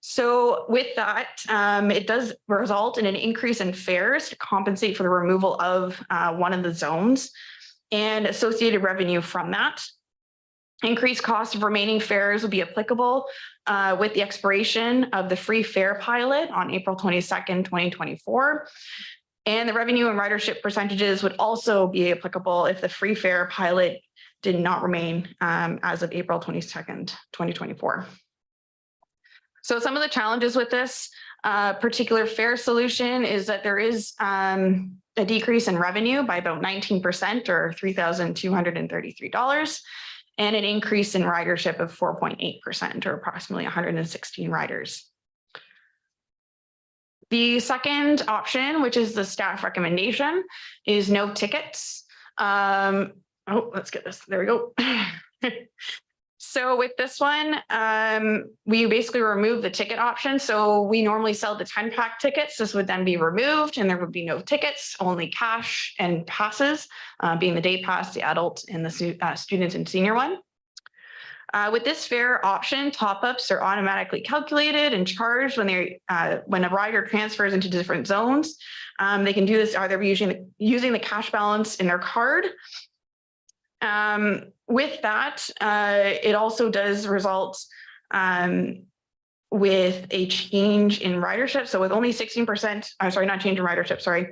So with that, it does result in an increase in fares to compensate for the removal of one of the zones and associated revenue from that. Increased cost of remaining fares will be applicable with the expiration of the free fare pilot on April 22nd, 2024. And the revenue and ridership percentages would also be applicable if the free fare pilot did not remain as of April 22nd, 2024. So some of the challenges with this particular fare solution is that there is a decrease in revenue by about 19% or $3,233, and an increase in ridership of 4.8% or approximately 116 riders. The second option, which is the staff recommendation, is no tickets. Let's get this. There we go. So with this one, we basically remove the ticket option. So we normally sell the 10-pack tickets. This would then be removed and there would be no tickets, only cash and passes, being the day pass, the adult, and the student and senior one. With this fare option, top-ups are automatically calculated and charged when when a rider transfers into different zones. They can do this either using the cash balance in their card. With that, it also does result with a change in ridership. So with only 16%, I'm sorry, not change in ridership, sorry,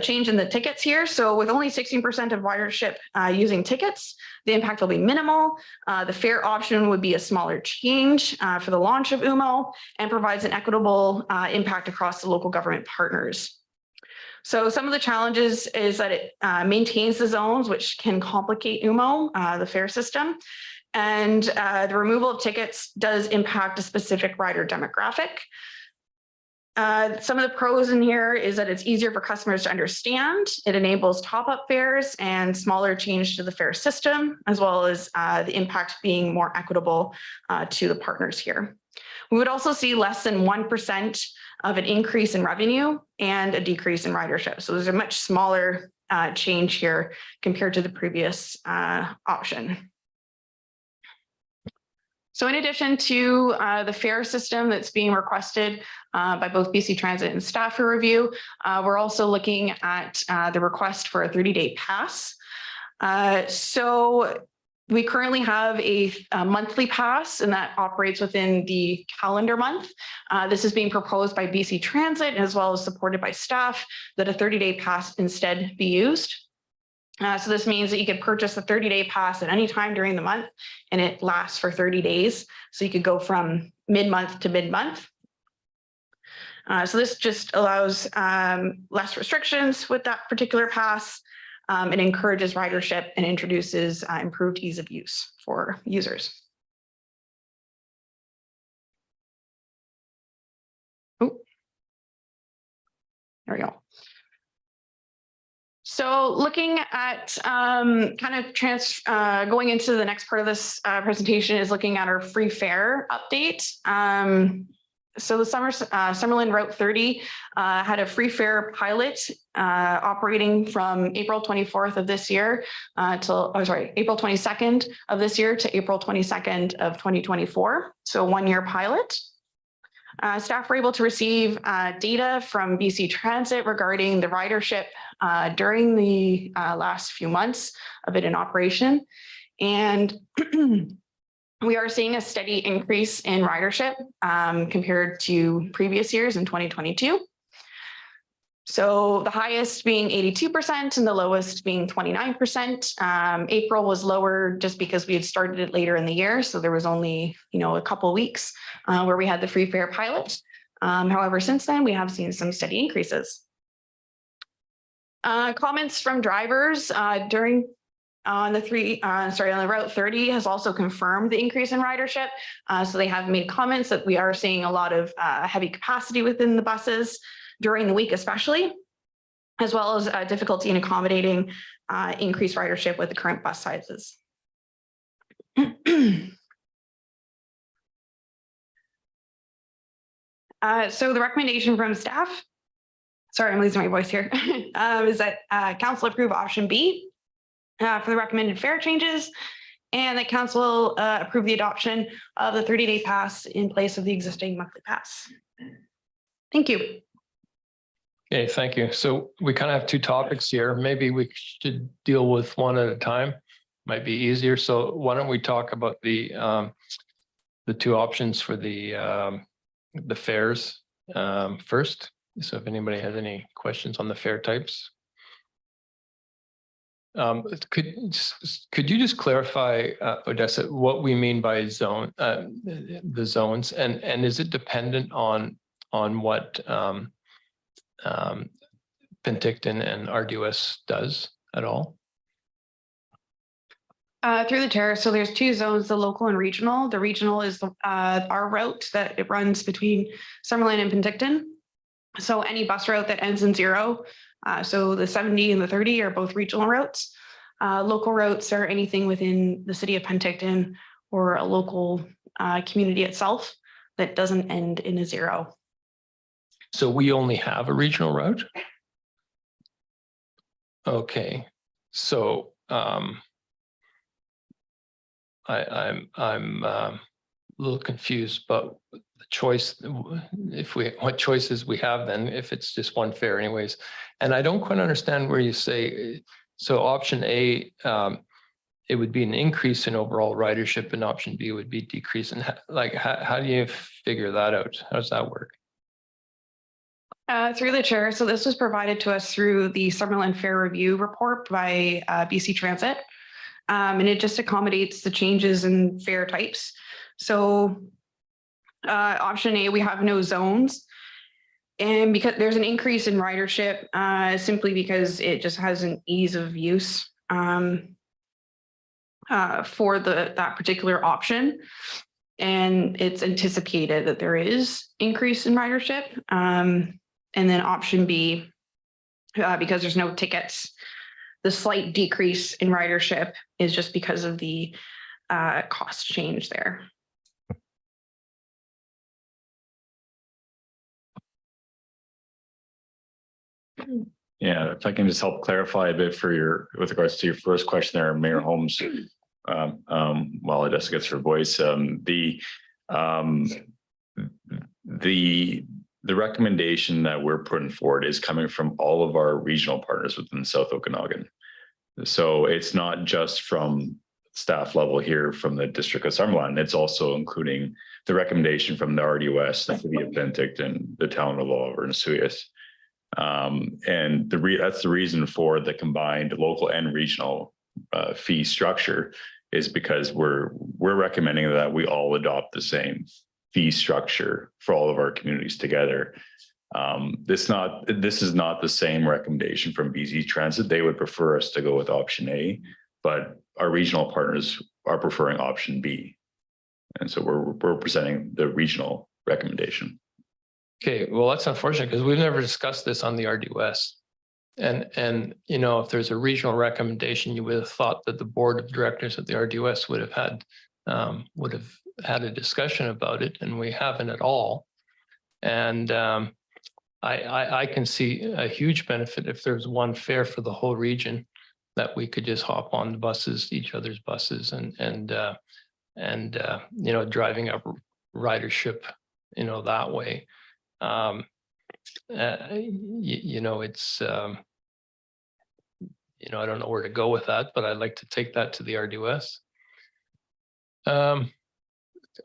change in the tickets here. So with only 16% of ridership using tickets, the impact will be minimal. The fare option would be a smaller change for the launch of UMO and provides an equitable impact across the local government partners. So some of the challenges is that it maintains the zones, which can complicate UMO, the fare system. And the removal of tickets does impact a specific rider demographic. Some of the pros in here is that it's easier for customers to understand. It enables top-up fares and smaller change to the fare system, as well as the impact being more equitable to the partners here. We would also see less than 1% of an increase in revenue and a decrease in ridership. So there's a much smaller change here compared to the previous option. So in addition to the fare system that's being requested by both BC Transit and staff for review, we're also looking at the request for a 30-day pass. So we currently have a monthly pass, and that operates within the calendar month. This is being proposed by BC Transit as well as supported by staff that a 30-day pass instead be used. So this means that you could purchase a 30-day pass at any time during the month, and it lasts for 30 days. So you could go from mid-month to mid-month. So this just allows less restrictions with that particular pass. It encourages ridership and introduces improved ease of use for users. Oh, there we go. So looking at kind of going into the next part of this presentation is looking at our free fare update. So the Summerland Route 30 had a free fare pilot operating from April 24th of this year till, April 22nd of this year to April 22nd of 2024. So 1-year pilot. Staff were able to receive data from BC Transit regarding the ridership during the last few months of it in operation. And we are seeing a steady increase in ridership compared to previous years in 2022. So the highest being 82% and the lowest being 29%. April was lower just because we had started it later in the year. So there was only, a couple of weeks where we had the free fare pilot. However, since then we have seen some steady increases. Comments from drivers on the Route 30 has also confirmed the increase in ridership. So they have made comments that we are seeing a lot of heavy capacity within the buses during the week, especially, as well as difficulty in accommodating increased ridership with the current bus sizes. So the recommendation from staff, sorry, I'm losing my voice here, is that council approve option B for the recommended fare changes, and that council approve the adoption of the 30-day pass in place of the existing monthly pass. Thank you. Okay, thank you. So we kind of have two topics here. Maybe we should deal with one at a time. Might be easier. So why don't we talk about the two options for the fares first? So if anybody has any questions on the fare types. Could you just clarify, Odessa, what we mean by zone, the zones, and is it dependent on what Penticton and RDUS does at all? Through the chair, so there's two zones, the local and regional. The regional is our route that it runs between Summerland and Penticton. So any bus route that ends in 0, so the 70 and the 30 are both regional routes. Local routes are anything within the city of Penticton or a local community itself that doesn't end in a 0. So we only have a regional route? Okay, so I'm a little confused, but the choice, what choices we have then, if it's just one fare anyways. And I don't quite understand where you say, so option A, it would be an increase in overall ridership, and option B would be decrease. And like, how do you figure that out? How does that work? Through the chair. So this was provided to us through the Summerland Fare Review report by BC Transit. And it just accommodates the changes in fare types. So option A, we have no zones. And because there's an increase in ridership, simply because it just has an ease of use for that particular option. And it's anticipated that there is increase in ridership. And then option B, because there's no tickets, the slight decrease in ridership is just because of the cost change there. Yeah, if I can just help clarify a bit with regards to your first question there, Mayor Holmes, while Odessa gets her voice, the recommendation that we're putting forward is coming from all of our regional partners within South Okanagan. So it's not just from staff level here from the District of Summerland, it's also including the recommendation from the RDOS, the City of Penticton, the Town of Oliver and Suyas. And that's the reason for the combined local and regional fee structure, is because we're recommending that we all adopt the same fee structure for all of our communities together. This is not the same recommendation from BC Transit. They would prefer us to go with option A, but our regional partners are preferring option B. And so we're presenting the regional recommendation. Okay, well, that's unfortunate because we've never discussed this on the RDOS. And you know, if there's a regional recommendation, you would have thought that the board of directors of the RDOS would have had a discussion about it, and we haven't at all. And I can see a huge benefit if there's one fare for the whole region, that we could just hop on the buses, each other's buses, and you know, driving up ridership, you know, that way. You know, it's you know, I don't know where to go with that, but I'd like to take that to the RDOS.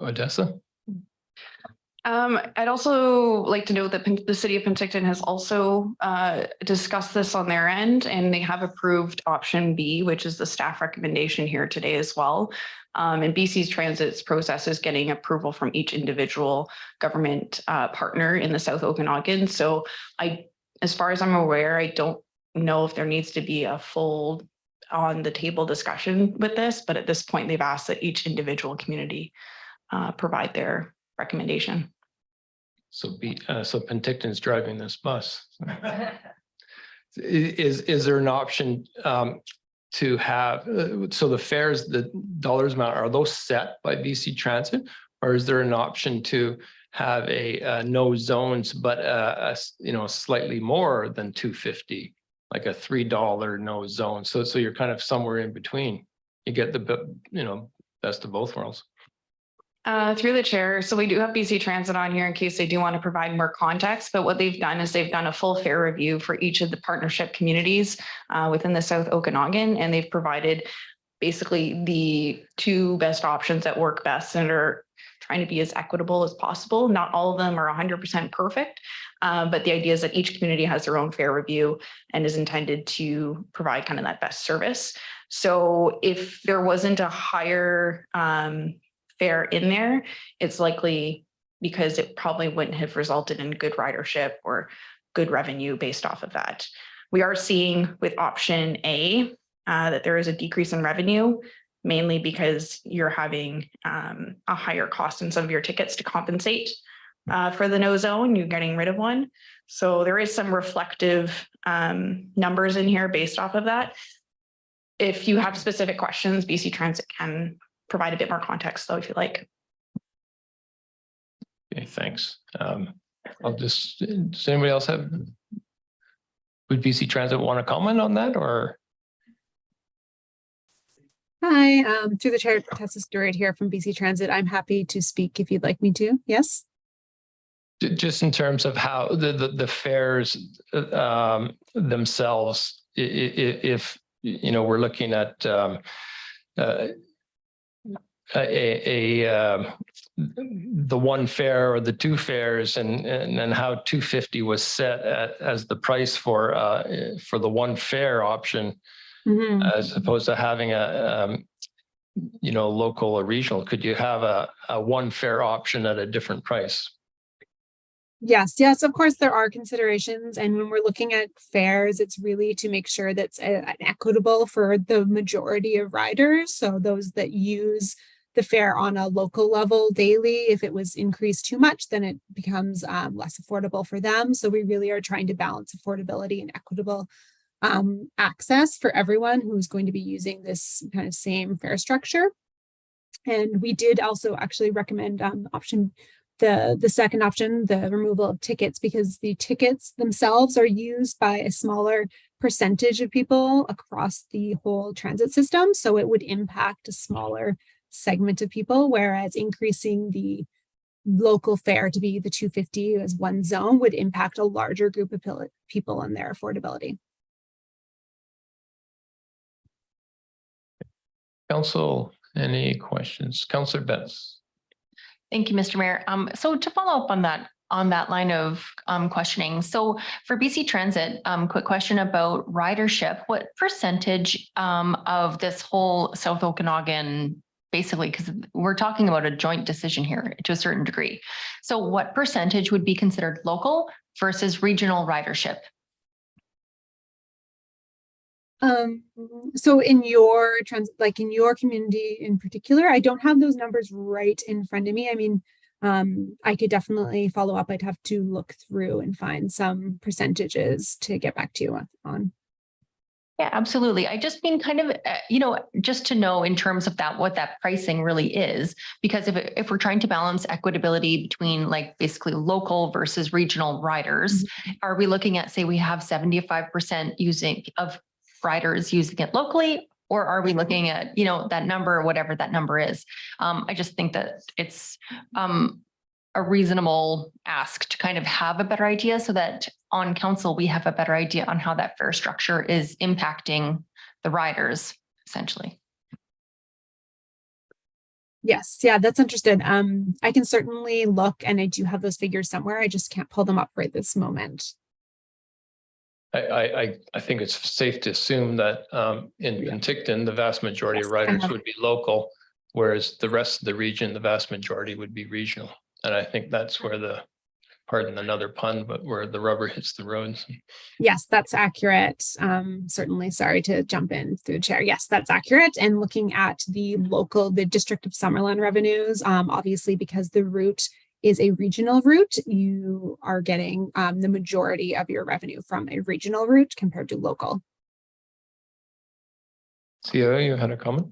Odessa? I'd also like to note that the City of Penticton has also discussed this on their end, and they have approved option B, which is the staff recommendation here today as well. And BC's Transit's process is getting approval from each individual government partner in the South Okanagan. So as far as I'm aware, I don't know if there needs to be a full on the table discussion with this, but at this point, they've asked that each individual community provide their recommendation. So Penticton's driving this bus. Is there an option to have, so the fares, the dollars amount, are those set by BC Transit? Or is there an option to have a no zones, but you know, slightly more than $2.50, like a $3 no zone? So you're kind of somewhere in between. You get the, you know, best of both worlds. Through the chair. So we do have BC Transit on here in case they do want to provide more context, but what they've done is they've done a full fare review for each of the partnership communities within the South Okanagan, and they've provided basically the two best options that work best and are trying to be as equitable as possible. Not all of them are 100% perfect, but the idea is that each community has their own fare review and is intended to provide kind of that best service. So if there wasn't a higher fare in there, it's likely because it probably wouldn't have resulted in good ridership or good revenue based off of that. We are seeing with option A that there is a decrease in revenue, mainly because you're having a higher cost in some of your tickets to compensate for the no zone. You're getting rid of one. So there is some reflective numbers in here based off of that. If you have specific questions, BC Transit can provide a bit more context though, if you like. Okay, thanks. Does anybody else have, would BC Transit want to comment on that, or? Hi, through the chair, Tessa Stewart here from BC Transit. I'm happy to speak if you'd like me to. Yes. Just in terms of how the fares themselves, if you know, we're looking at the one fare or the two fares, and how 250 was set as the price for the one fare option, as opposed to having a you know, local or regional. Could you have a one fare option at a different price? Yes, yes, of course, there are considerations. And when we're looking at fares, it's really to make sure that's equitable for the majority of riders. So those that use the fare on a local level daily, if it was increased too much, then it becomes less affordable for them. So we really are trying to balance affordability and equitable access for everyone who's going to be using this kind of same fare structure. And we did also actually recommend option the second option, the removal of tickets, because the tickets themselves are used by a smaller percentage of people across the whole transit system. So it would impact a smaller segment of people, whereas increasing the local fare to be the 250 as one zone would impact a larger group of people and their affordability. Council, any questions? Councillor Betts. Thank you, Mr. Mayor. So to follow up on that line of questioning, so for BC Transit, quick question about ridership. What percentage of this whole South Okanagan, basically, because we're talking about a joint decision here to a certain degree. So what percentage would be considered local versus regional ridership? So in your like in your community in particular, I don't have those numbers right in front of me. I mean, I could definitely follow up. I'd have to look through and find some percentages to get back to you on. Yeah, absolutely. I just mean kind of, you know, just to know in terms of that, what that pricing really is, because if we're trying to balance equitability between like basically local versus regional riders, are we looking at, say, we have 75% of riders using it locally, or are we looking at, you know, that number, whatever that number is? I just think that it's a reasonable ask to kind of have a better idea, so that on council, we have a better idea on how that fare structure is impacting the riders, essentially. Yes, yeah, that's understood. I can certainly look, and I do have those figures somewhere. I just can't pull them up right this moment. I think it's safe to assume that in Penticton, the vast majority of riders would be local, whereas the rest of the region, the vast majority would be regional. And I think that's where pardon another pun, but where the rubber hits the roads. Yes, that's accurate. Certainly, sorry to jump in through the chair. Yes, that's accurate. And looking at the District of Summerland revenues, obviously, because the route is a regional route, you are getting the majority of your revenue from a regional route compared to local. CEO, you had a comment?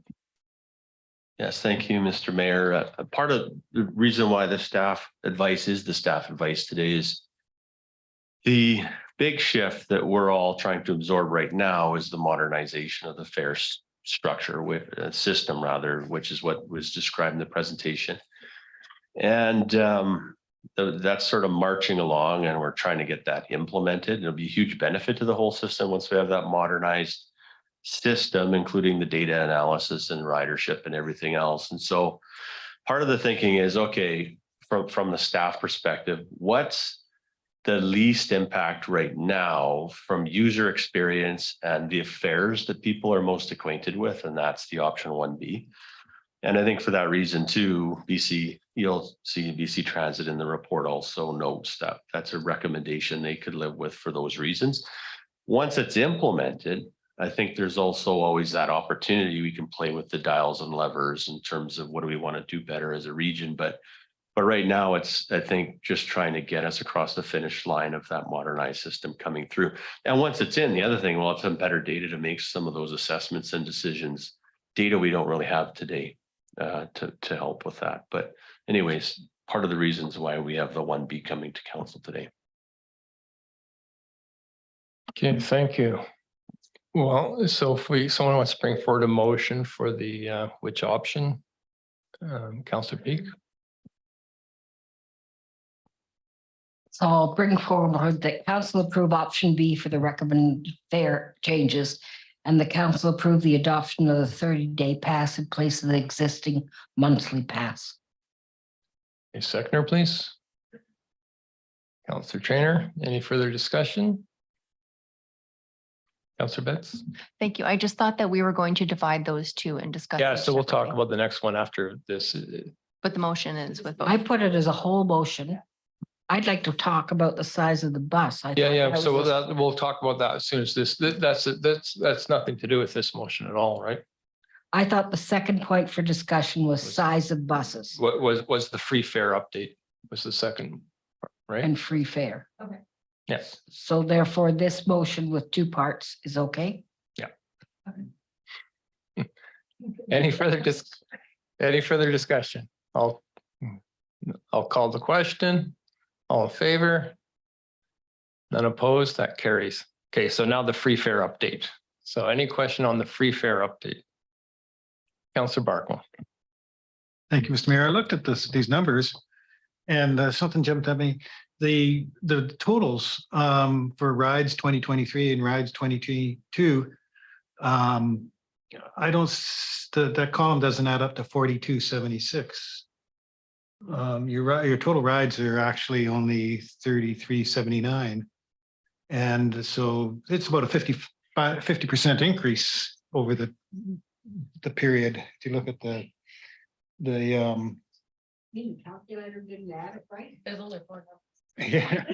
Yes, thank you, Mr. Mayor. Part of the reason why the staff advice is the staff advice today is the big shift that we're all trying to absorb right now is the modernization of the fare structure with system, rather, which is what was described in the presentation. And that's sort of marching along, and we're trying to get that implemented. It'll be a huge benefit to the whole system once we have that modernized system, including the data analysis and ridership and everything else. And so part of the thinking is, okay, from the staff perspective, what's the least impact right now from user experience and the affairs that people are most acquainted with? And that's the option 1B. And I think for that reason too, you'll see BC Transit in the report also notes that that's a recommendation they could live with for those reasons. Once it's implemented, I think there's also always that opportunity we can play with the dials and levers in terms of what do we want to do better as a region. But right now it's, I think, just trying to get us across the finish line of that modernized system coming through. And once it's in, the other thing, we'll have some better data to make some of those assessments and decisions, data we don't really have today to help with that. But anyways, part of the reasons why we have the 1B coming to council today. Okay, thank you. Well, so if someone wants to bring forward a motion for the, which option? Councillor Peak. So I'll bring forward that council approve option B for the recommended fare changes. And the council approve the adoption of the 30-day pass in place of the existing monthly pass. A seconder, please. Councillor Trainer, any further discussion? Councillor Betts? Thank you. I just thought that we were going to divide those two and discuss. Yeah, each so we'll talk separately. about the next one after this. But the motion is with both. I put it as a whole motion. I'd like to talk about the size of the bus. Yeah. So we'll talk about that as soon as that's nothing to do with this motion at all, right? I thought the second point for discussion was size of buses What was the free fare update was the second, right? and free fare. Okay. Yes. So therefore, this motion with two parts is okay. Any further discussion? I'll call the question. All in favor? None opposed? That carries. Okay, so now the free fare update. So any question on the free fare update? Councillor Barkman. Thank you, Mr. Mayor. I looked at these numbers and something jumped at me. The totals for rides 2023 and rides 2022, that column doesn't add up to 4276. Your total rides are actually only 3379. And so it's about a 50% increase over the period. If you look at the calculator didn't add it right. There's only four yeah.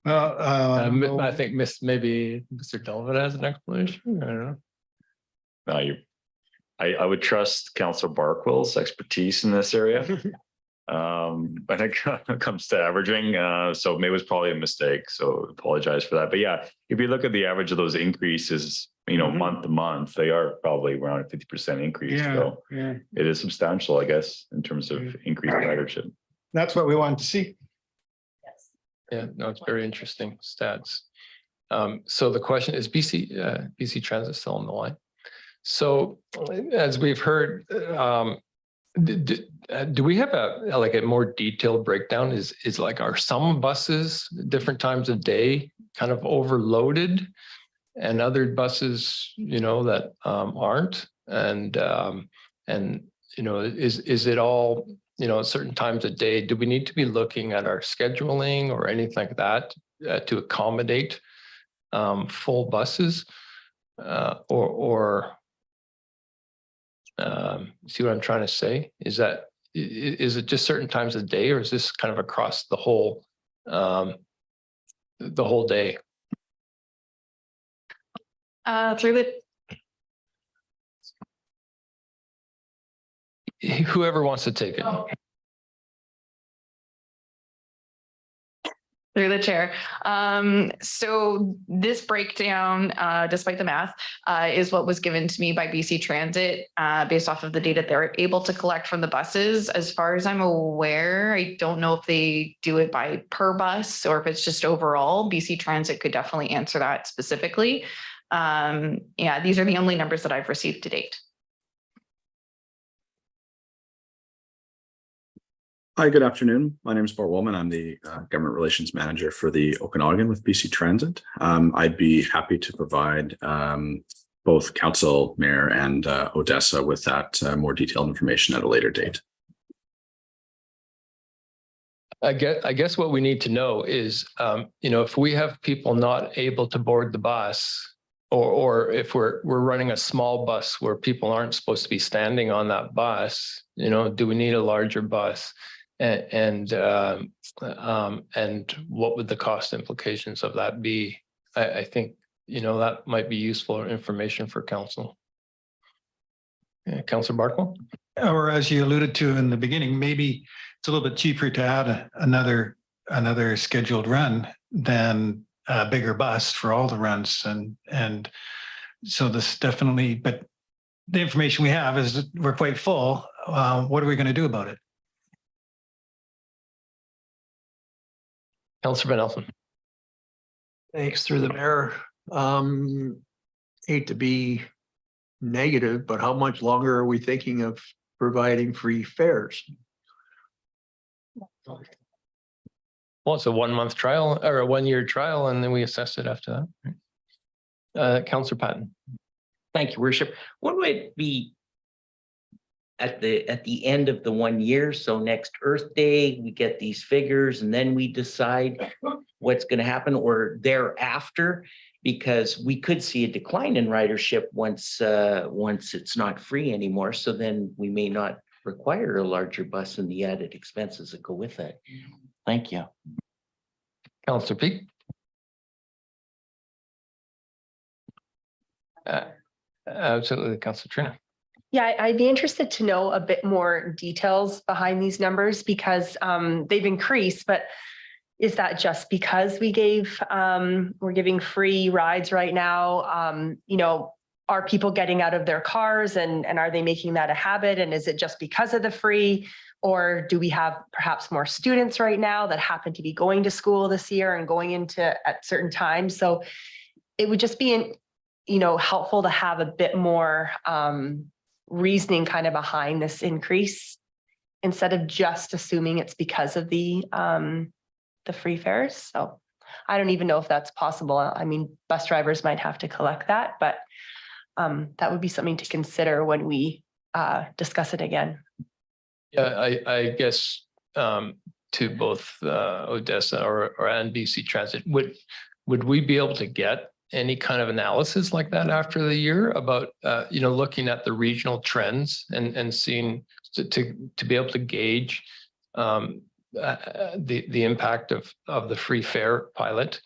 Well, I think maybe Mr. Delvin has an explanation. I don't know. No, I would trust Councillor Barkwell's expertise in this area. I think when it comes to averaging, so maybe it was probably a mistake. So apologize for that. But yeah, if you look at the average of those increases, month to month, they are probably around a 50% increase. So it is substantial, I guess, in terms of increased ridership. That's what we wanted to see. Yeah, no, it's very interesting stats. So the question is BC Transit still on the line? So as we've heard, do we have a more detailed breakdown? Is like, are some buses different times of day kind of overloaded and other buses, that aren't? And is it all, at certain times of day? Do we need to be looking at our scheduling or anything like that to accommodate full buses see what I'm trying to say? Is it just certain times of the day, or is this kind of across the whole day? Whoever wants to take it. Through the chair. So this breakdown, despite the math, is what was given to me by BC Transit based off of the data they're able to collect from the buses. As far as I'm aware, I don't know if they do it by per bus or if it's just overall. BC Transit could definitely answer that specifically. Yeah, these are the only numbers that I've received to date. Hi, good afternoon. My name is Bart Woolman. I'm the Government Relations Manager for the Okanagan with BC Transit. I'd be happy to provide both Council, Mayor, and Odessa with that more detailed information at a later date. I guess what we need to know is, if we have people not able to board the bus, or if we're running a small bus where people aren't supposed to be standing on that bus, do we need a larger bus? And what would the cost implications of that be? I think, that might be useful information for council. Councillor Barkwell? Or as you alluded to in the beginning, maybe it's a little bit cheaper to add another scheduled run than a bigger bus for all the runs. And so this definitely, but the information we have is that we're quite full. What are we going to do about it? Councillor Van Elsen. Thanks through the mayor. Hate to be negative, but how much longer are we thinking of providing free fares? Well, it's a 1 month trial or a 1 year trial, and then we assess it after that. Councillor Patton. Thank you, Worship. When would it be at the end of the 1 year? So next Earth Day, we get these figures and then we decide what's going to happen, or thereafter, because we could see a decline in ridership once it's not free anymore. So then we may not require a larger bus and the added expenses that go with it. Thank you. Councillor Peak. Absolutely, Councillor Trina. Yeah, I'd be interested to know a bit more details behind these numbers because they've increased, but is that just because we're giving free rides right now? Are people getting out of their cars and are they making that a habit? And is it just because of the free? Or do we have perhaps more students right now that happen to be going to school this year and going into at certain times? So it would just be, helpful to have a bit more reasoning kind of behind this increase instead of just assuming it's because of the free fares. So I don't even know if that's possible. I mean, bus drivers might have to collect that, but that would be something to consider when we discuss it again. Yeah, I guess to both Odessa and BC Transit, would we be able to get any kind of analysis like that after the year about looking at the regional trends and seeing to be able to gauge the impact of the free fare pilot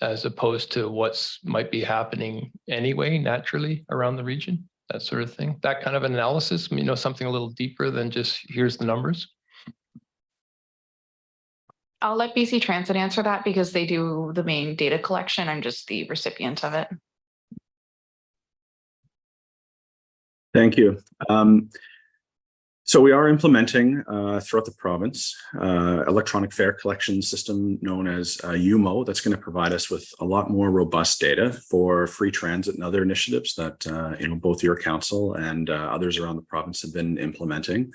as opposed to what's might be happening anyway naturally around the region? That sort of thing, that kind of analysis, something a little deeper than just here's the numbers. I'll let BC Transit answer that because they do the main data collection. I'm just the recipient of it. Thank you. So we are implementing throughout the province electronic fare collection system known as UMO. That's going to provide us with a lot more robust data for free transit and other initiatives that both your council and others around the province have been implementing.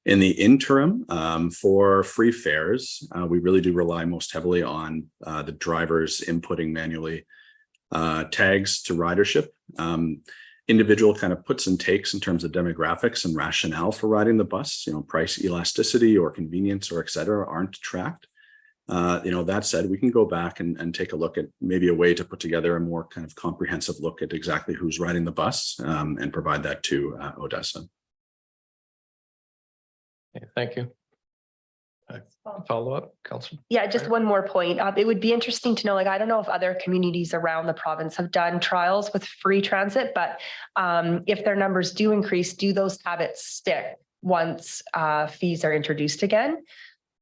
In the interim, for free fares, we really do rely most heavily on the drivers inputting manually tags to ridership. Individual kind of puts and takes in terms of demographics and rationale for riding the bus, price elasticity or convenience or et cetera aren't tracked. That said, we can go back and take a look at maybe a way to put together a more kind of comprehensive look at exactly who's riding the bus and provide that to Odessa. Okay, thank you. Follow up, Councillor. Yeah, just one more point. It would be interesting to know, I don't know if other communities around the province have done trials with free transit, but if their numbers do increase, do those habits stick once fees are introduced again?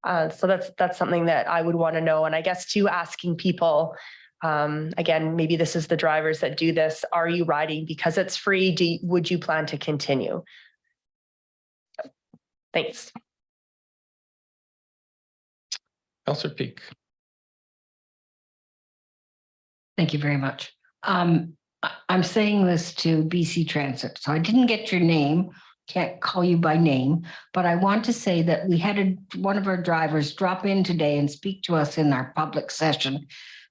So that's something that I would want to know. And I guess too, asking people, again, maybe this is the drivers that do this. Are you riding because it's free? Would you plan to continue? Thanks. Councillor Peak. Thank you very much. I'm saying this to BC Transit, so I didn't get your name, can't call you by name, but I want to say that we had one of our drivers drop in today and speak to us in our public session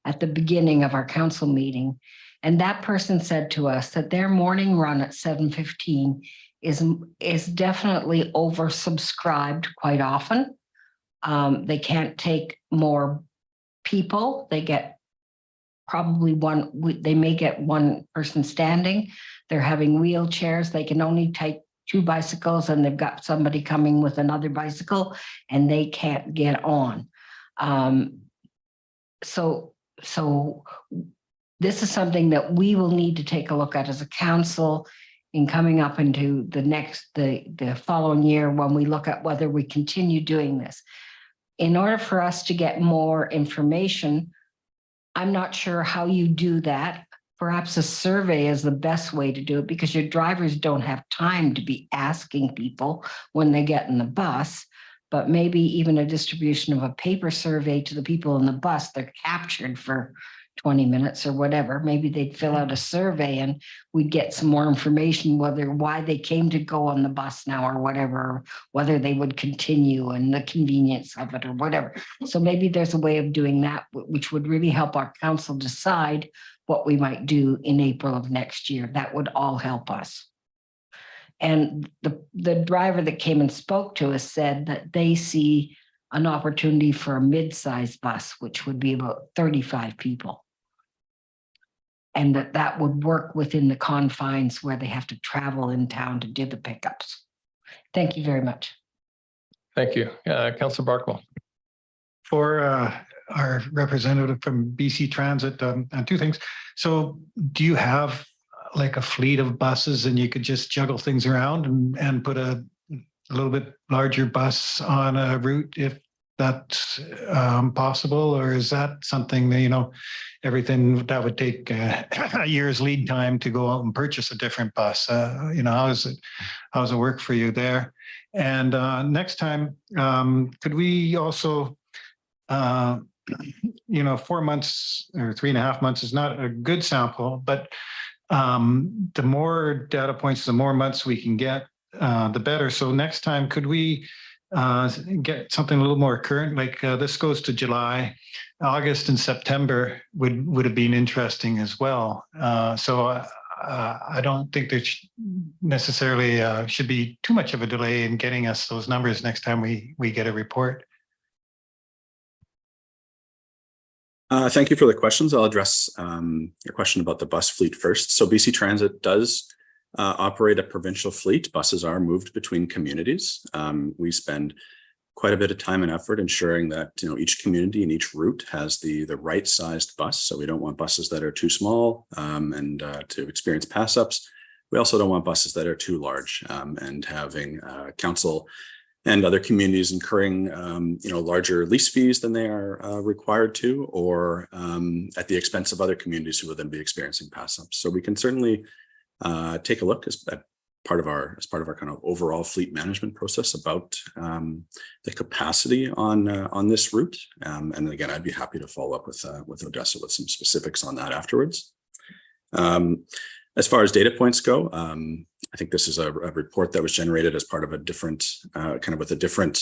at the beginning of our council meeting. And that person said to us that their morning run at 7:15 is definitely oversubscribed quite often. They can't take more people. They get probably they may get one person standing. They're having wheelchairs. They can only take 2 bicycles and they've got somebody coming with another bicycle and they can't get on. So this is something that we will need to take a look at as a council in coming up into the following year when we look at whether we continue doing this. In order for us to get more information, I'm not sure how you do that. Perhaps a survey is the best way to do it because your drivers don't have time to be asking people when they get in the bus, but maybe even a distribution of a paper survey to the people in the bus. They're captured for 20 minutes or whatever. Maybe they'd fill out a survey and we'd get some more information, why they came to go on the bus now or whatever, whether they would continue and the convenience of it or whatever. So maybe there's a way of doing that, which would really help our council decide what we might do in April of next year. That would all help us. And the driver that came and spoke to us said that they see an opportunity for a mid-sized bus, which would be about 35 people. And that would work within the confines where they have to travel in town to do the pickups. Thank you very much. Thank you. Councillor Barkwell. For our representative from BC Transit, and two things. So do you have like a fleet of buses and you could just juggle things around and put a little bit larger bus on a route if that's possible? Or is that something that, you know, everything that would take a year's lead time to go out and purchase a different bus? You know, how does it work for you there? And next time, could we also, you know, 4 months or 3.5 months is not a good sample, but the more data points, the more months we can get, the better. So next time, could we get something a little more current? Like this goes to July, August, and September would have been interesting as well. So I don't think there necessarily should be too much of a delay in getting us those numbers next time we get a report. Thank you for the questions. I'll address your question about the bus fleet first. So BC Transit does operate a provincial fleet. Buses are moved between communities. We spend quite a bit of time and effort ensuring that, you know, each community and each route has the right sized bus. So we don't want buses that are too small and to experience pass ups. We also don't want buses that are too large and having council and other communities incurring, you know, larger lease fees than they are required to, or at the expense of other communities who will then be experiencing pass-ups. So we can certainly take a look as part of our kind of overall fleet management process about the capacity on this route. And again, I'd be happy to follow up with Odessa with some specifics on that afterwards. As far as data points go, I think this is a report that was generated as part of a different, kind of with a different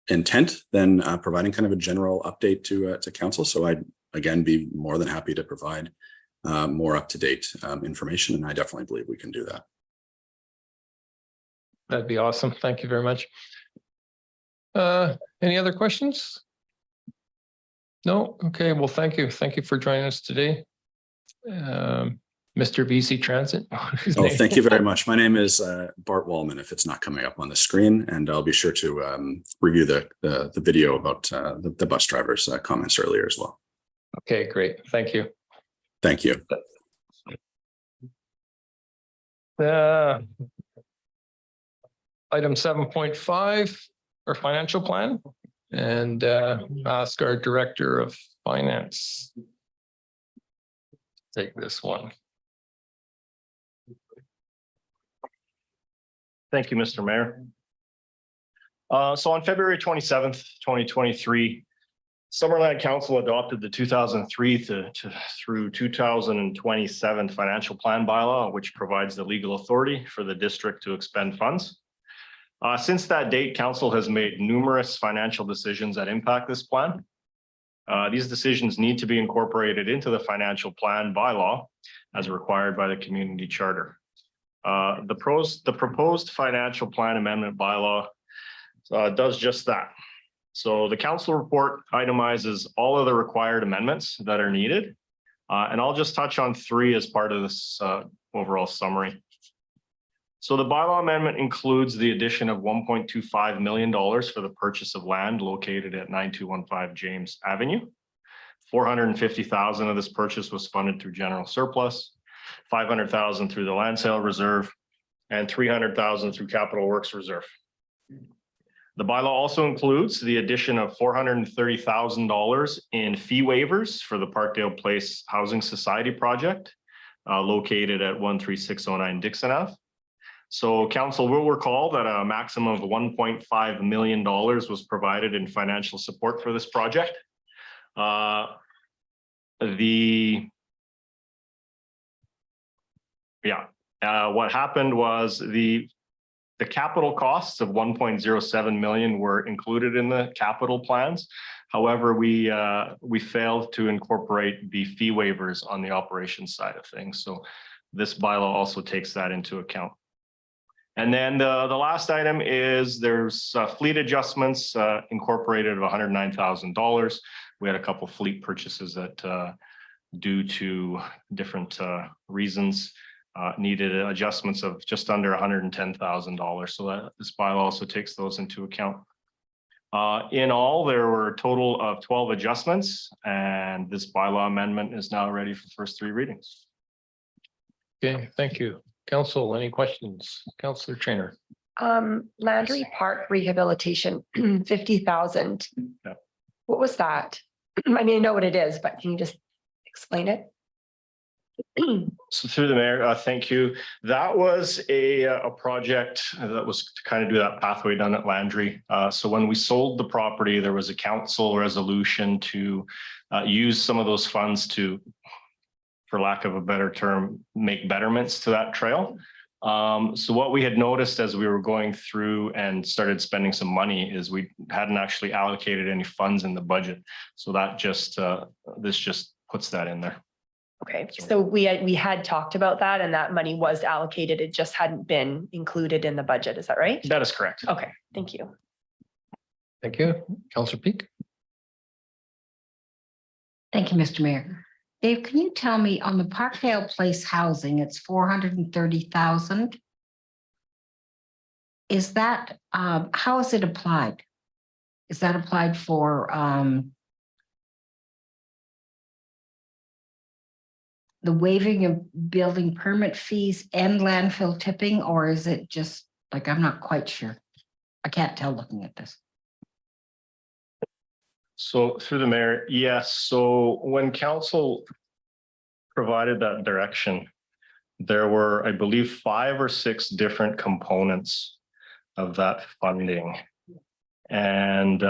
intent than providing kind of a general update to council. So I'd again be more than happy to provide more up-to-date information, and I definitely believe we can do that. That'd be awesome. Thank you very much. Any other questions? No? Okay, well, thank you. Thank you for joining us today. Mr. BC Transit. Oh, thank you very much. My name is Bart Wallman, if it's not coming up on the screen, and I'll be sure to review the video about the bus driver's comments earlier as well. Okay, great. Thank you. Thank you. Item 7.5, our financial plan, and ask our Director of Finance to take this one. Thank you, Mr. Mayor. So on February 27th, 2023, Summerland Council adopted the 2003 through 2027 financial plan bylaw, which provides the legal authority for the district to expend funds. Since that date, Council has made numerous financial decisions that impact this plan. These decisions need to be incorporated into the financial plan bylaw as required by the community charter. The proposed financial plan amendment bylaw does just that. So the council report itemizes all of the required amendments that are needed. And I'll just touch on 3 as part of this overall summary. So the bylaw amendment includes the addition of $1.25 million for the purchase of land located at 9215 James Avenue. $450,000 of this purchase was funded through general surplus, $500,000 through the land sale reserve, and $300,000 through capital works reserve. The bylaw also includes the addition of $430,000 in fee waivers for the Parkdale Place Housing Society project located at 13609 Dixon Ave. So council will recall that a maximum of $1.5 million was provided in financial support for this project. what happened was the capital costs of 1.07 million were included in the capital plans. However, we failed to incorporate the fee waivers on the operations side of things. So this bylaw also takes that into account. And then the last item is there's fleet adjustments incorporated of $109,000. We had a couple fleet purchases that due to different reasons needed adjustments of just under $110,000. So that this bylaw also takes those into account. In all, there were a total of 12 adjustments, and this bylaw amendment is now ready for first 3 readings. Okay, thank you. Council, any questions? Councillor Trainer. Landry Park rehabilitation, 50,000. Yeah. What was that? I mean, I know what it is, but can you just explain it? So through the mayor, thank you. That was a project that was to kind of do that pathway down at Landry. So when we sold the property, there was a council resolution to use some of those funds to, for lack of a better term, make betterments to that trail. So what we had noticed as we were going through and started spending some money is we hadn't actually allocated any funds in the budget. So that just, this just puts that in there. Okay, so we had talked about that and that money was allocated. It just hadn't been included in the budget. Is that right? That is correct. Okay, thank you. Thank you. Councillor Peak. Thank you, Mr. Mayor. Dave, can you tell me on the Parkdale Place housing, it's 430,000. Is that, how is it applied? Is that applied for the waiving of building permit fees and landfill tipping, or is it just like, I'm not quite sure. I can't tell looking at this. So through the mayor, yes. So when council provided that direction, there were, I believe, 5 or 6 different components of that funding. And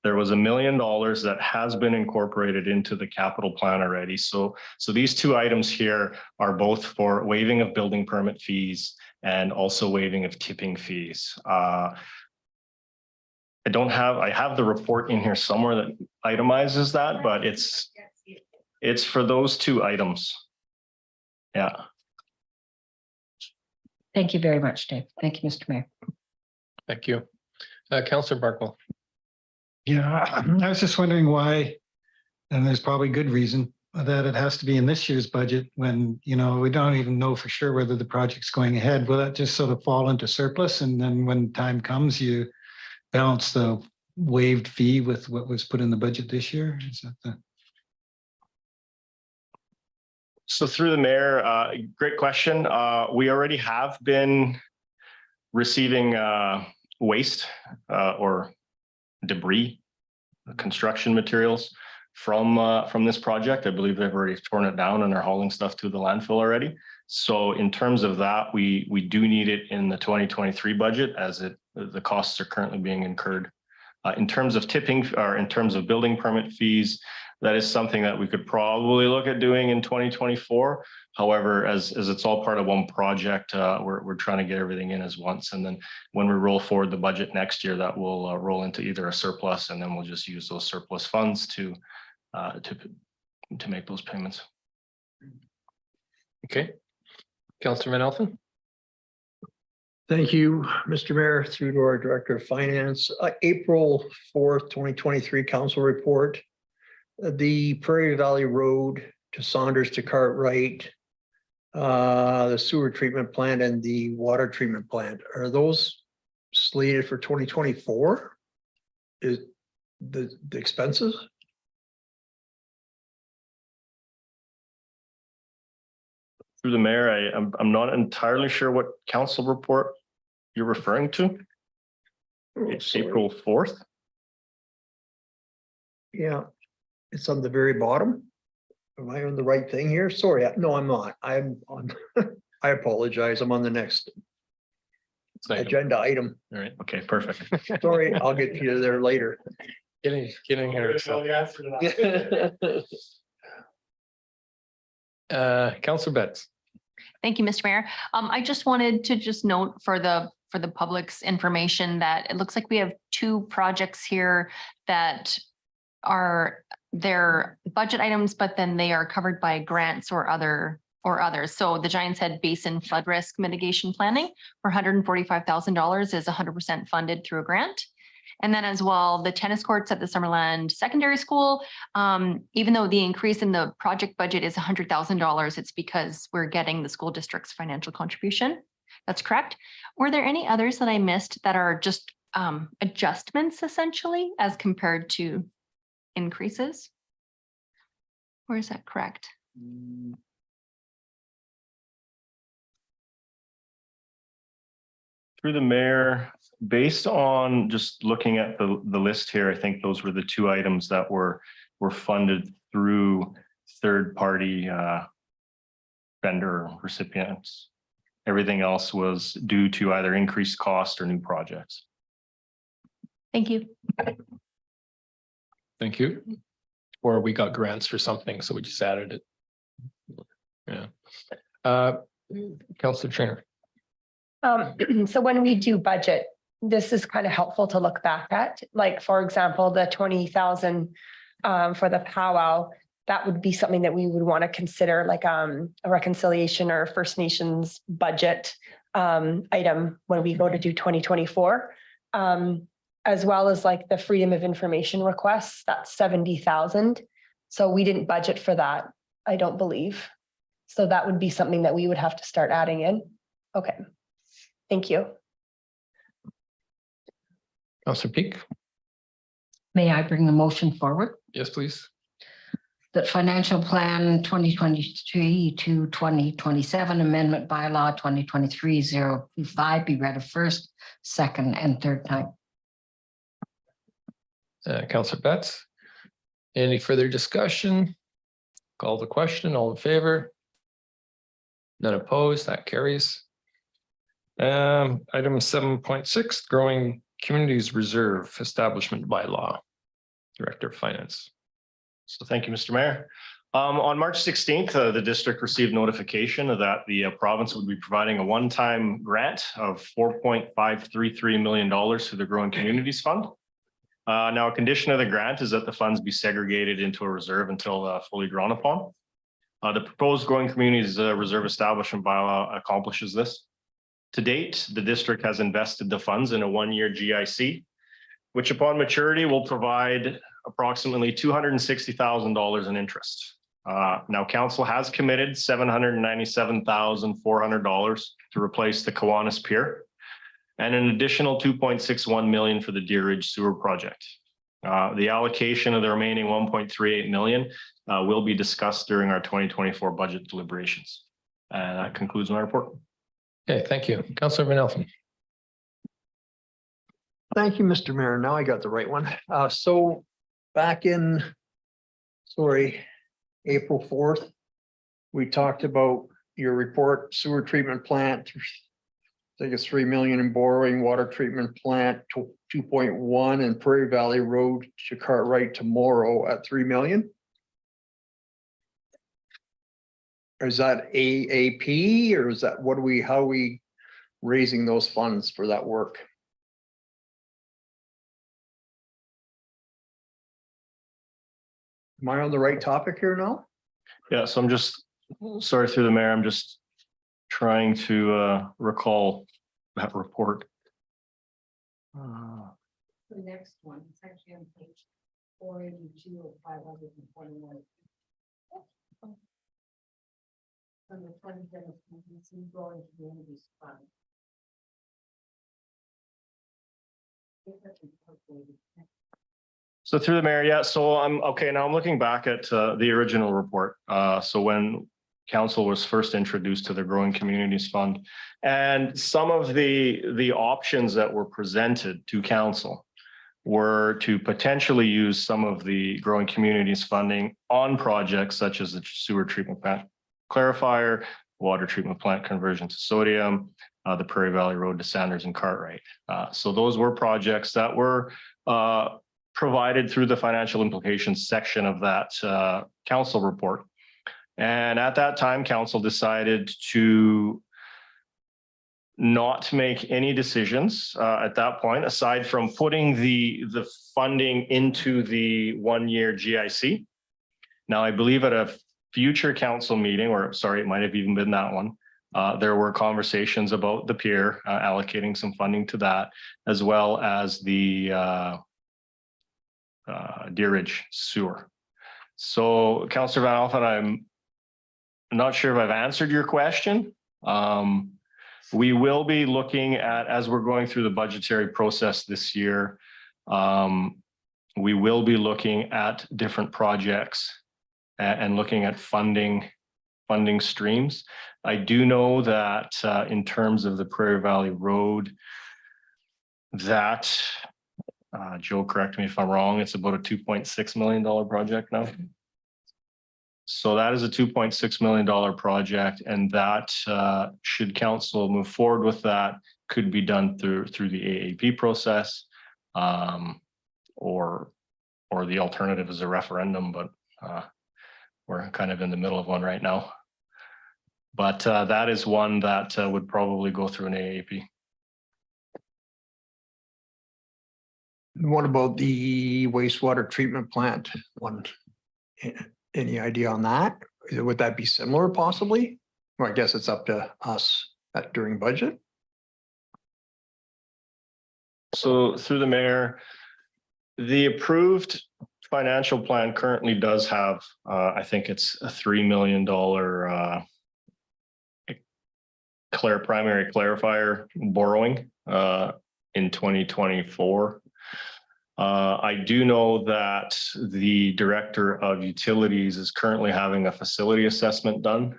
there was $1 million that has been incorporated into the capital plan already. So these 2 items here are both for waiving of building permit fees and also waiving of tipping fees. I have the report in here somewhere that itemizes that, but it's for those 2 items. Yeah. Thank you very much, Dave. Thank you, Mr. Mayor. Thank you. Councillor Barkwell. Yeah, I was just wondering why, and there's probably good reason that it has to be in this year's budget when, you know, we don't even know for sure whether the project's going ahead. Will that just sort of fall into surplus? And then when time comes, you balance the waived fee with what was put in the budget this year? Is that the... So through the mayor, great question. We already have been receiving waste or debris, construction materials from this project. I believe they've already torn it down and are hauling stuff to the landfill already. So in terms of that, we do need it in the 2023 budget as the costs are currently being incurred. In terms of tipping or in terms of building permit fees, that is something that we could probably look at doing in 2024. However, as it's all part of one project, we're trying to get everything in as once. And then when we roll forward the budget next year, that will roll into either a surplus, and then we'll just use those surplus funds to make those payments. Okay. Councillor Van Elfen. Thank you, Mr. Mayor, through to our Director of Finance. April 4th, 2023 Council Report. The Prairie Valley Road to Saunders to Cartwright, the sewer treatment plant and the water treatment plant, are those slated for 2024? Is the expenses? Through the mayor, I'm not entirely sure what council report you're referring to. It's April 4th. Yeah, it's on the very bottom. Am I on the right thing here? Sorry, no, I'm not. I'm on. I apologize. I'm on the next agenda item. All right. Okay, perfect. Sorry, I'll get to you there later. Getting ahead of yourself. Councillor Betts. Thank you, Mr. Mayor. I just wanted to just note for the public's information that it looks like we have two projects here that are their budget items, but then they are covered by grants or others. So the Giants Head Basin Flood Risk Mitigation Planning for $145,000 is 100% funded through a grant. And then as well, the tennis courts at the Summerland Secondary School, even though the increase in the project budget is $100,000, it's because we're getting the school district's financial contribution. That's correct. Were there any others that I missed that are just adjustments essentially as compared to increases? Or is that correct? Through the mayor, based on just looking at the list here, I think those were the two items that were funded through third-party vendor recipients. Everything else was due to either increased cost or new projects. Thank you. Thank you. Or we got grants for something, so we just added it. Yeah. Councillor Trainer. So when we do budget, this is kind of helpful to look back at, like, for example, the 20,000 for the powwow, that would be something that we would want to consider, like a reconciliation or First Nations budget item when we go to do 2024, as well as like the Freedom of Information requests, that's 70,000. So we didn't budget for that, I don't believe. So that would be something that we would have to start adding in. Okay. Thank you. Councillor Peak. May I bring the motion forward? Yes, please. That financial plan 2023 to 2027 amendment bylaw 2023-025 be read a first, second, and third time. Councillor Betts. Any further discussion? Call the question. All in favor? None opposed. That carries. Item 7.6, Growing Communities Reserve Establishment Bylaw. Director of Finance. So thank you, Mr. Mayor. On March 16th, the district received notification that the province would be providing a one-time grant of $4.533 million to the Growing Communities Fund. Now, a condition of the grant is that the funds be segregated into a reserve until fully drawn upon. The proposed Growing Communities Reserve Establishment Bylaw accomplishes this. To date, the district has invested the funds in a one-year GIC, which upon maturity will provide approximately $260,000 in interest. Now, council has committed $797,400 to replace the Kiwanis Pier and an additional $2.61 million for the Deer Ridge Sewer Project. The allocation of the remaining $1.38 million will be discussed during our 2024 budget deliberations. And that concludes my report. Okay, thank you. Councillor Van Elfen. Thank you, Mr. Mayor. Now I got the right one. So back in, April 4th, we talked about your report, sewer treatment plant. I think it's 3 million in borrowing, water treatment plant to 2.1 and Prairie Valley Road to Cartwright to Morrow at 3 million. Is that AAP or is that how are we raising those funds for that work? Am I on the right topic here now? Yeah, so I'm just, sorry through the mayor, I'm just trying to recall that report. The next one, it's actually on page 482 of 521. From the 2017 Growing Communities Fund. So through the mayor, yeah, so I'm okay. Now I'm looking back at the original report. So when council was first introduced to the Growing Communities Fund, and some of the options that were presented to council were to potentially use some of the Growing Communities funding on projects such as the sewer treatment plant clarifier, water treatment plant conversion to sodium, the Prairie Valley Road to Sanders and Cartwright. So those were projects that were provided through the financial implications section of that council report. And at that time, council decided to not make any decisions at that point, aside from putting the funding into the 1-year GIC. Now, I believe at a future council meeting, or sorry, it might have even been that one, there were conversations about the pier, allocating some funding to that, as well as the Deer Ridge sewer. So, Councillor Van Alphen, I'm not sure if I've answered your question. We will be looking at, as we're going through the budgetary process this year, we will be looking at different projects and looking at funding streams. I do know that in terms of the Prairie Valley Road, that Joe, correct me if I'm wrong, it's about a $2.6 million project now. So that is a $2.6 million project, and that should council move forward with that, could be done through the AAP process, or the alternative is a referendum, but we're kind of in the middle of one right now. But that is one that would probably go through an AAP. What about the wastewater treatment plant one? Any idea on that? Would that be similar possibly? Well, I guess it's up to us during budget. So through the mayor, the approved financial plan currently does have, I think it's a $3 million primary clarifier borrowing in 2024. I do know that the director of utilities is currently having a facility assessment done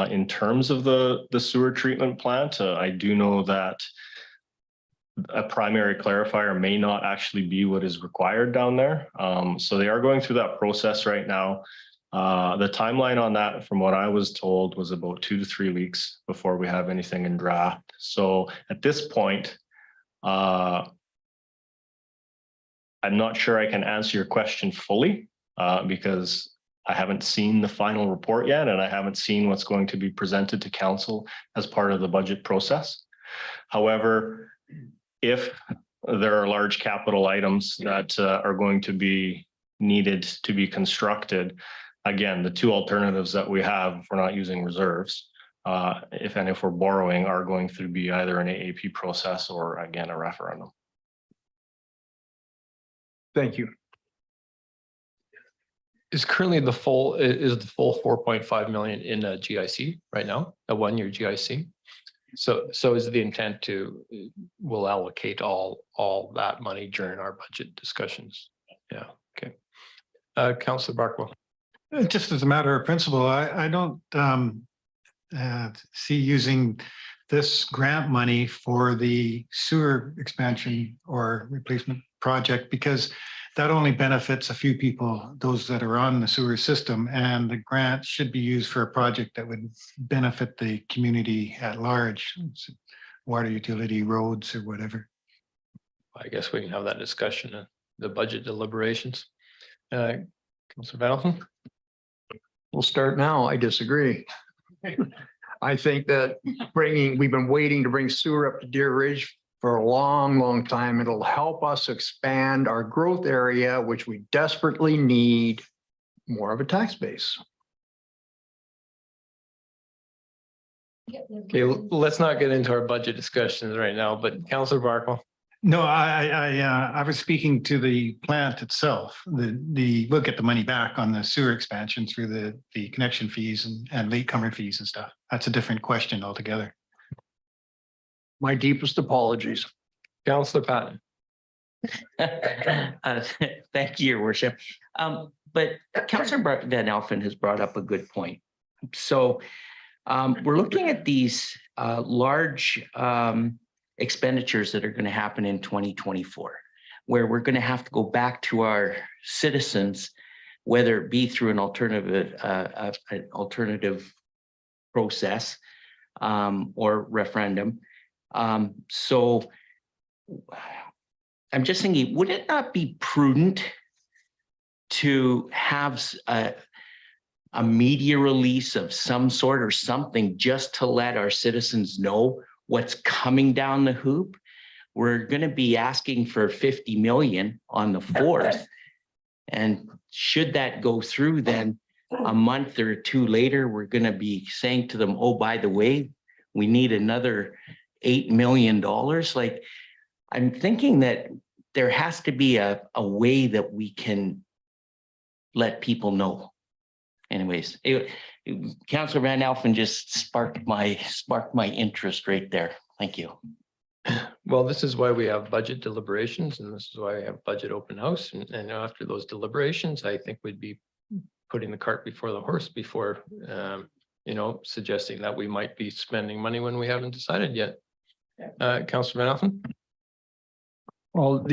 in terms of the sewer treatment plant. I do know that a primary clarifier may not actually be what is required down there. So they are going through that process right now. The timeline on that, from what I was told, was about 2 to 3 weeks before we have anything in draft. So at this point, I'm not sure I can answer your question fully because I haven't seen the final report yet, and I haven't seen what's going to be presented to council as part of the budget process. However, if there are large capital items that are going to be needed to be constructed, again, the two alternatives that we have, if we're not using reserves, if we're borrowing, are going to be either an AAP process or, again, a referendum. Thank you. Is currently the full 4.5 million in a GIC right now, a 1-year GIC? So is the intent to, we'll allocate all that money during our budget discussions? Yeah, okay. Councillor Barkwell. Just as a matter of principle, I don't see using this grant money for the sewer expansion or replacement project, because that only benefits a few people, those that are on the sewer system, and the grant should be used for a project that would benefit the community at large, water utility, roads, or whatever. I guess we can have that discussion in the budget deliberations. Councillor Van Alphen? We'll start now. I disagree. I think that we've been waiting to bring sewer up to Deer Ridge for a long, long time. It'll help us expand our growth area, which we desperately need more of a tax base. Okay, let's not get into our budget discussions right now, but Councillor Barkwell. No, I was speaking to the plant itself. We'll get the money back on the sewer expansion through the connection fees and latecomer fees and stuff. That's a different question altogether. My deepest apologies. Councillor Patton. Thank you, Your Worship. But Councillor Van Alphen has brought up a good point. So we're looking at these large expenditures that are going to happen in 2024, where we're going to have to go back to our citizens, whether it be through an alternative process or referendum. So I'm just thinking, would it not be prudent to have a media release of some sort or something just to let our citizens know what's coming down the hoop? We're going to be asking for 50 million on the 4th. And should that go through, then a month or two later, we're going to be saying to them, oh, by the way, we need another $8 million. Like, I'm thinking that there has to be a way that we can let people know. Anyways, Councillor Van Alphen just sparked my interest right there. Thank you. Well, this is why we have budget deliberations, and this is why we have budget open house. And after those deliberations, I think we'd be putting the cart before the horse before, suggesting that we might be spending money when we haven't decided yet. Councillor Van Alphen? Well,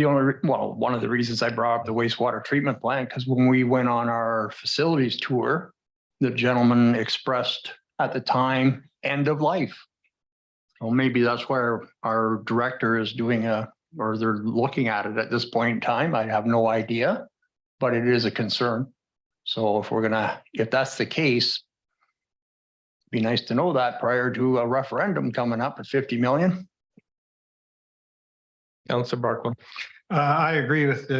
one of the reasons I brought up the wastewater treatment plant, because when we went on our facilities tour, the gentleman expressed at the time, end of life. Well, maybe that's where our director is doing or they're looking at it at this point in time. I have no idea, but it is a concern. So if that's the case, be nice to know that prior to a referendum coming up at 50 million. Councillor Barkman. I agree with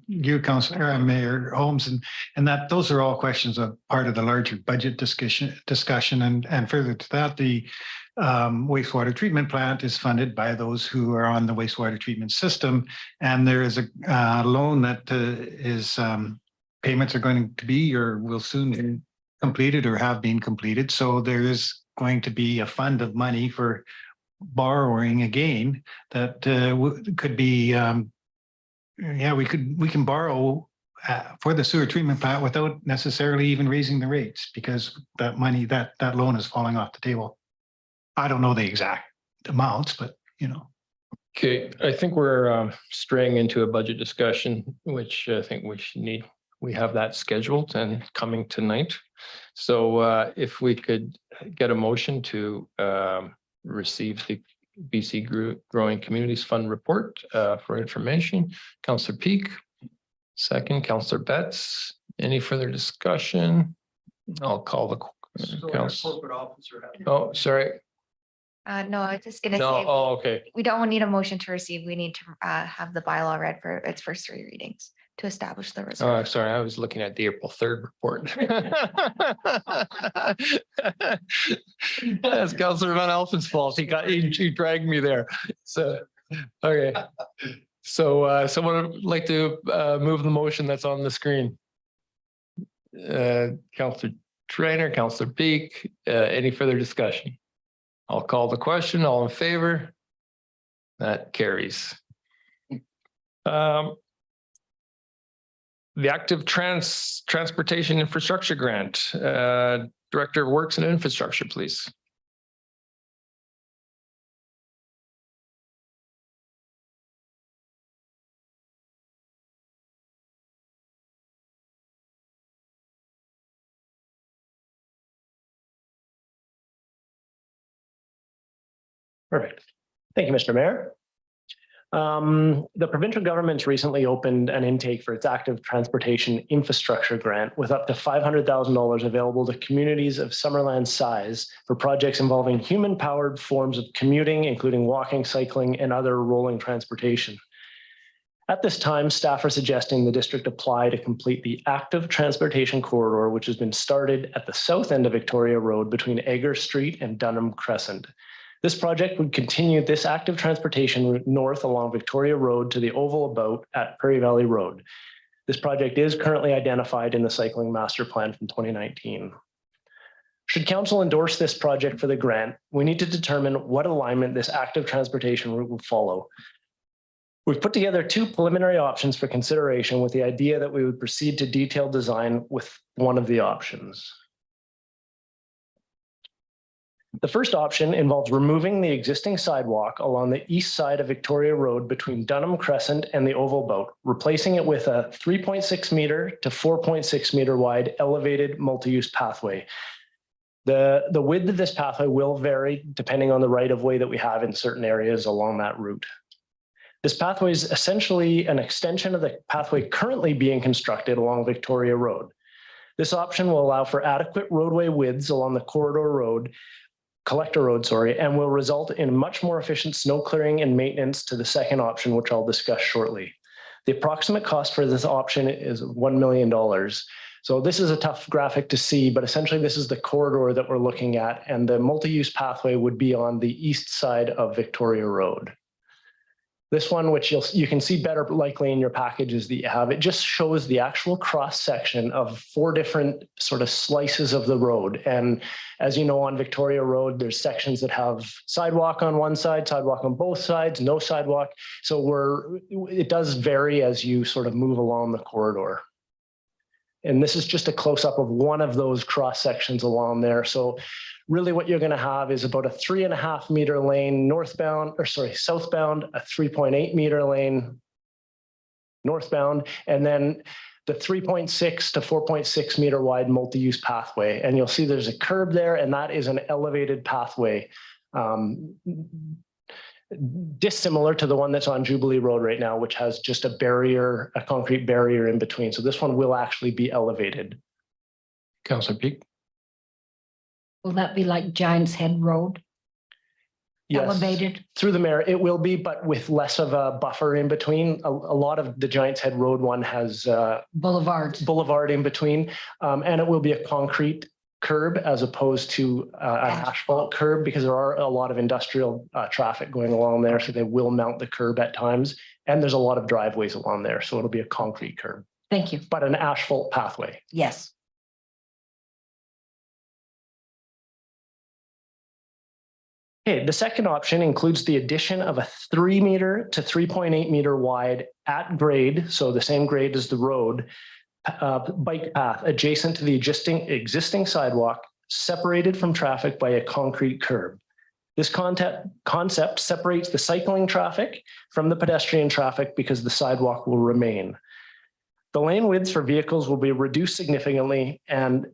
you, Councillor Mayor Holmes, and that those are all questions of part of the larger budget discussion. And further to that, the wastewater treatment plant is funded by those who are on the wastewater treatment system, and there is a loan that is payments are going to be or will soon be completed or have been completed. So there is going to be a fund of money for borrowing again that could be we can borrow for the sewer treatment plant without necessarily even raising the rates, because that money, that loan is falling off the table. I don't know the exact amounts, but Okay, I think we're straying into a budget discussion, which I think we have that scheduled and coming tonight. So if we could get a motion to receive the BC Growing Communities Fund report for information. Councillor Peak, second. Councillor Betts. Any further discussion? I'll call the council. Oh, sorry. No, I was just gonna say. Oh, okay. We don't need a motion to receive. We need to have the bylaw read for its first 3 readings to establish the reserve. Oh, sorry. I was looking at the April 3rd report. That's Councillor Van Alphen's fault. He dragged me there. So, okay. So someone would like to move the motion that's on the screen. Councillor Trainer, Councillor Peak, any further discussion? I'll call the question. All in favor? That carries. The Active Transportation Infrastructure Grant. Director of Works and Infrastructure, please. Perfect. Thank you, Mr. Mayor. The provincial government's recently opened an intake for its Active Transportation Infrastructure Grant with up to $500,000 available to communities of Summerland size for projects involving human-powered forms of commuting, including walking, cycling, and other rolling transportation. At this time, staff are suggesting the district apply to complete the Active Transportation Corridor, which has been started at the south end of Victoria Road between Egger Street and Dunham Crescent. This project would continue this active transportation route north along Victoria Road to the oval about at Prairie Valley Road. This project is currently identified in the cycling master plan from 2019. Should council endorse this project for the grant, we need to determine what alignment this active transportation route will follow. We've put together 2 preliminary options for consideration with the idea that we would proceed to detailed design with one of the options. The first option involves removing the existing sidewalk along the east side of Victoria Road between Dunham Crescent and the Oval Boat, replacing it with a 3.6 meter to 4.6 meter wide elevated multi-use pathway. The width of this pathway will vary depending on the right of way that we have in certain areas along that route. This pathway is essentially an extension of the pathway currently being constructed along Victoria Road. This option will allow for adequate roadway widths along the collector road, and will result in much more efficient snow clearing and maintenance to the second option, which I'll discuss shortly. The approximate cost for this option is $1 million. So this is a tough graphic to see, but essentially this is the corridor that we're looking at, and the multi-use pathway would be on the east side of Victoria Road. This one, which you can see better likely in your packages that you have, it just shows the actual cross section of 4 different sort of slices of the road. And as you know, on Victoria Road, there's sections that have sidewalk on one side, sidewalk on both sides, no sidewalk. So it does vary as you sort of move along the corridor. And this is just a close-up of one of those cross sections along there. So really what you're going to have is about a 3.5 meter lane southbound, a 3.8 meter lane northbound, and then the 3.6 to 4.6 meter wide multi-use pathway. And you'll see there's a curb there, and that is an elevated pathway, dissimilar to the one that's on Jubilee Road right now, which has just a concrete barrier in between. So this one will actually be elevated. Councillor Peak. Will that be like Giant's Head Road? Yes. Elevated? Through the mayor, it will be, but with less of a buffer in between. A lot of the Giant's Head Road one has boulevard in between, and it will be a concrete curb as opposed to an asphalt curb, because there are a lot of industrial traffic going along there, so they will mount the curb at times, and there's a lot of driveways along there, so it'll be a concrete curb. Thank you. But an asphalt pathway. Yes. Okay, the second option includes the addition of a 3 meter to 3.8 meter wide at grade, so the same grade as the road, bike path adjacent to the existing sidewalk, separated from traffic by a concrete curb. This concept separates the cycling traffic from the pedestrian traffic because the sidewalk will remain. The lane widths for vehicles will be reduced significantly, and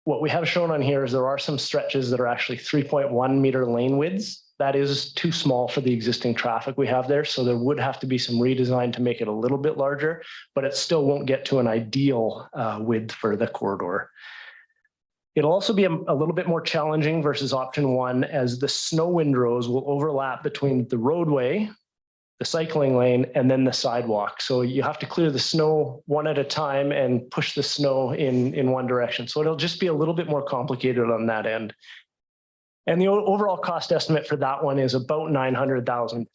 what we have shown on here is there are some stretches that are actually 3.1 meter lane widths. That is too small for the existing traffic we have there. So there would have to be some redesign to make it a little bit larger, but it still won't get to an ideal width for the corridor. It'll also be a little bit more challenging versus option 1, as the snow windrows will overlap between the roadway, the cycling lane, and then the sidewalk. So you have to clear the snow one at a time and push the snow in one direction. So it'll just be a little bit more complicated on that end. And the overall cost estimate for that one is about $900,000.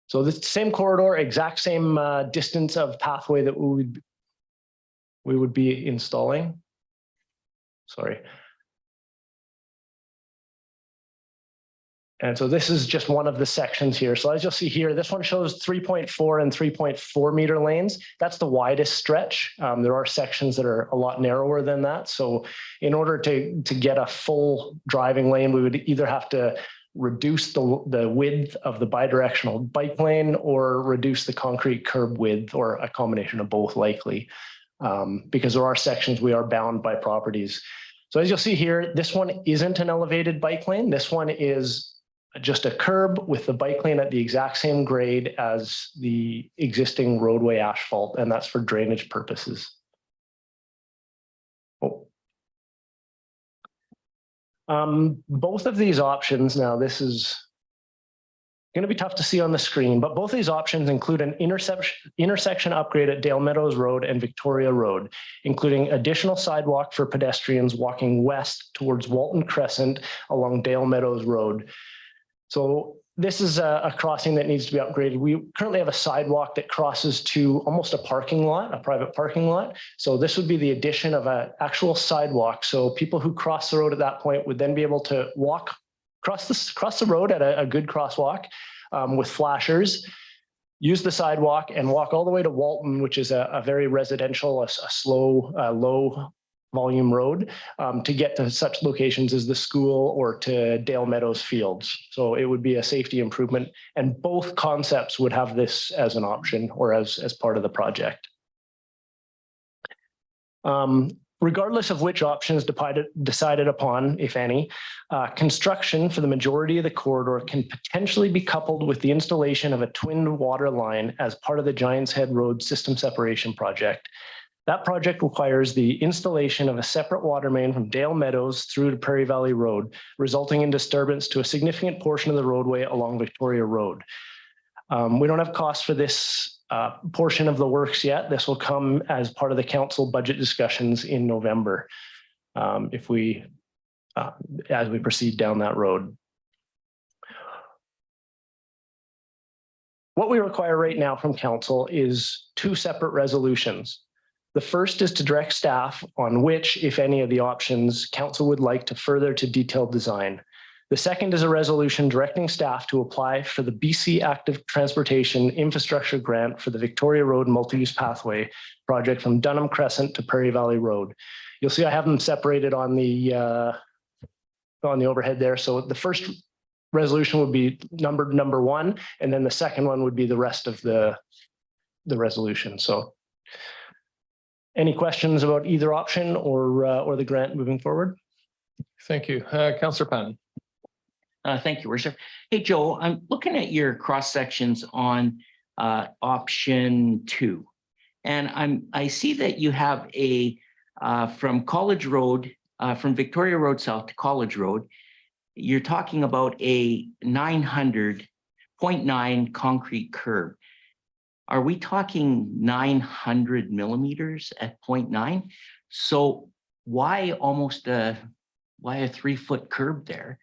So the same corridor, exact same distance of pathway that we would be installing. Sorry. And so this is just one of the sections here. So as you'll see here, this one shows 3.4 and 3.4 meter lanes. That's the widest stretch. There are sections that are a lot narrower than that. So in order to get a full driving lane, we would either have to reduce the width of the bidirectional bike lane or reduce the concrete curb width, or a combination of both likely, because there are sections we are bound by properties. So as you'll see here, this one isn't an elevated bike lane. This one is just a curb with the bike lane at the exact same grade as the existing roadway asphalt, and that's for drainage purposes. Both of these options, now this is going to be tough to see on the screen, but both these options include an intersection upgrade at Dale Meadows Road and Victoria Road, including additional sidewalk for pedestrians walking west towards Walton Crescent along Dale Meadows Road. So this is a crossing that needs to be upgraded. We currently have a sidewalk that crosses to almost a parking lot, a private parking lot. So this would be the addition of an actual sidewalk. So people who cross the road at that point would then be able to walk cross the road at a good crosswalk with flashers, use the sidewalk and walk all the way to Walton, which is a very residential, a slow, low volume road, to get to such locations as the school or to Dale Meadows Fields. So it would be a safety improvement, and both concepts would have this as an option or as part of the project. Regardless of which option is decided upon, if any, construction for the majority of the corridor can potentially be coupled with the installation of a twinned water line as part of the Giants Head Road System Separation Project. That project requires the installation of a separate water main from Dale Meadows through to Prairie Valley Road, resulting in disturbance to a significant portion of the roadway along Victoria Road. We don't have costs for this portion of the works yet. This will come as part of the council budget discussions in November as we proceed down that road. What we require right now from council is two separate resolutions. The first is to direct staff on which, if any, of the options council would like to further to detailed design. The second is a resolution directing staff to apply for the BC Active Transportation Infrastructure Grant for the Victoria Road Multi-Use Pathway project from Dunham Crescent to Prairie Valley Road. You'll see I have them separated on the overhead there. So the first resolution would be numbered number 1, and then the second one would be the rest of the resolution. So any questions about either option or the grant moving forward? Thank you. Councillor Pan. Thank you, Worship. Hey, Joe, I'm looking at your cross sections on option 2, and I see that you have a from College Road, from Victoria Road South to College Road. You're talking about a 900.9 concrete curb. Are we talking 900 millimeters at 0.9? So why why a 3-foot curb there?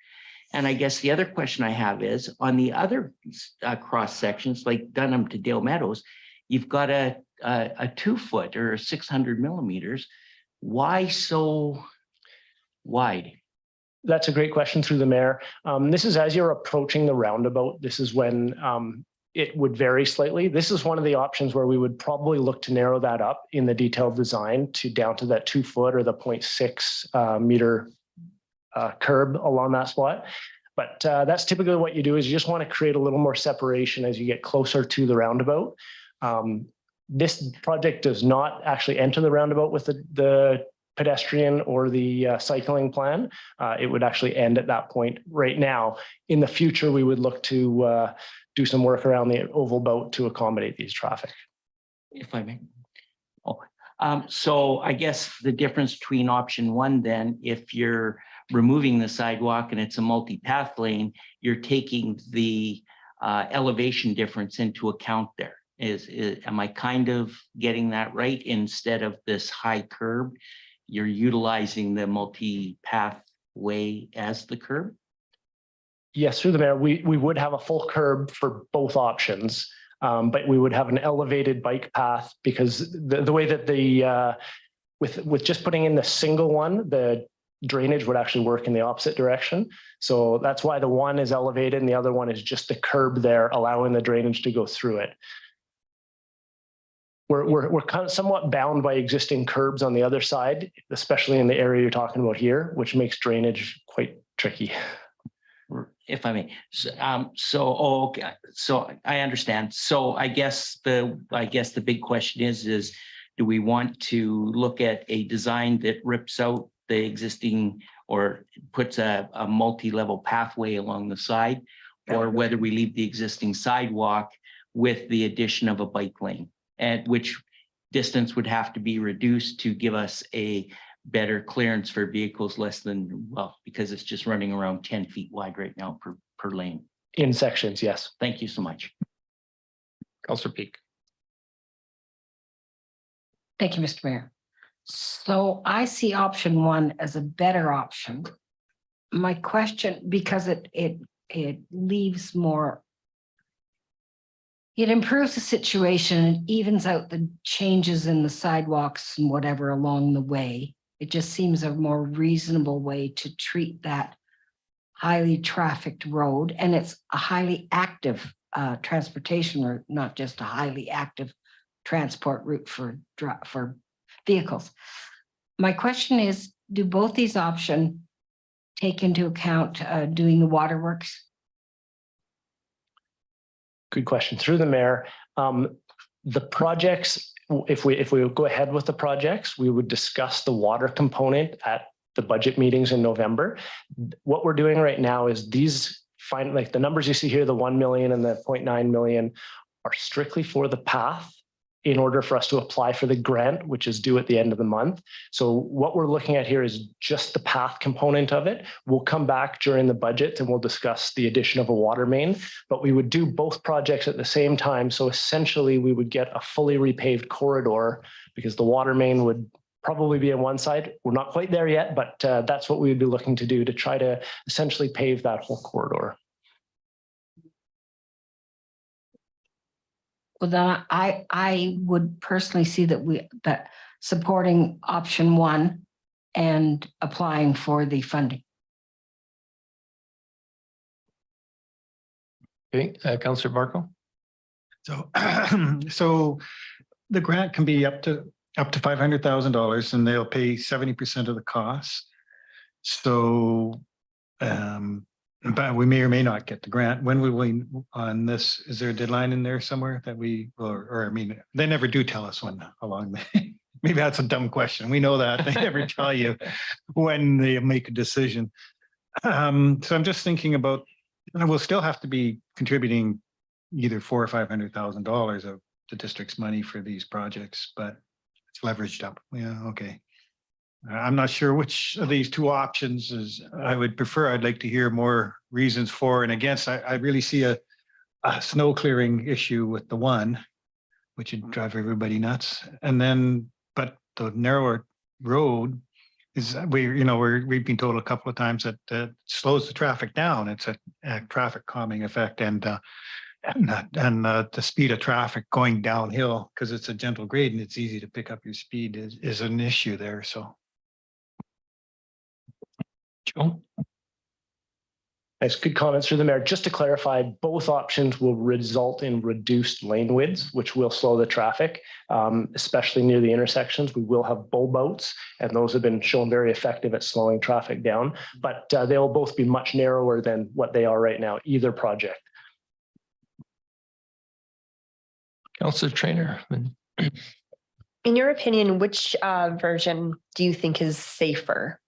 And I guess the other question I have is on the other cross sections, like Dunham to Dale Meadows, you've got a 2-foot or 600 millimeters. Why so wide? That's a great question through the mayor. This is as you're approaching the roundabout. This is when it would vary slightly. This is one of the options where we would probably look to narrow that up in the detailed design to down to that 2-foot or the 0.6 meter curb along that spot. But that's typically what you do is you just want to create a little more separation as you get closer to the roundabout. This project does not actually enter the roundabout with the pedestrian or the cycling plan. It would actually end at that point right now. In the future, we would look to do some work around the oval boat to accommodate these traffic. If I may. So I guess the difference between option 1 then, if you're removing the sidewalk and it's a multi-path lane, you're taking the elevation difference into account there. Am I kind of getting that right? Instead of this high curb, you're utilizing the multi-path way as the curb? Yes, through the mayor, we would have a full curb for both options, but we would have an elevated bike path because the way that with just putting in the single one, the drainage would actually work in the opposite direction. So that's why the one is elevated and the other one is just the curb there, allowing the drainage to go through it. We're kind of somewhat bound by existing curbs on the other side, especially in the area you're talking about here, which makes drainage quite tricky. If I may, okay. So I understand. So I guess the big question is do we want to look at a design that rips out the existing or puts a multi-level pathway along the side, or whether we leave the existing sidewalk with the addition of a bike lane, at which distance would have to be reduced to give us a better clearance for vehicles less than, well, because it's just running around 10 feet wide right now per lane. In sections, yes. Thank you so much. Councillor Peak. Thank you, Mr. Mayor. So I see option 1 as a better option. My question, because it leaves more, it improves the situation and evens out the changes in the sidewalks and whatever along the way. It just seems a more reasonable way to treat that highly trafficked road. And it's a highly active transportation route, not just a highly active transport route for vehicles. My question is, do both these options take into account doing the waterworks? Good question. Through the mayor, the projects if we go ahead with the projects, we would discuss the water component at the budget meetings in November. What we're doing right now is like the numbers you see here, the 1 million and the 0.9 million are strictly for the path in order for us to apply for the grant, which is due at the end of the month. So what we're looking at here is just the path component of it. We'll come back during the budget and we'll discuss the addition of a water main, but we would do both projects at the same time. So essentially we would get a fully repaved corridor because the water main would probably be on one side. We're not quite there yet, but that's what we would be looking to do to try to essentially pave that whole corridor. Well, then I would personally see that supporting option one and applying for the funding. Okay, Councillor Barco. So, so the grant can be up to $500,000 and they'll pay 70% of the cost. So, but we may or may not get the grant. When will we on this? Is there a deadline in there somewhere that we, or I mean, they never do tell us when along the, maybe that's a dumb question. We know that they never tell you when they make a decision. So I'm just thinking about, we'll still have to be contributing either $400,000 or $500,000 of the district's money for these projects, but it's leveraged up. Yeah, okay. I'm not sure which of these two options is I would prefer. I'd like to hear more reasons for and against. I really see a snow clearing issue with the one, which would drive everybody nuts. And then, but the narrower road is we've been told a couple of times that slows the traffic down. It's a traffic calming effect and the speed of traffic going downhill because it's a gentle grade and it's easy to pick up your speed is an issue there. So. Joe? Nice, good comments through the mayor. Just to clarify, both options will result in reduced lane widths, which will slow the traffic, especially near the intersections. We will have bull boats, and those have been shown very effective at slowing traffic down, but they will both be much narrower than what they are right now, either project. Councillor Trainer. In your opinion, which version do you think is safer?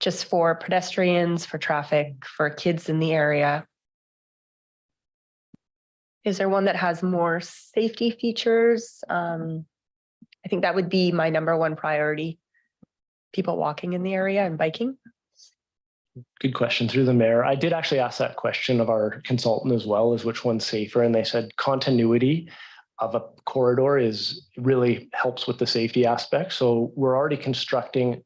Just for pedestrians, for traffic, for kids in the area? Is there one that has more safety features? I think that would be my number one priority. People walking in the area and biking. Good question through the mayor. I did actually ask that question of our consultant as well, as which one's safer, and they said continuity of a corridor really helps with the safety aspect. So we're already constructing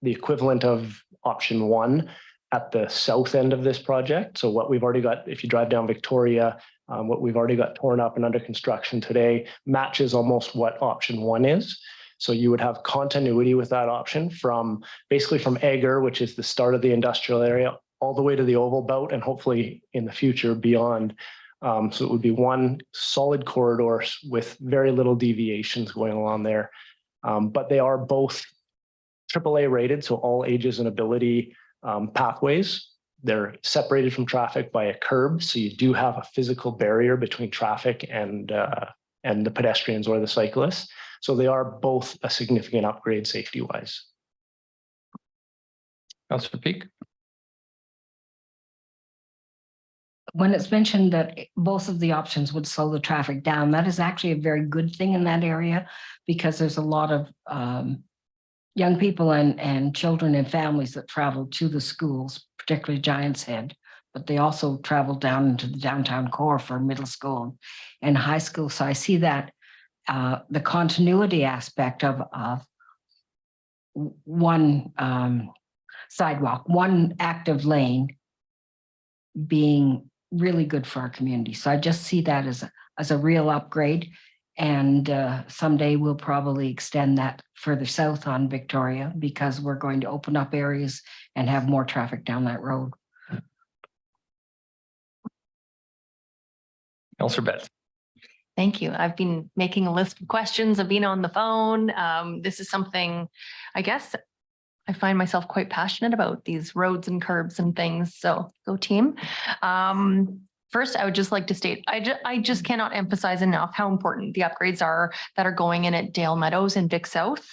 the equivalent of option one at the south end of this project. So what we've already got, if you drive down Victoria, what we've already got torn up and under construction today matches almost what option one is. So you would have continuity with that option from basically from Egger, which is the start of the industrial area, all the way to the oval boat and hopefully in the future beyond. So it would be one solid corridor with very little deviations going along there. But they are both AAA rated, so all ages and ability pathways. They're separated from traffic by a curb, so you do have a physical barrier between traffic and the pedestrians or the cyclists. So they are both a significant upgrade safety-wise. Councillor Peak. When it's mentioned that both of the options would slow the traffic down, that is actually a very good thing in that area because there's a lot of young people and children and families that travel to the schools, particularly Giants Head, but they also travel down into the downtown core for middle school and high school. So I see that the continuity aspect of one sidewalk, one active lane being really good for our community. So I just see that as a real upgrade. And someday we'll probably extend that further south on Victoria because we're going to open up areas and have more traffic down that road. Councillor Betts. Thank you. I've been making a list of questions. I've been on the phone. This is something, I guess, I find myself quite passionate about, these roads and curbs and things. So go team. First, I would just like to state, I just cannot emphasize enough how important the upgrades are that are going in at Dale Meadows and Vic South.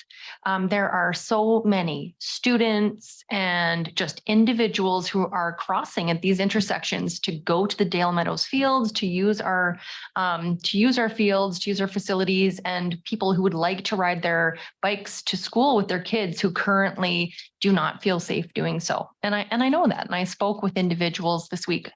There are so many students and just individuals who are crossing at these intersections to go to the Dale Meadows fields, to use our fields, to use our facilities, and people who would like to ride their bikes to school with their kids who currently do not feel safe doing so. And I know that, and I spoke with individuals this week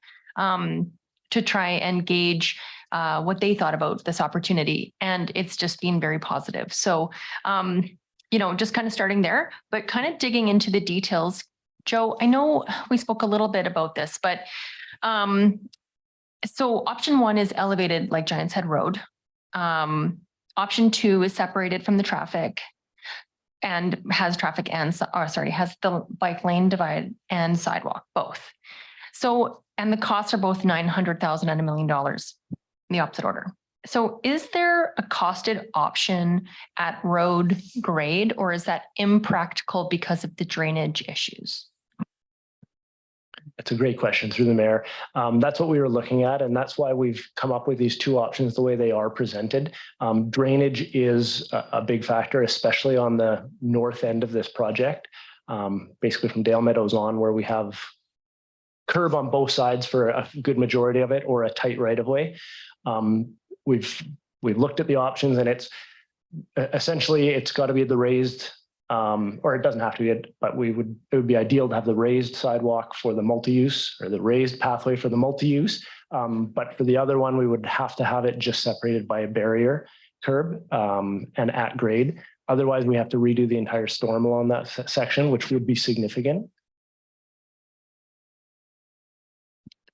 to try and gauge what they thought about this opportunity. And it's just been very positive. So, just kind of starting there, but kind of digging into the details. Joe, I know we spoke a little bit about this, but so option 1 is elevated like Giants Head Road. Option 2 is separated from the traffic and has traffic and, has the bike lane divide and sidewalk, both. So, and the costs are both $900,000 and $1 million in the opposite order. So is there a costed option at road grade, or is that impractical because of the drainage issues? That's a great question through the mayor. That's what we were looking at, and that's why we've come up with these two options the way they are presented. Drainage is a big factor, especially on the north end of this project, basically from Dale Meadows on, where we have curb on both sides for a good majority of it, or a tight right of way. We've looked at the options, and it's essentially it's got to be the raised, or it doesn't have to be, but it would be ideal to have the raised sidewalk for the multi-use, or the raised pathway for the multi-use. But for the other one, we would have to have it just separated by a barrier curb and at grade. Otherwise, we have to redo the entire storm along that section, which would be significant.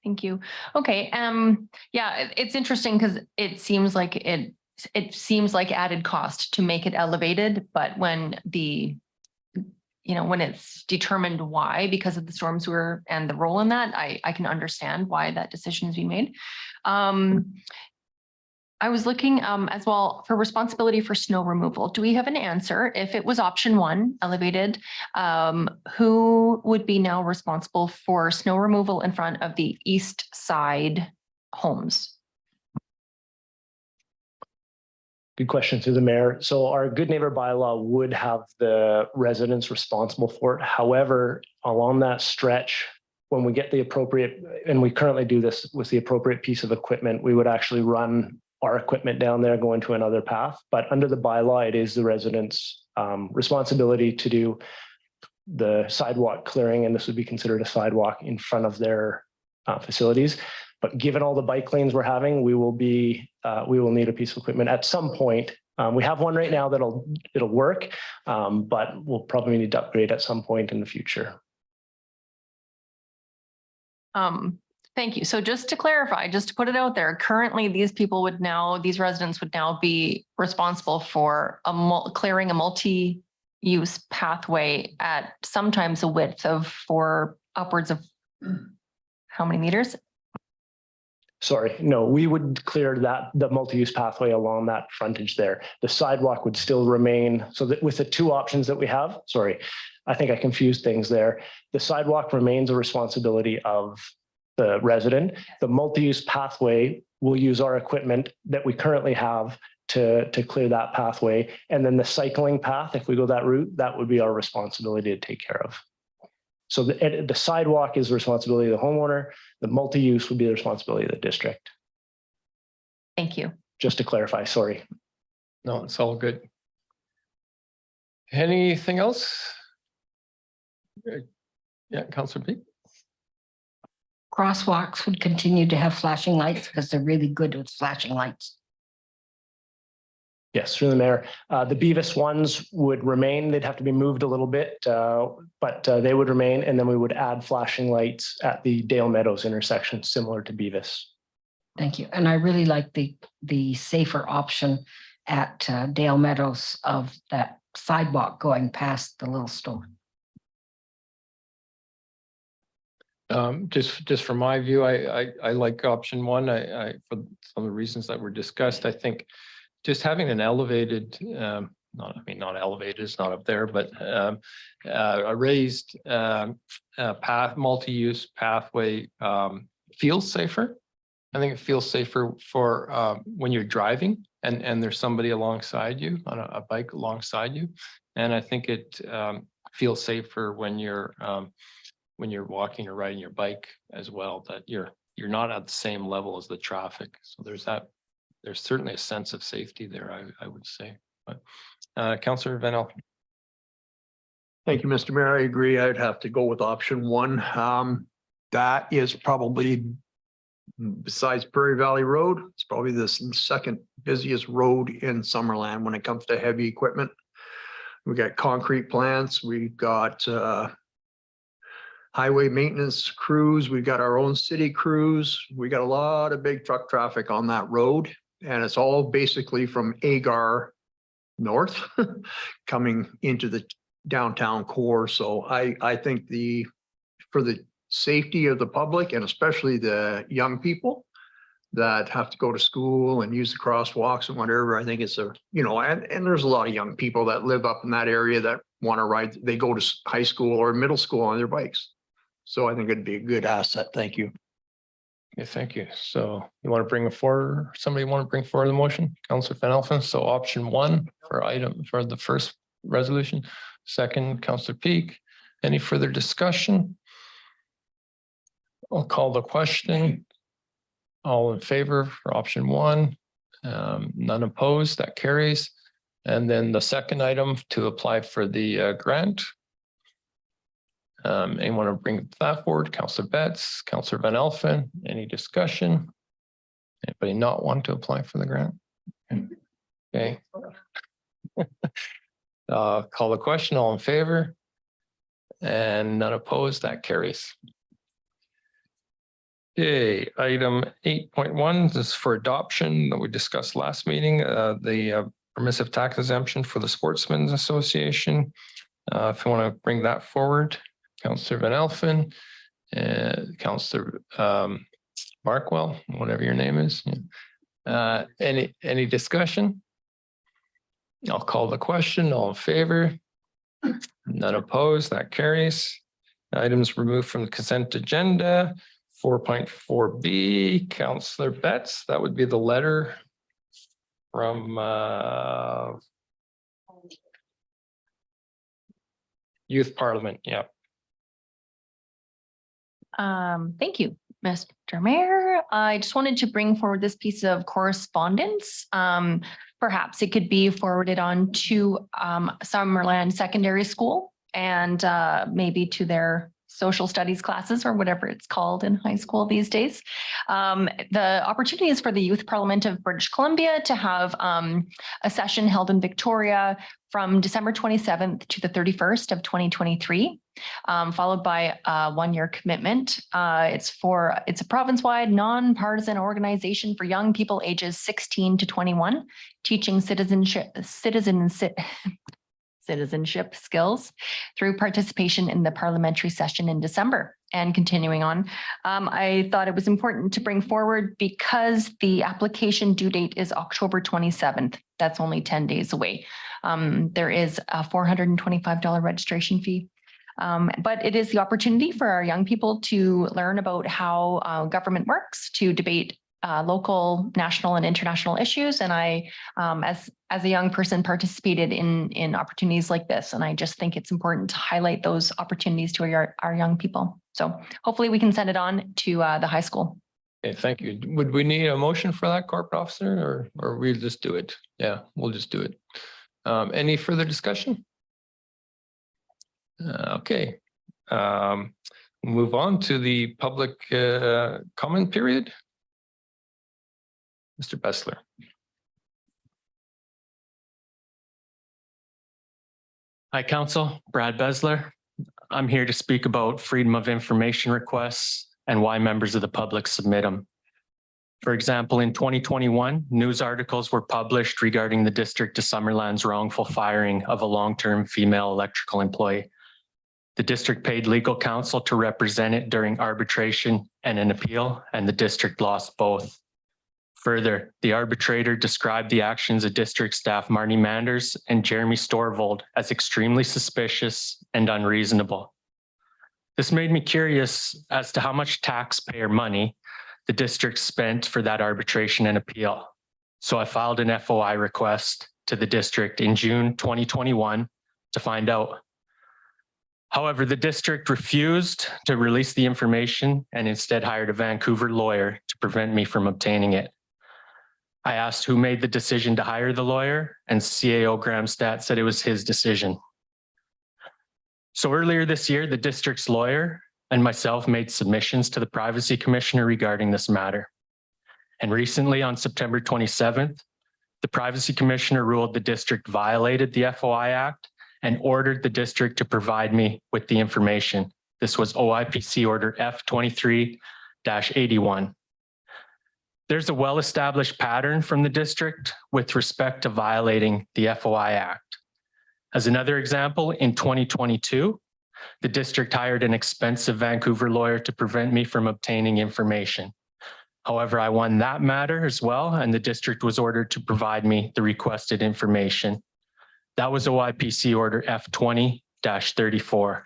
Thank you. Okay. Yeah, it's interesting because it seems like added cost to make it elevated, but when when it's determined why, because of the storm sewer and the role in that, I can understand why that decision has been made. I was looking as well for responsibility for snow removal. Do we have an answer? If it was option 1, elevated, who would be now responsible for snow removal in front of the east side homes? Good question through the mayor. So our good neighbor bylaw would have the residents responsible for it. However, along that stretch, when we get the appropriate, and we currently do this with the appropriate piece of equipment, we would actually run our equipment down there, going to another path. But under the bylaw, it is the residents' responsibility to do the sidewalk clearing, and this would be considered a sidewalk in front of their facilities. But given all the bike lanes we're having, we will need a piece of equipment at some point. We have one right now it'll work, but we'll probably need to upgrade at some point in the future. Thank you. So just to clarify, just to put it out there, currently these residents would now be responsible for clearing a multi-use pathway at sometimes a width of for upwards of how many meters? Sorry, no, we would clear the multi-use pathway along that frontage there. The sidewalk would still remain, so that with the two options that we have, sorry, I think I confused things there. The sidewalk remains a responsibility of the resident. The multi-use pathway will use our equipment that we currently have to clear that pathway. And then the cycling path, if we go that route, that would be our responsibility to take care of. So the sidewalk is the responsibility of the homeowner. The multi-use would be the responsibility of the district. Thank you. Just to clarify, sorry. No, it's all good. Anything else? Yeah, Councillor Peak. Crosswalks would continue to have flashing lights because they're really good with flashing lights. Yes, through the mayor. The Beavis ones would remain. They'd have to be moved a little bit, but they would remain. And then we would add flashing lights at the Dale Meadows intersection, similar to Beavis. Thank you. And I really like the safer option at Dale Meadows of that sidewalk going past the little store. Just from my view, I like option 1. I for some of the reasons that were discussed. I think just having an elevated, not elevated, it's not up there, but a raised path, multi-use pathway feels safer. I think it feels safer for when you're driving and there's somebody alongside you on a bike alongside you. And I think it feels safer when you're walking or riding your bike as well, that you're not at the same level as the traffic. So there's certainly a sense of safety there, I would say. But Councillor Van Elk. Thank you, Mr. Mayor. I agree. I'd have to go with option one. That is probably, besides Prairie Valley Road, it's probably the second busiest road in Summerland when it comes to heavy equipment. We got concrete plants, we've got highway maintenance crews, we've got our own city crews. We got a lot of big truck traffic on that road, and it's all basically from Agar north coming into the downtown core. So I think for the safety of the public and especially the young people that have to go to school and use the crosswalks and whatever, I think it's and there's a lot of young people that live up in that area that want to ride, they go to high school or middle school on their bikes. So I think it'd be a good asset. Thank you. Okay, thank you. So you want to bring forward, somebody want to bring forward the motion? Councillor Van Elfen. So option one for the first resolution. Second, Councillor Peak. Any further discussion? I'll call the question. All in favor for option one? None opposed, that carries. And then the second item to apply for the grant. Anyone want to bring that forward? Councillor Betts, Councillor Van Elfen, any discussion? Anybody not want to apply for the grant? Okay. Call the question, all in favor? And none opposed, that carries. Okay, item 8.1 this is for adoption that we discussed last meeting, the permissive tax exemption for the Sportsmen's Association. If you want to bring that forward, Councillor Van Elfen, Councillor Markwell, whatever your name is. Any discussion? I'll call the question. All in favor? None opposed. That carries. Items removed from the consent agenda. 4.4B, Councillor Betts. That would be the letter from Youth Parliament. Yeah. Thank you, Mr. Mayor. I just wanted to bring forward this piece of correspondence. Perhaps it could be forwarded on to Summerland Secondary School and maybe to their social studies classes or whatever it's called in high school these days. The opportunity is for the Youth Parliament of British Columbia to have a session held in Victoria from December 27th to the 31st of 2023, followed by a one-year commitment. It's a province-wide non-partisan organization for young people ages 16 to 21, teaching citizenship skills through participation in the parliamentary session in December. And continuing on, I thought it was important to bring forward because the application due date is October 27th. That's only 10 days away. There is a $425 registration fee. But it is the opportunity for our young people to learn about how government works, to debate local, national, and international issues. And I, as a young person, participated in opportunities like this. And I just think it's important to highlight those opportunities to our young people. So hopefully we can send it on to the high school. Okay, thank you. Would we need a motion for that, corporate officer, or we'll just do it? Yeah, we'll just do it. Any further discussion? Okay. Move on to the public comment period. Mr. Bessler. Hi, Council. Brad Besler. I'm here to speak about freedom of information requests and why members of the public submit them. For example, in 2021, news articles were published regarding the District of Summerland's wrongful firing of a long-term female electrical employee. The district paid legal counsel to represent it during arbitration and an appeal, and the district lost both. Further, the arbitrator described the actions of district staff Marnie Manders and Jeremy Storvold as extremely suspicious and unreasonable. This made me curious as to how much taxpayer money the district spent for that arbitration and appeal. So I filed an FOI request to the district in June 2021 to find out. However, the district refused to release the information and instead hired a Vancouver lawyer to prevent me from obtaining it. I asked who made the decision to hire the lawyer, and CAO Gramstat said it was his decision. So earlier this year, the district's lawyer and myself made submissions to the Privacy Commissioner regarding this matter. And recently, on September 27th, the Privacy Commissioner ruled the district violated the FOI Act and ordered the district to provide me with the information. This was OIPC Order F23-81. There's a well-established pattern from the district with respect to violating the FOI Act. As another example, in 2022, the district hired an expensive Vancouver lawyer to prevent me from obtaining information. However, I won that matter as well, and the district was ordered to provide me the requested information. That was OIPC Order F20-34.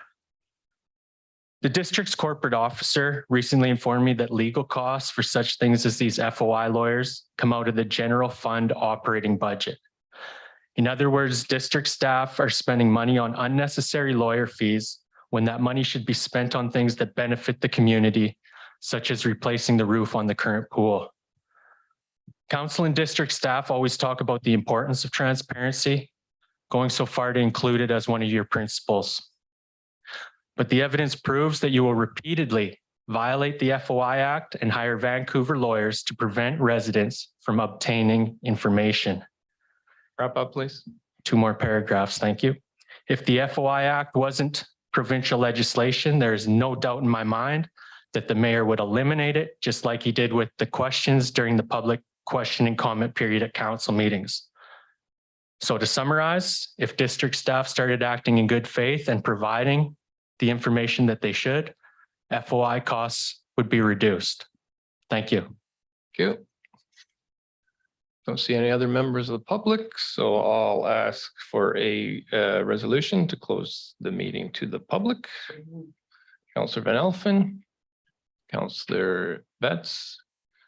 The district's corporate officer recently informed me that legal costs for such things as these FOI lawyers come out of the general fund operating budget. In other words, district staff are spending money on unnecessary lawyer fees when that money should be spent on things that benefit the community, such as replacing the roof on the current pool. Council and district staff always talk about the importance of transparency, going so far to include it as one of your principles. But the evidence proves that you will repeatedly violate the FOI Act and hire Vancouver lawyers to prevent residents from obtaining information. Wrap up, please. 2 more paragraphs, thank you. If the FOI Act wasn't provincial legislation, there is no doubt in my mind that the mayor would eliminate it, just like he did with the questions during the public question and comment period at council meetings. So to summarize, if district staff started acting in good faith and providing the information that they should, FOI costs would be reduced. Thank you. Thank you. Don't see any other members of the public, so I'll ask for a resolution to close the meeting to the public. Councillor Van Elfen, Councillor Betts,